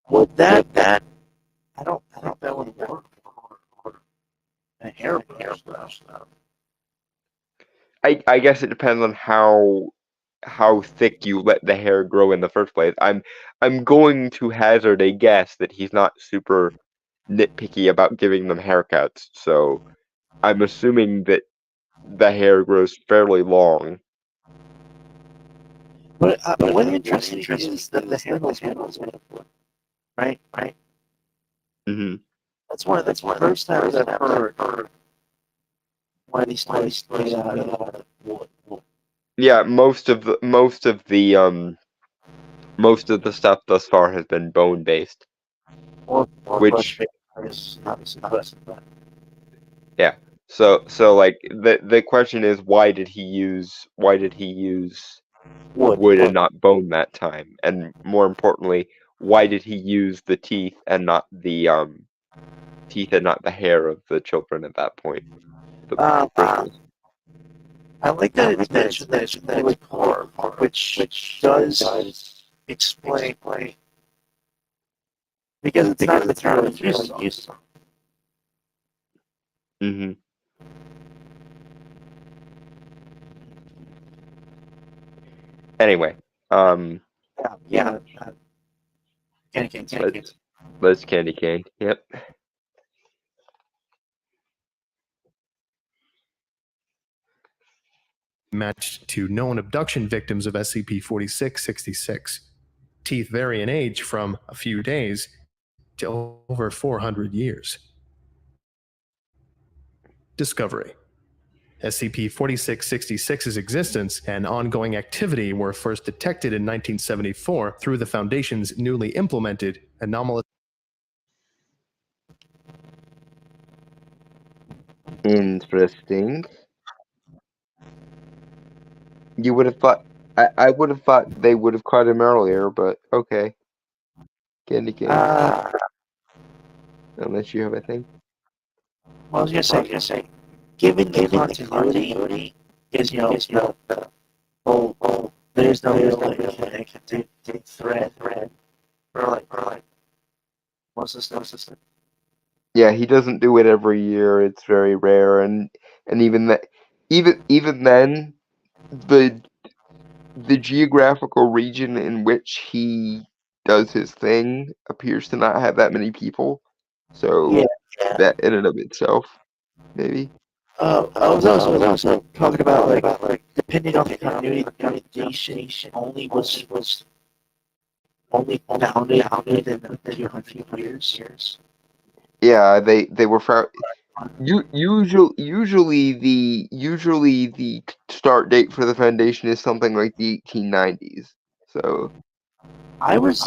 Well, that I don't think that would work for a hairbrush though. I guess it depends on how thick you let the hair grow in the first place. I'm going to hazard a guess that he's not super nitpicky about giving them haircuts, so I'm assuming that the hair grows fairly long. But what interesting is that the handles made of wood, right? Hmm. That's one of the first times I've heard one of these toys made out of wood. Yeah, most of the stuff thus far has been bone based. Or Which is not yeah. So like the question is why did he use wood and not bone that time? And more importantly, why did he use the teeth and not the hair of the children at that point? The bristles. I like that it's mentioned that it's really poor, which does explain because it's not really used. Hmm. Anyway, Yeah. Candy canes. let's candy cane. Yep. Matched to known abduction victims of SCP-4666. Teeth vary in age from a few days to over 400 years. Discovery. SCP-4666's existence and ongoing activity were first detected in 1974 through the Foundation's newly implemented anomalous. Interesting. You would have thought I would have thought they would have caught him earlier, but okay. Candy cane. Unless you have a thing. Well, I was gonna say, given the continuity, is the there's no connected thread, or like, what's this? Yeah, he doesn't do it every year. It's very rare, and even that, even then, the geographical region in which he does his thing appears to not have that many people. So that in and of itself, maybe. I was also talking about like depending on the continuity, the foundation only was only founded within a few hundred years. Yeah, they were found. Usually the start date for the Foundation is something like the 1890s. So I was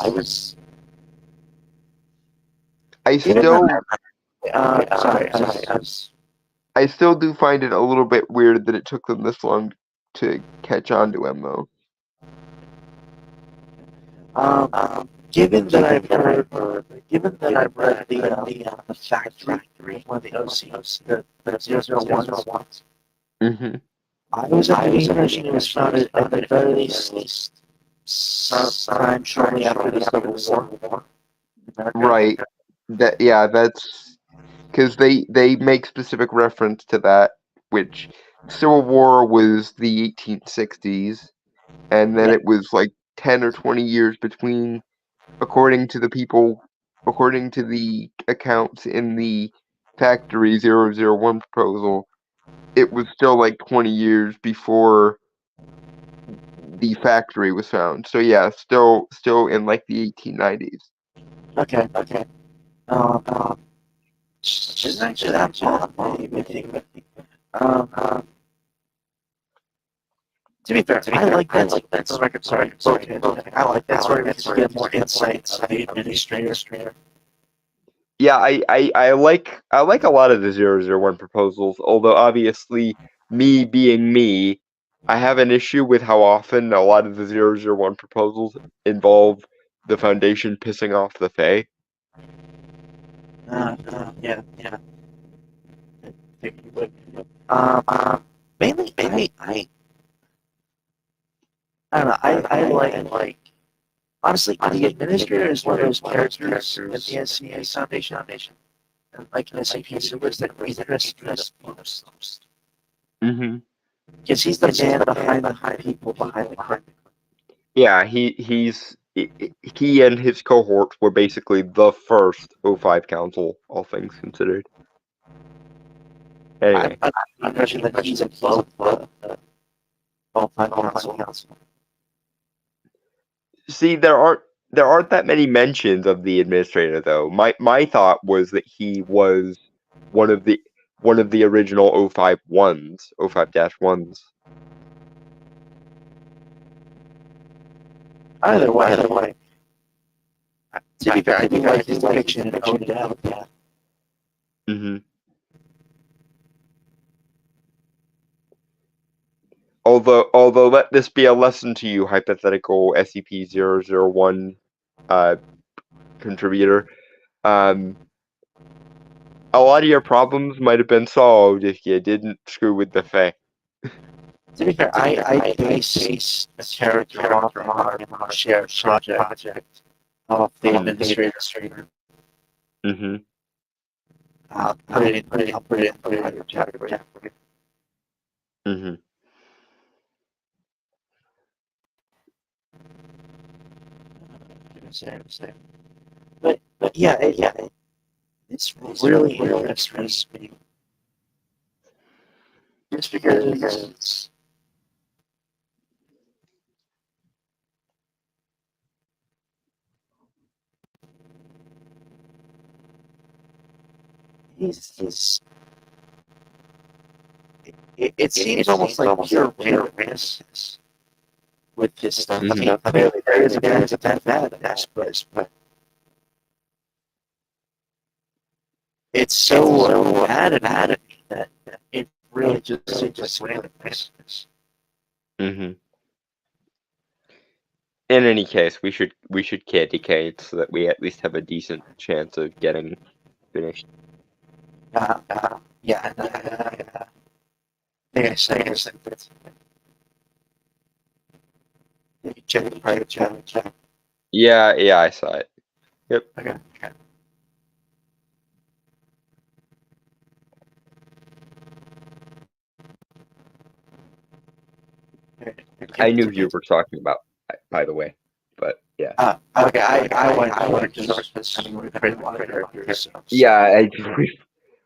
I still sorry, I still do find it a little bit weird that it took them this long to catch on to him, though. given that I've read the factory, one of the OCs, the 001s, Mm-hmm. I was under the impression it was founded at the very least sometime shortly after the Civil War. Right. That's because they make specific reference to that, which Civil War was the 1860s, and then it was like 10 or 20 years between, according to the accounts in the Factory 001 proposal, it was still like 20 years before the factory was found. So yeah, still in like the 1890s. Okay. Just actually that fun. To be fair, I like that. Sorry. I like that story because you get more insights of the administrator. Yeah, I like a lot of the 001 proposals, although obviously me being me, I have an issue with how often a lot of the 001 proposals involve the Foundation pissing off the Fae. Yeah. Mainly, I don't know. I like honestly the administrators were those characters in the SCA Foundation, and like in SCP Super that we interest most. Mm-hmm. Because he's the man behind the people behind the crime. Yeah, he and his cohorts were basically the first O5 council, all things considered. Anyway, I'm guessing that he's above all five council. see, there aren't that many mentions of the administrator though. My thought was that he was one of the original O5 ones, O5-1s. Either way. To be fair, I think like his depiction in Own Death. Mm-hmm. Although let this be a lesson to you, hypothetical SCP-001 contributor. A lot of your problems might have been solved if you didn't screw with the Fae. To be fair, I base a character off of our shared project of the administrator. Mm-hmm. I'll put it in the chapter. Mm-hmm. But yeah, it's really interesting. Just because he's it seems almost like pure randomness with this stuff. Mhm. I mean, there is a bad aspect, but it's so bad that it really just randomness. Mm-hmm. In any case, we should candy cane so that we at least have a decent chance of getting finished. Yeah. I think that's check the private chat. Yeah, I saw it. Yep. Okay. I knew you were talking about, by the way, but yeah. Okay, I went to Northwest. I mean, we've created a lot of characters. Yeah,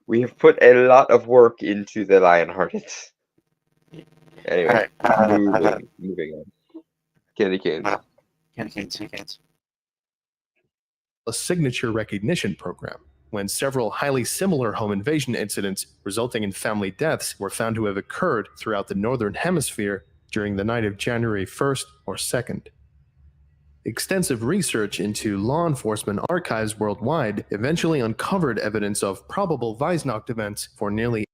we have put a lot of work into the Lionhearted. Anyway, moving on. Candy canes. Candy canes. A signature recognition program, when several highly similar home invasion incidents resulting in family deaths were found to have occurred throughout the Northern Hemisphere during the night of January 1st or 2nd. Extensive research into law enforcement archives worldwide eventually uncovered evidence of probable Weisnacht events for nearly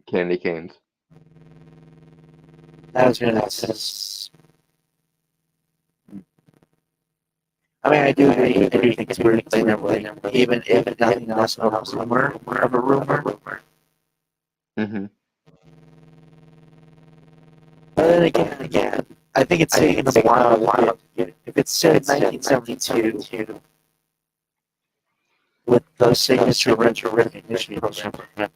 Candy canes. That's I mean, I do think it's weird they never, even if nothing else, a rumor of a rumor. Mm-hmm. But then again, I think it's taken a while. If it's said 1972 with the signature recognition program,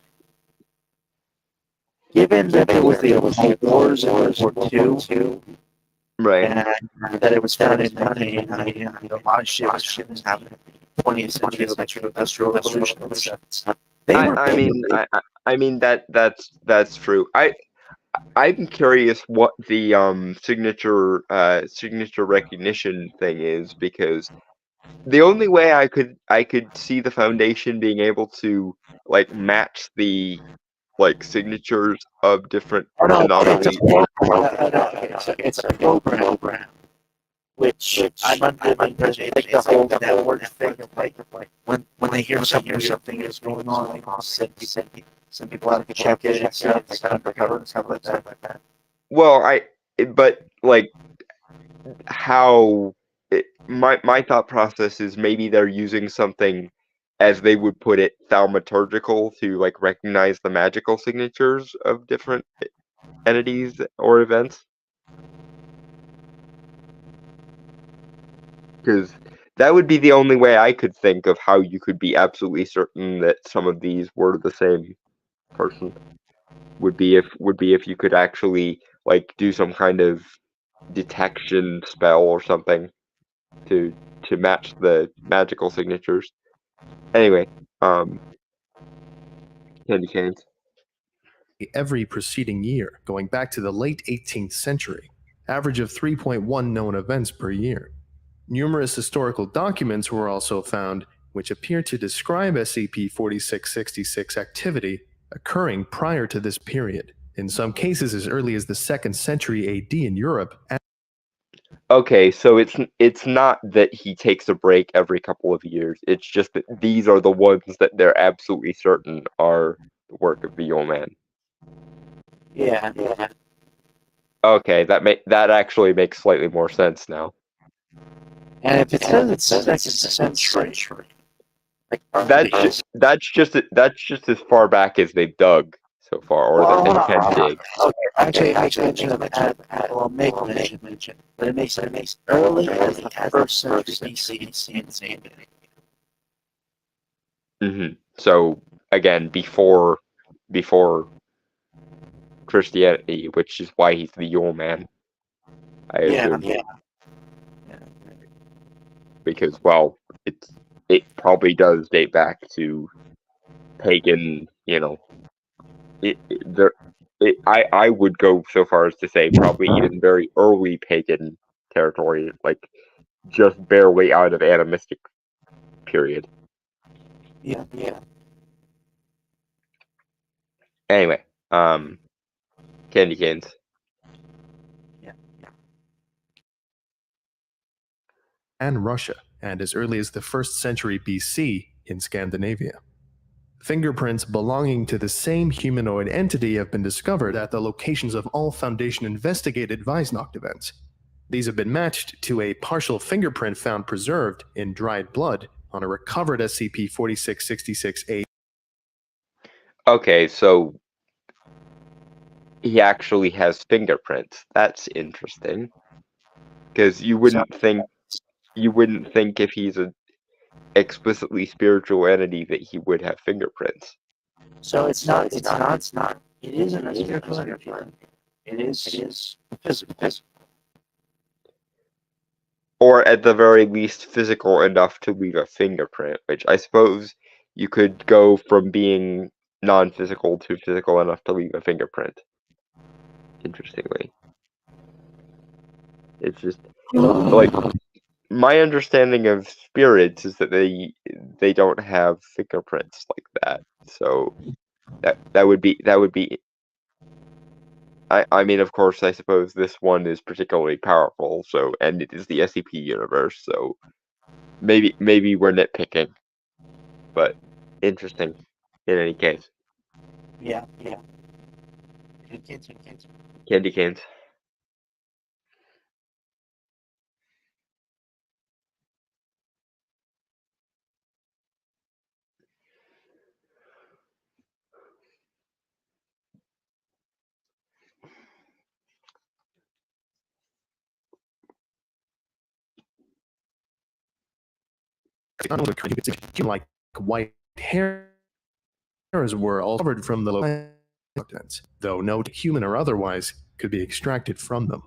given that there was the Cold Wars in World War II, Right. and that it was founded in 1989, a lot of shit was happening. 20th century industrial revolution and stuff. I mean that's true. I'm curious what the signature recognition thing is, because the only way I could see the Foundation being able to like match the like signatures of different anomalies. It's a program which I'm under the impression like the whole network thing of like when they hear something is going on, they will send people out to check it and stuff, like undercover and stuff like that. Well, but like how my thought process is maybe they're using something, as they would put it, thaumaturgical to like recognize the magical signatures of different entities or events. Because that would be the only way I could think of how you could be absolutely certain that some of these were the same person. Would be if you could actually like do some kind of detection spell or something to match the magical signatures. Anyway, candy canes. Every preceding year, going back to the late 18th century, average of 3.1 known events per year. Numerous historical documents were also found which appear to describe SCP-4666 activity occurring prior to this period, in some cases as early as the 2nd century AD in Europe. Okay, so it's not that he takes a break every couple of years. It's just that these are the ones that they're absolutely certain are the work of the Yule Man. Yeah. Okay, that actually makes slightly more sense now. And if it says it's second century, like That's just as far back as they've dug so far, or that they can dig. Okay, actually, make mention, but it makes early as the first century BC. So again, before Christianity, which is why he's the Yule Man. I assume. Yeah. Because it probably does date back to pagan, I would go so far as to say probably even very early pagan territory, like just barely out of animistic period. Yeah. Anyway, candy canes. And Russia, and as early as the 1st century BC in Scandinavia. Fingerprints belonging to the same humanoid entity have been discovered at the locations of all Foundation investigated Weisnacht events. These have been matched to a partial fingerprint found preserved in dried blood on a recovered SCP-4666-A. Okay, so he actually has fingerprints. That's interesting. Because you wouldn't think if he's an explicitly spiritual entity that he would have fingerprints. So it's not. It isn't a spiritual entity. It is physical. Or at the very least physical enough to leave a fingerprint, which I suppose you could go from being non-physical to physical enough to leave a fingerprint. Interestingly. It's just like my understanding of spirits is that they don't have fingerprints like that. So that would be I mean, of course, I suppose this one is particularly powerful, so, and it is the SCP universe, so maybe we're nitpicking, but interesting in any case. Yeah. Candy canes. Like white hairs were all covered from the locations, though no human or otherwise could be extracted from them.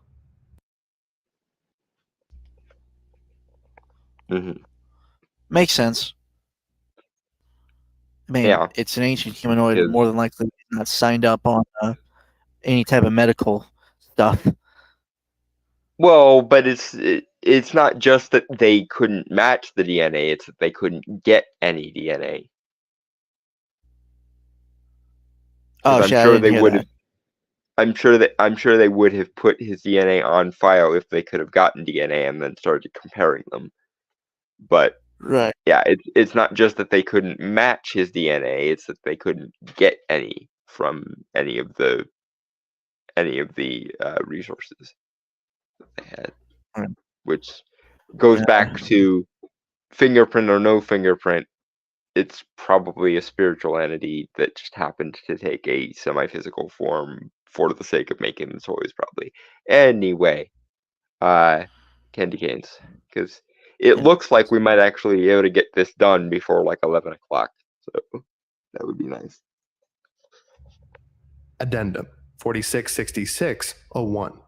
Makes sense. I mean, it's an ancient humanoid, more than likely not signed up on any type of medical stuff. Well, but it's not just that they couldn't match the DNA; it's that they couldn't get any DNA. Oh, I'm sure they would have. I'm sure they would have put his DNA on file if they could have gotten DNA and then started comparing them. But Right. yeah, it's not just that they couldn't match his DNA; it's that they couldn't get any from any of the resources that they had, Right. which goes Yeah. back to fingerprint or no fingerprint. It's probably a spiritual entity that just happened to take a semi-physical form for the sake of making the toys, probably. Anyway, candy canes, because it Yeah. looks like we might actually be able to get this done before like 11 o'clock, so that would be nice. Addendum 466601.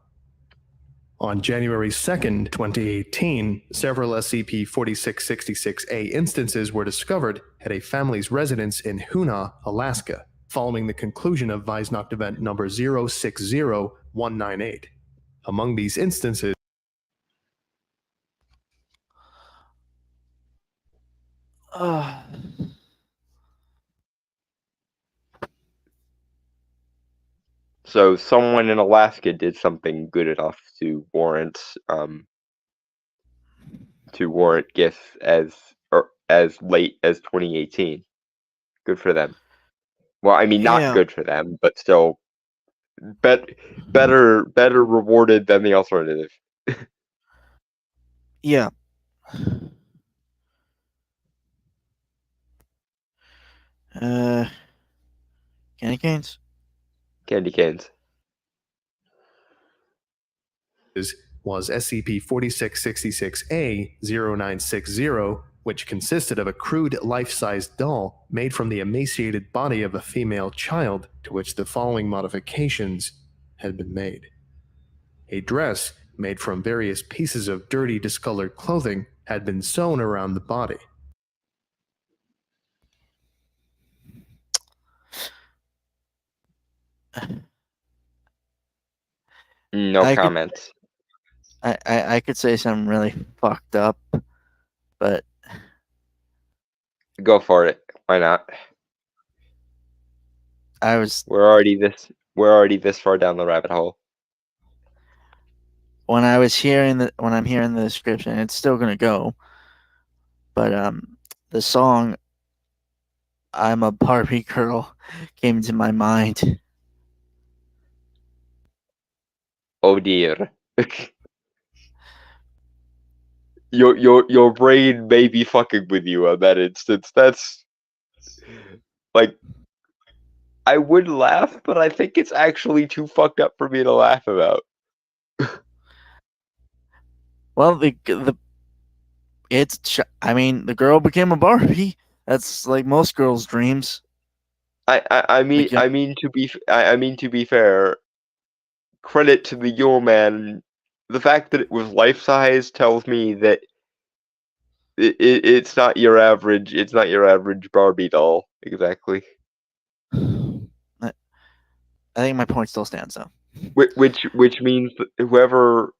On January 2nd, 2018, several SCP-4666-A instances were discovered at a family's residence in Hoonah, Alaska, following the conclusion of Weisnacht event number 060198. Among these instances, So someone in Alaska did something good enough to warrant gifts as late as 2018. Good for them. Well, I mean, not Yeah. good for them, but still better rewarded than the alternative. Yeah. Candy canes. Candy canes. was SCP-4666-A-0960, which consisted of a crude life-sized doll made from the emaciated body of a female child to which the following modifications had been made. A dress made from various pieces of dirty, discolored clothing had been sewn around the body. No comments. I could say something really fucked up, but Go for it. Why not? We're already this far down the rabbit hole. when I'm hearing the description, it's still gonna go. But the song "I'm a Barbie Girl" came into my mind. Oh dear. Your brain may be fucking with you on that instance. That's like, I would laugh, but I think it's actually too fucked up for me to laugh about. Well, the girl became a Barbie. That's like most girls' dreams. I mean to be fair, credit to the Yule Man. The fact that it was life size tells me that it's not your average Barbie doll, exactly. I think my point still stands though. Which means that whoever,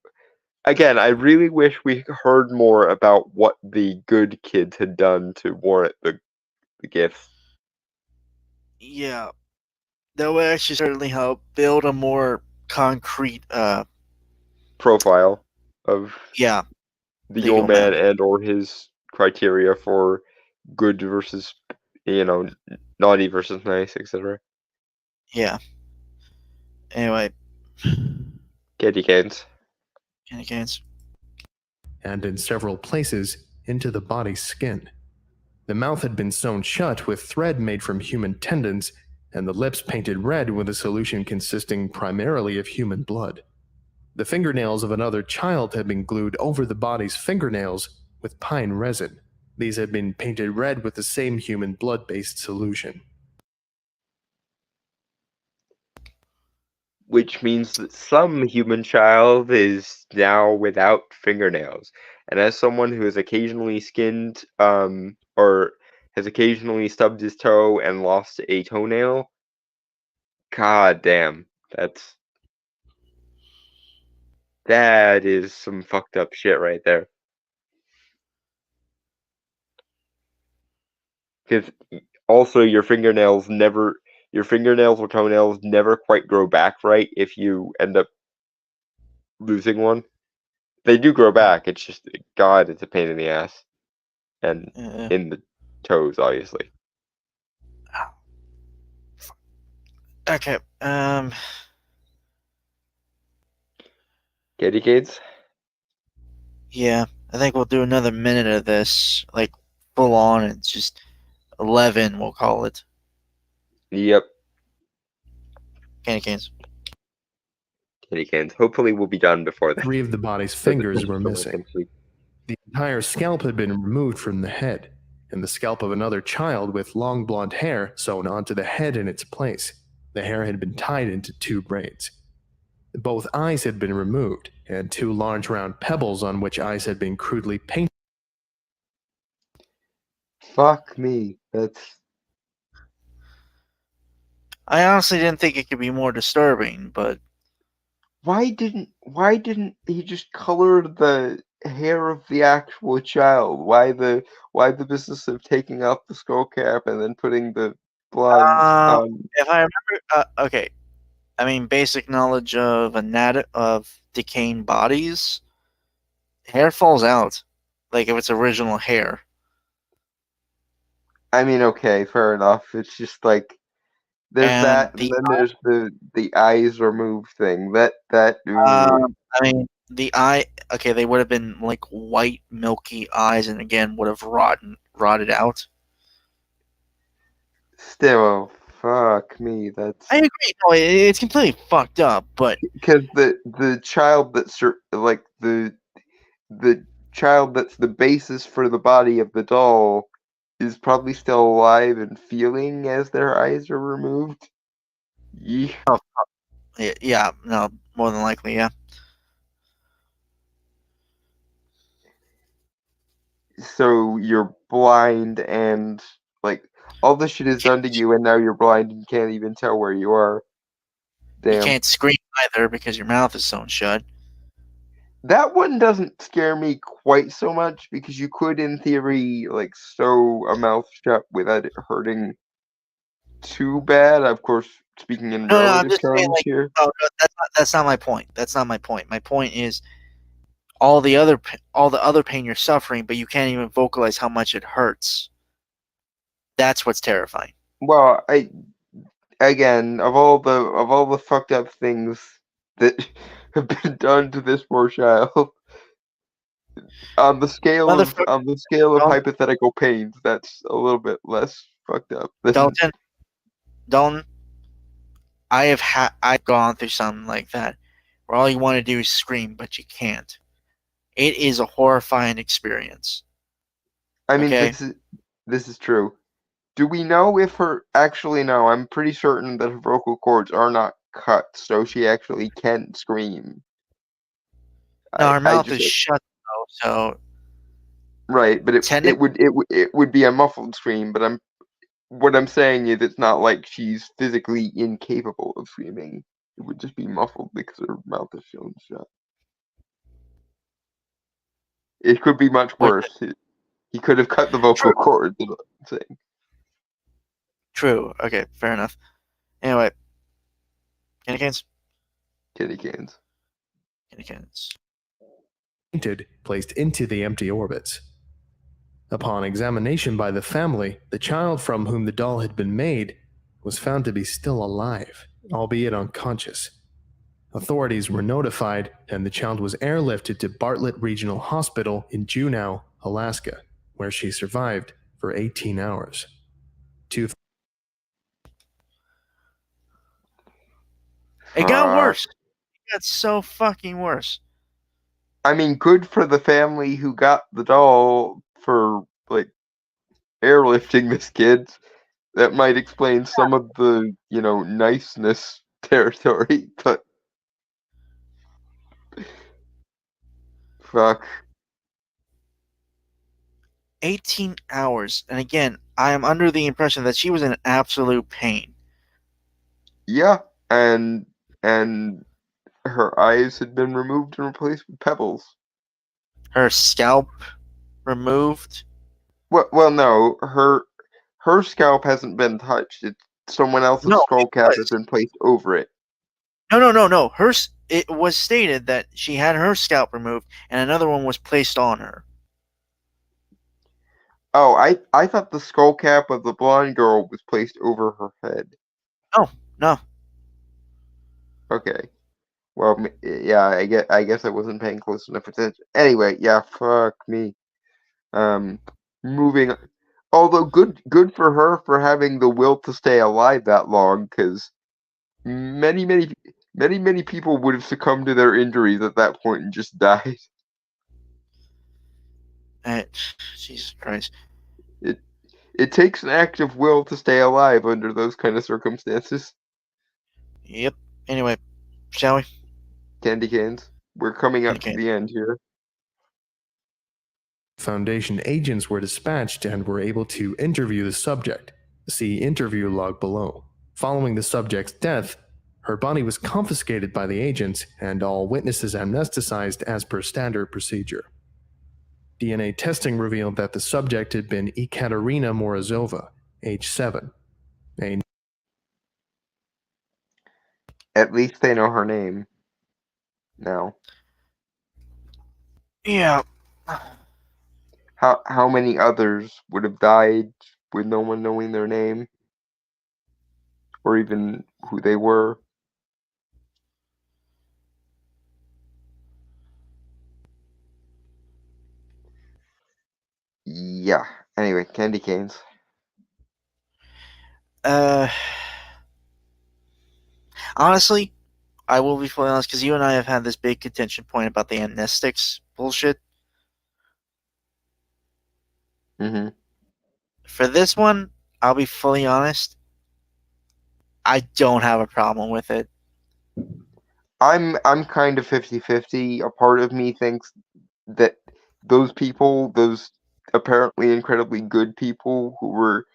again, I really wish we heard more about what the good kids had done to warrant the gifts. Yeah, that would actually certainly help build a more concrete profile of the the Yule Man and or his criteria for good versus, naughty versus nice, etc. Yeah. Anyway. Candy canes. Candy canes. And in several places, into the body's skin. The mouth had been sewn shut with thread made from human tendons, and the lips painted red with a solution consisting primarily of human blood. The fingernails of another child had been glued over the body's fingernails with pine resin. These had been painted red with the same human blood-based solution. Which means that some human child is now without fingernails. And as someone who has occasionally skinned, or has occasionally stubbed his toe and lost a toenail, god damn, that is some fucked up shit right there. Because also your fingernails never, your fingernails or toenails never quite grow back right if you end up losing one. They do grow back. It's just, God, it's a pain in the ass. And in the toes, obviously. Okay. Kitty kids? Yeah, I think we'll do another minute of this, like full on. It's just 11. We'll call it. Yep. Candy canes. Kitty cans. Hopefully we'll be done before then. 3 of the body's fingers were missing. The entire scalp had been removed from the head, and the scalp of another child with long blonde hair sewn onto the head in its place. The hair had been tied into 2 braids. Both eyes had been removed, and 2 large round pebbles on which eyes had been crudely painted. Fuck me. That's... I honestly didn't think it could be more disturbing, but Why didn't he just color the hair of the actual child? Why the business of taking out the skull cap and then putting the blonde on? if I remember, okay. I mean, basic knowledge of of decaying bodies, hair falls out, like if it's original hair. I mean, okay, fair enough. It's just like there's And that, the and then there's the eyes removed thing. That I mean, the eye. Okay, they would have been like white, milky eyes, and again would have rotted out. still, fuck me. That's I agree. No, it's completely fucked up. But because the child that's like the child that's the basis for the body of the doll is probably still alive and feeling as their eyes are removed. Yeah. yeah, no, more than likely, yeah. So you're blind and like all this shit is done to you, and now you're blind and can't even tell where you are. You Damn. can't scream either because your mouth is sewn shut. That one doesn't scare me quite so much because you could, in theory, like sew a mouth shut without it hurting too bad. Of course, speaking in No, I'm relative just saying, terms like, here. oh, no, that's not my point. That's not my point. My point is all the other pain you're suffering, but you can't even vocalize how much it hurts. That's what's terrifying. Well, again, of all the fucked up things that have been done to this poor child, on the scale of hypothetical pains, that's a little bit less fucked up. Dalton, I've gone through something like that, where all you want to do is scream, but you can't. It is a horrifying experience. I mean, Okay? this is true. Do we know if her... Actually, no, I'm pretty certain that her vocal cords are not cut, so she actually can scream. No, her mouth is shut though, so right, but it would be a muffled scream. But what I'm saying is it's not like she's physically incapable of screaming. It would just be muffled because her mouth is sewn shut. It could be much worse. He could have cut the vocal cords. Is what I'm saying. True. Okay, fair enough. Anyway, candy canes. Kitty cans. Candy canes. Painted, placed into the empty orbits. Upon examination by the family, the child from whom the doll had been made was found to be still alive, albeit unconscious. Authorities were notified, and the child was airlifted to Bartlett Regional Hospital in Juneau, Alaska, where she survived for 18 hours. It got worse. It got so fucking worse. I mean, good for the family who got the doll for, like, airlifting this kid. That might explain some of the, niceness territory, but... Fuck. 18 hours. And again, I am under the impression that she was in absolute pain. Yeah, and her eyes had been removed and replaced with pebbles. Her scalp removed. Well, no, her scalp hasn't been touched. It's someone else's No, skull cap was. has been placed over it. No. It was stated that she had her scalp removed, and another one was placed on her. Oh, I thought the skull cap of the blonde girl was placed over her head. No. Okay. Well, yeah, I guess I wasn't paying close enough attention. Anyway, yeah, fuck me. Moving. Although good for her for having the will to stay alive that long, because many people would have succumbed to their injuries at that point and just died. Jesus Christ. It takes an act of will to stay alive under those kind of circumstances. Yep. Anyway, shall we? Candy canes. We're coming up to Okay. the end here. Foundation agents were dispatched and were able to interview the subject. See interview log below. Following the subject's death, her body was confiscated by the agents and all witnesses amnesticized as per standard procedure. DNA testing revealed that the subject had been Ekaterina Morozova, age 7. At least they know her name now. Yeah. How many others would have died with no one knowing their name? Or even who they were? Yeah. Anyway, candy canes. Honestly, I will be fully honest, because you and I have had this big contention point about the amnestics bullshit. Mm-hmm. For this one, I'll be fully honest. I don't have a problem with it. I'm kind of 50-50. A part of me thinks that those people, those apparently incredibly good people who were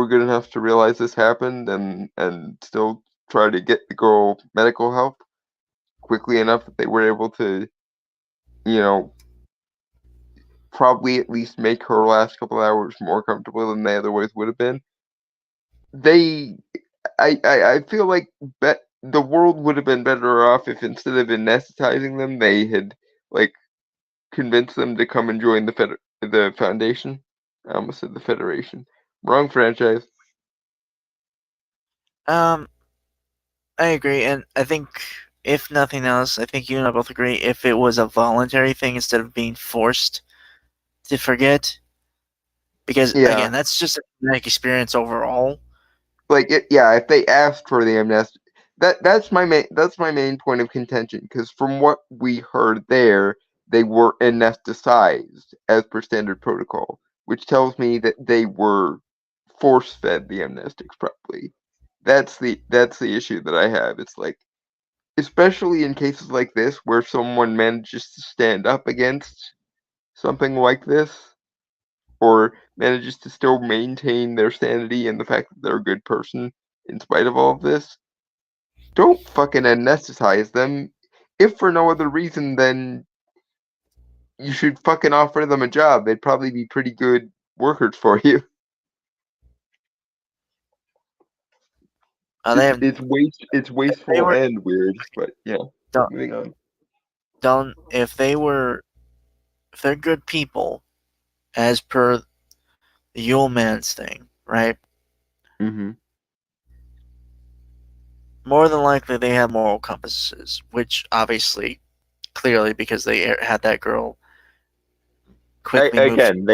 good enough to realize this happened and still try to get the girl medical help quickly enough that they were able to, you know, probably at least make her last couple hours more comfortable than they otherwise would have been. I feel like the world would have been better off if instead of anesthetizing them, they had like convinced them to come and join the foundation. I almost said the federation. Wrong franchise. I agree, and I think if nothing else, I think you and I both agree, if it was a voluntary thing instead of being forced to forget, because Yeah. again, that's just a traumatic experience overall. Like yeah, if they asked for the amnesty, that's my main point of contention. Because from what we heard there, they were anesthetized as per standard protocol, which tells me that they were force fed the amnestics probably. That's the issue that I have. It's like, especially in cases like this where someone manages to stand up against something like this, or manages to still maintain their sanity and the fact that they're a good person in spite of all of this, don't fucking anesthetize them. If for no other reason, then you should fucking offer them a job. They'd probably be pretty good workers for you. It's wasteful were- and weird, but yeah. Don't, Moving on. if they're good people, as per the Yule Man's thing, right? Mm-hmm. More than likely they have moral compasses, which obviously, clearly, because they had that girl quickly move. Again,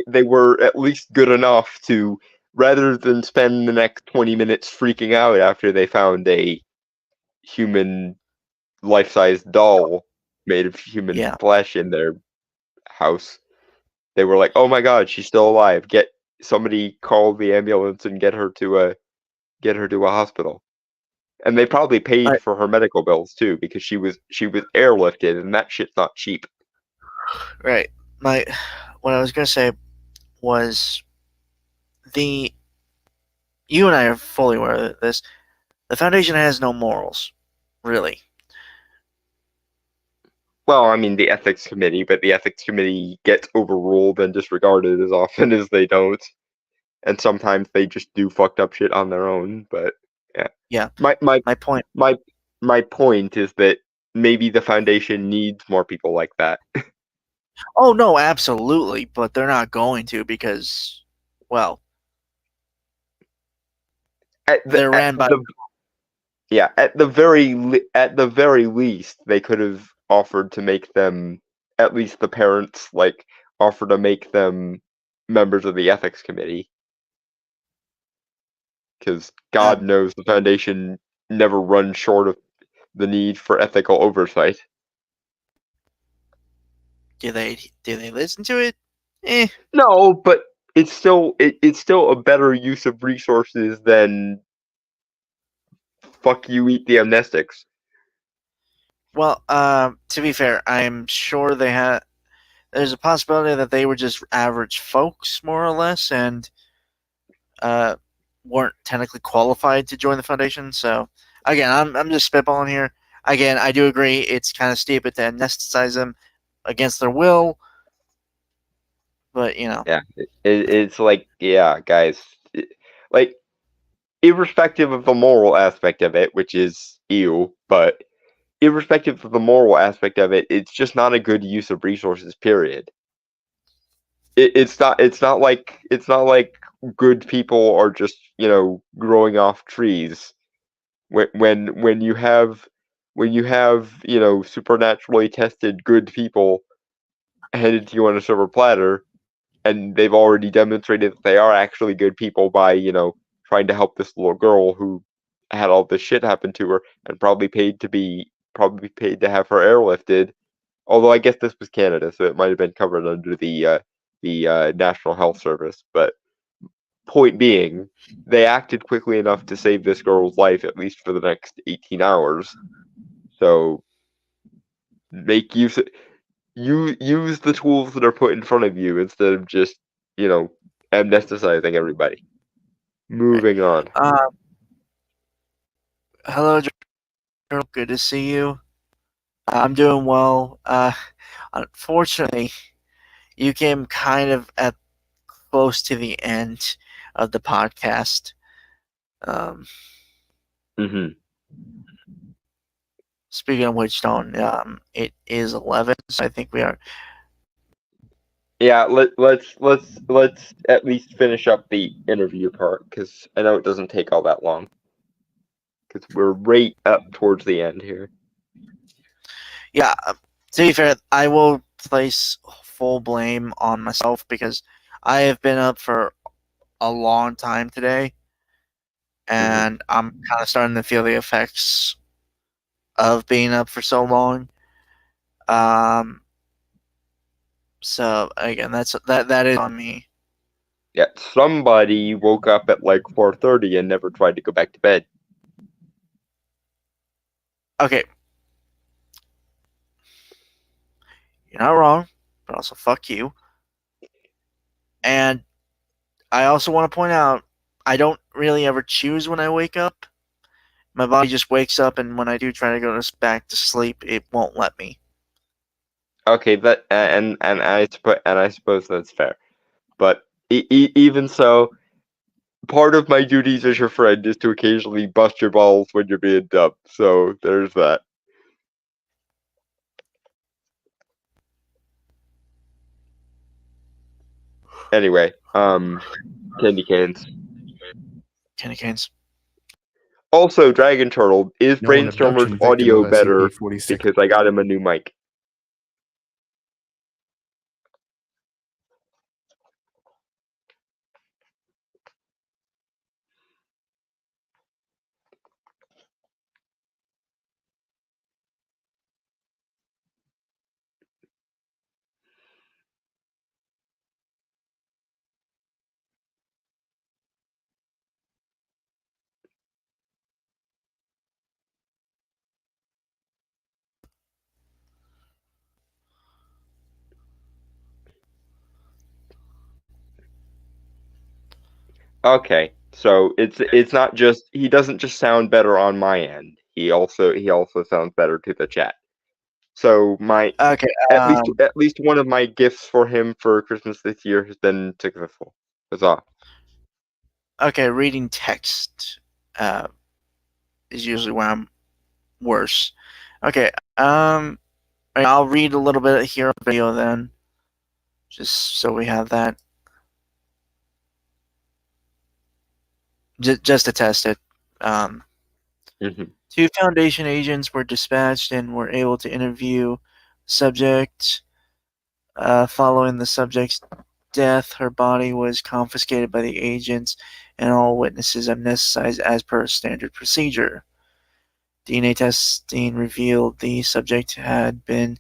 they were at least good enough to, rather than spend the next 20 minutes freaking out after they found a human life-sized doll made of human Yeah. flesh in their house, they were like, "Oh my God, she's still alive! Get somebody, call the ambulance and get her to a hospital." And they probably paid Right. for her medical bills too, because she was airlifted, and that shit's not cheap. Right. What I was gonna say was you and I are fully aware of this. The Foundation has no morals, really. Well, I mean, the ethics committee, but the ethics committee gets overruled and disregarded as often as they don't. and sometimes they just do fucked up shit on their own. But yeah, Yeah. my My point. my point is that maybe the foundation needs more people like that. Oh no, absolutely, but they're not going to because, well, they're ran by. At the very least, they could have offered to make them, at least the parents, like offer to make them members of the ethics committee, because God knows the foundation never runs short of the need for ethical oversight. Do they listen to it? Eh. No, but it's still a better use of resources than fuck you, eat the amnestics. Well, to be fair, I'm sure they had. There's a possibility that they were just average folks, more or less, and weren't technically qualified to join the foundation. So, again, I'm just spitballing here. Again, I do agree it's kind of stupid to anesthetize them against their will, but Yeah, it's like, yeah, guys, like, irrespective of the moral aspect of it, which is ew, but irrespective of the moral aspect of it, it's just not a good use of resources. Period. It's not. It's not like good people are just growing off trees. When you have supernaturally tested good people handed to you on a silver platter, and they've already demonstrated that they are actually good people by trying to help this little girl who had all this shit happen to her and probably paid to have her airlifted. Although I guess this was Canada, so it might have been covered under the National Health Service. But point being, they acted quickly enough to save this girl's life, at least for the next 18 hours. So make use use the tools that are put in front of you instead of just amnesticizing everybody. Moving on. Hello, Journal. Good to see you. I'm doing well. Unfortunately, you came kind of at close to the end of the podcast. Speaking of which, it is 11, so I think we are. Yeah, let's at least finish up the interview part, because I know it doesn't take all that long. Because we're right up towards the end here. Yeah, to be fair, I will place full blame on myself because I have been up for a long time today, and I'm kind of starting to feel the effects of being up for so long. So again, that is on me. Yeah, somebody woke up at like 4:30 and never tried to go back to bed. Okay. You're not wrong, but also fuck you. And I also want to point out, I don't really ever choose when I wake up. My body just wakes up, and when I do try to go back to sleep, it won't let me. Okay, that and I suppose that's fair, but even so, part of my duties as your friend is to occasionally bust your balls when you're being dumb. So there's that. Anyway, candy canes. Candy canes. Also, Dragon Turtle, is No, an Brainstormer's abduction victim audio of better SCP-46. because I got him a new mic? Okay, so it's not just, he doesn't just sound better on my end. He also sounds better to the chat. So my Okay. at least one of my gifts for him for Christmas this year has been successful. Huzzah. Okay, reading text is usually where I'm worse. Okay, I'll read a little bit here on video then, just so we have that. Just to test it. Mhm. 2 Foundation agents were dispatched and were able to interview subject. Following the subject's death, her body was confiscated by the agents, and all witnesses amnesticized as per standard procedure. DNA testing revealed the subject had been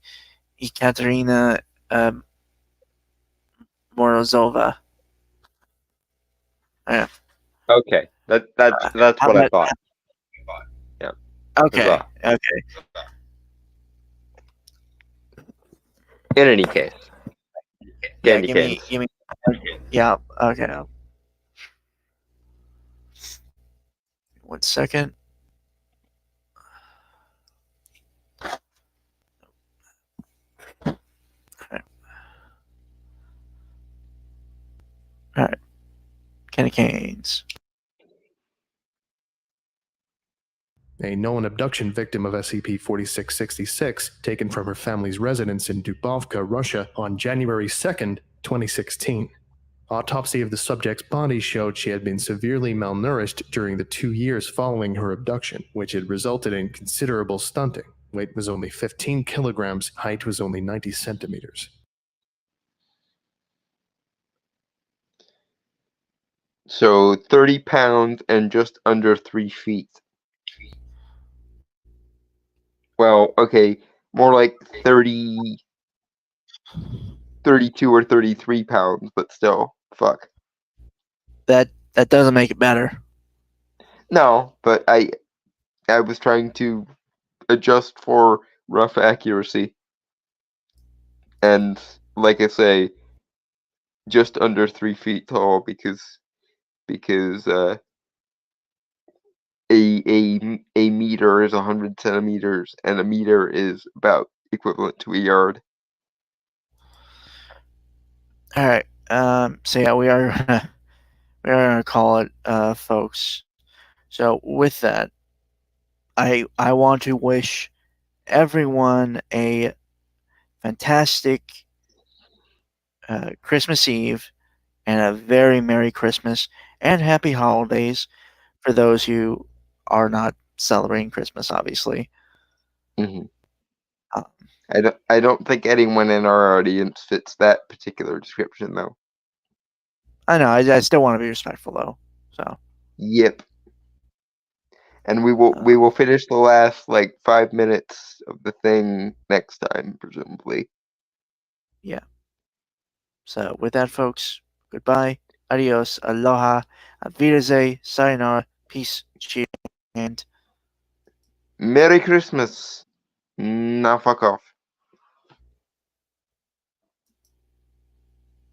Ekaterina Morozova. Okay, that's How what I about, thought. Yeah. okay, Huzzah. okay. In any case, Yeah, candy canes. give me. Yeah, okay. 1 second. All right, candy canes. A known abduction victim of SCP-4666, taken from her family's residence in Dubovka, Russia, on January 2nd, 2016. Autopsy of the subject's body showed she had been severely malnourished during the 2 years following her abduction, which had resulted in considerable stunting. Weight was only 15 kilograms, height was only 90 centimeters. So 30 pounds and just under 3 feet. Well, okay, more like 30, 32 or 33 pounds, but still, fuck. That doesn't make it better. No, but I was trying to adjust for rough accuracy. And like I say, just under 3 feet tall because a meter is 100 centimeters and a meter is about equivalent to a yard. All right. So yeah, we are gonna call it, folks. So with that, I want to wish everyone a fantastic Christmas Eve and a very Merry Christmas and Happy Holidays for those who are not celebrating Christmas, obviously. Mhm. Uh, I don't think anyone in our audience fits that particular description, though. I know. I still want to be respectful, though. So Yep. And we will finish the last like 5 minutes of the thing next time, presumably. yeah. So with that, folks, goodbye, adios, aloha, auf Wiedersehen, sayonara, peace, cheer, and Merry Christmas. Now fuck off.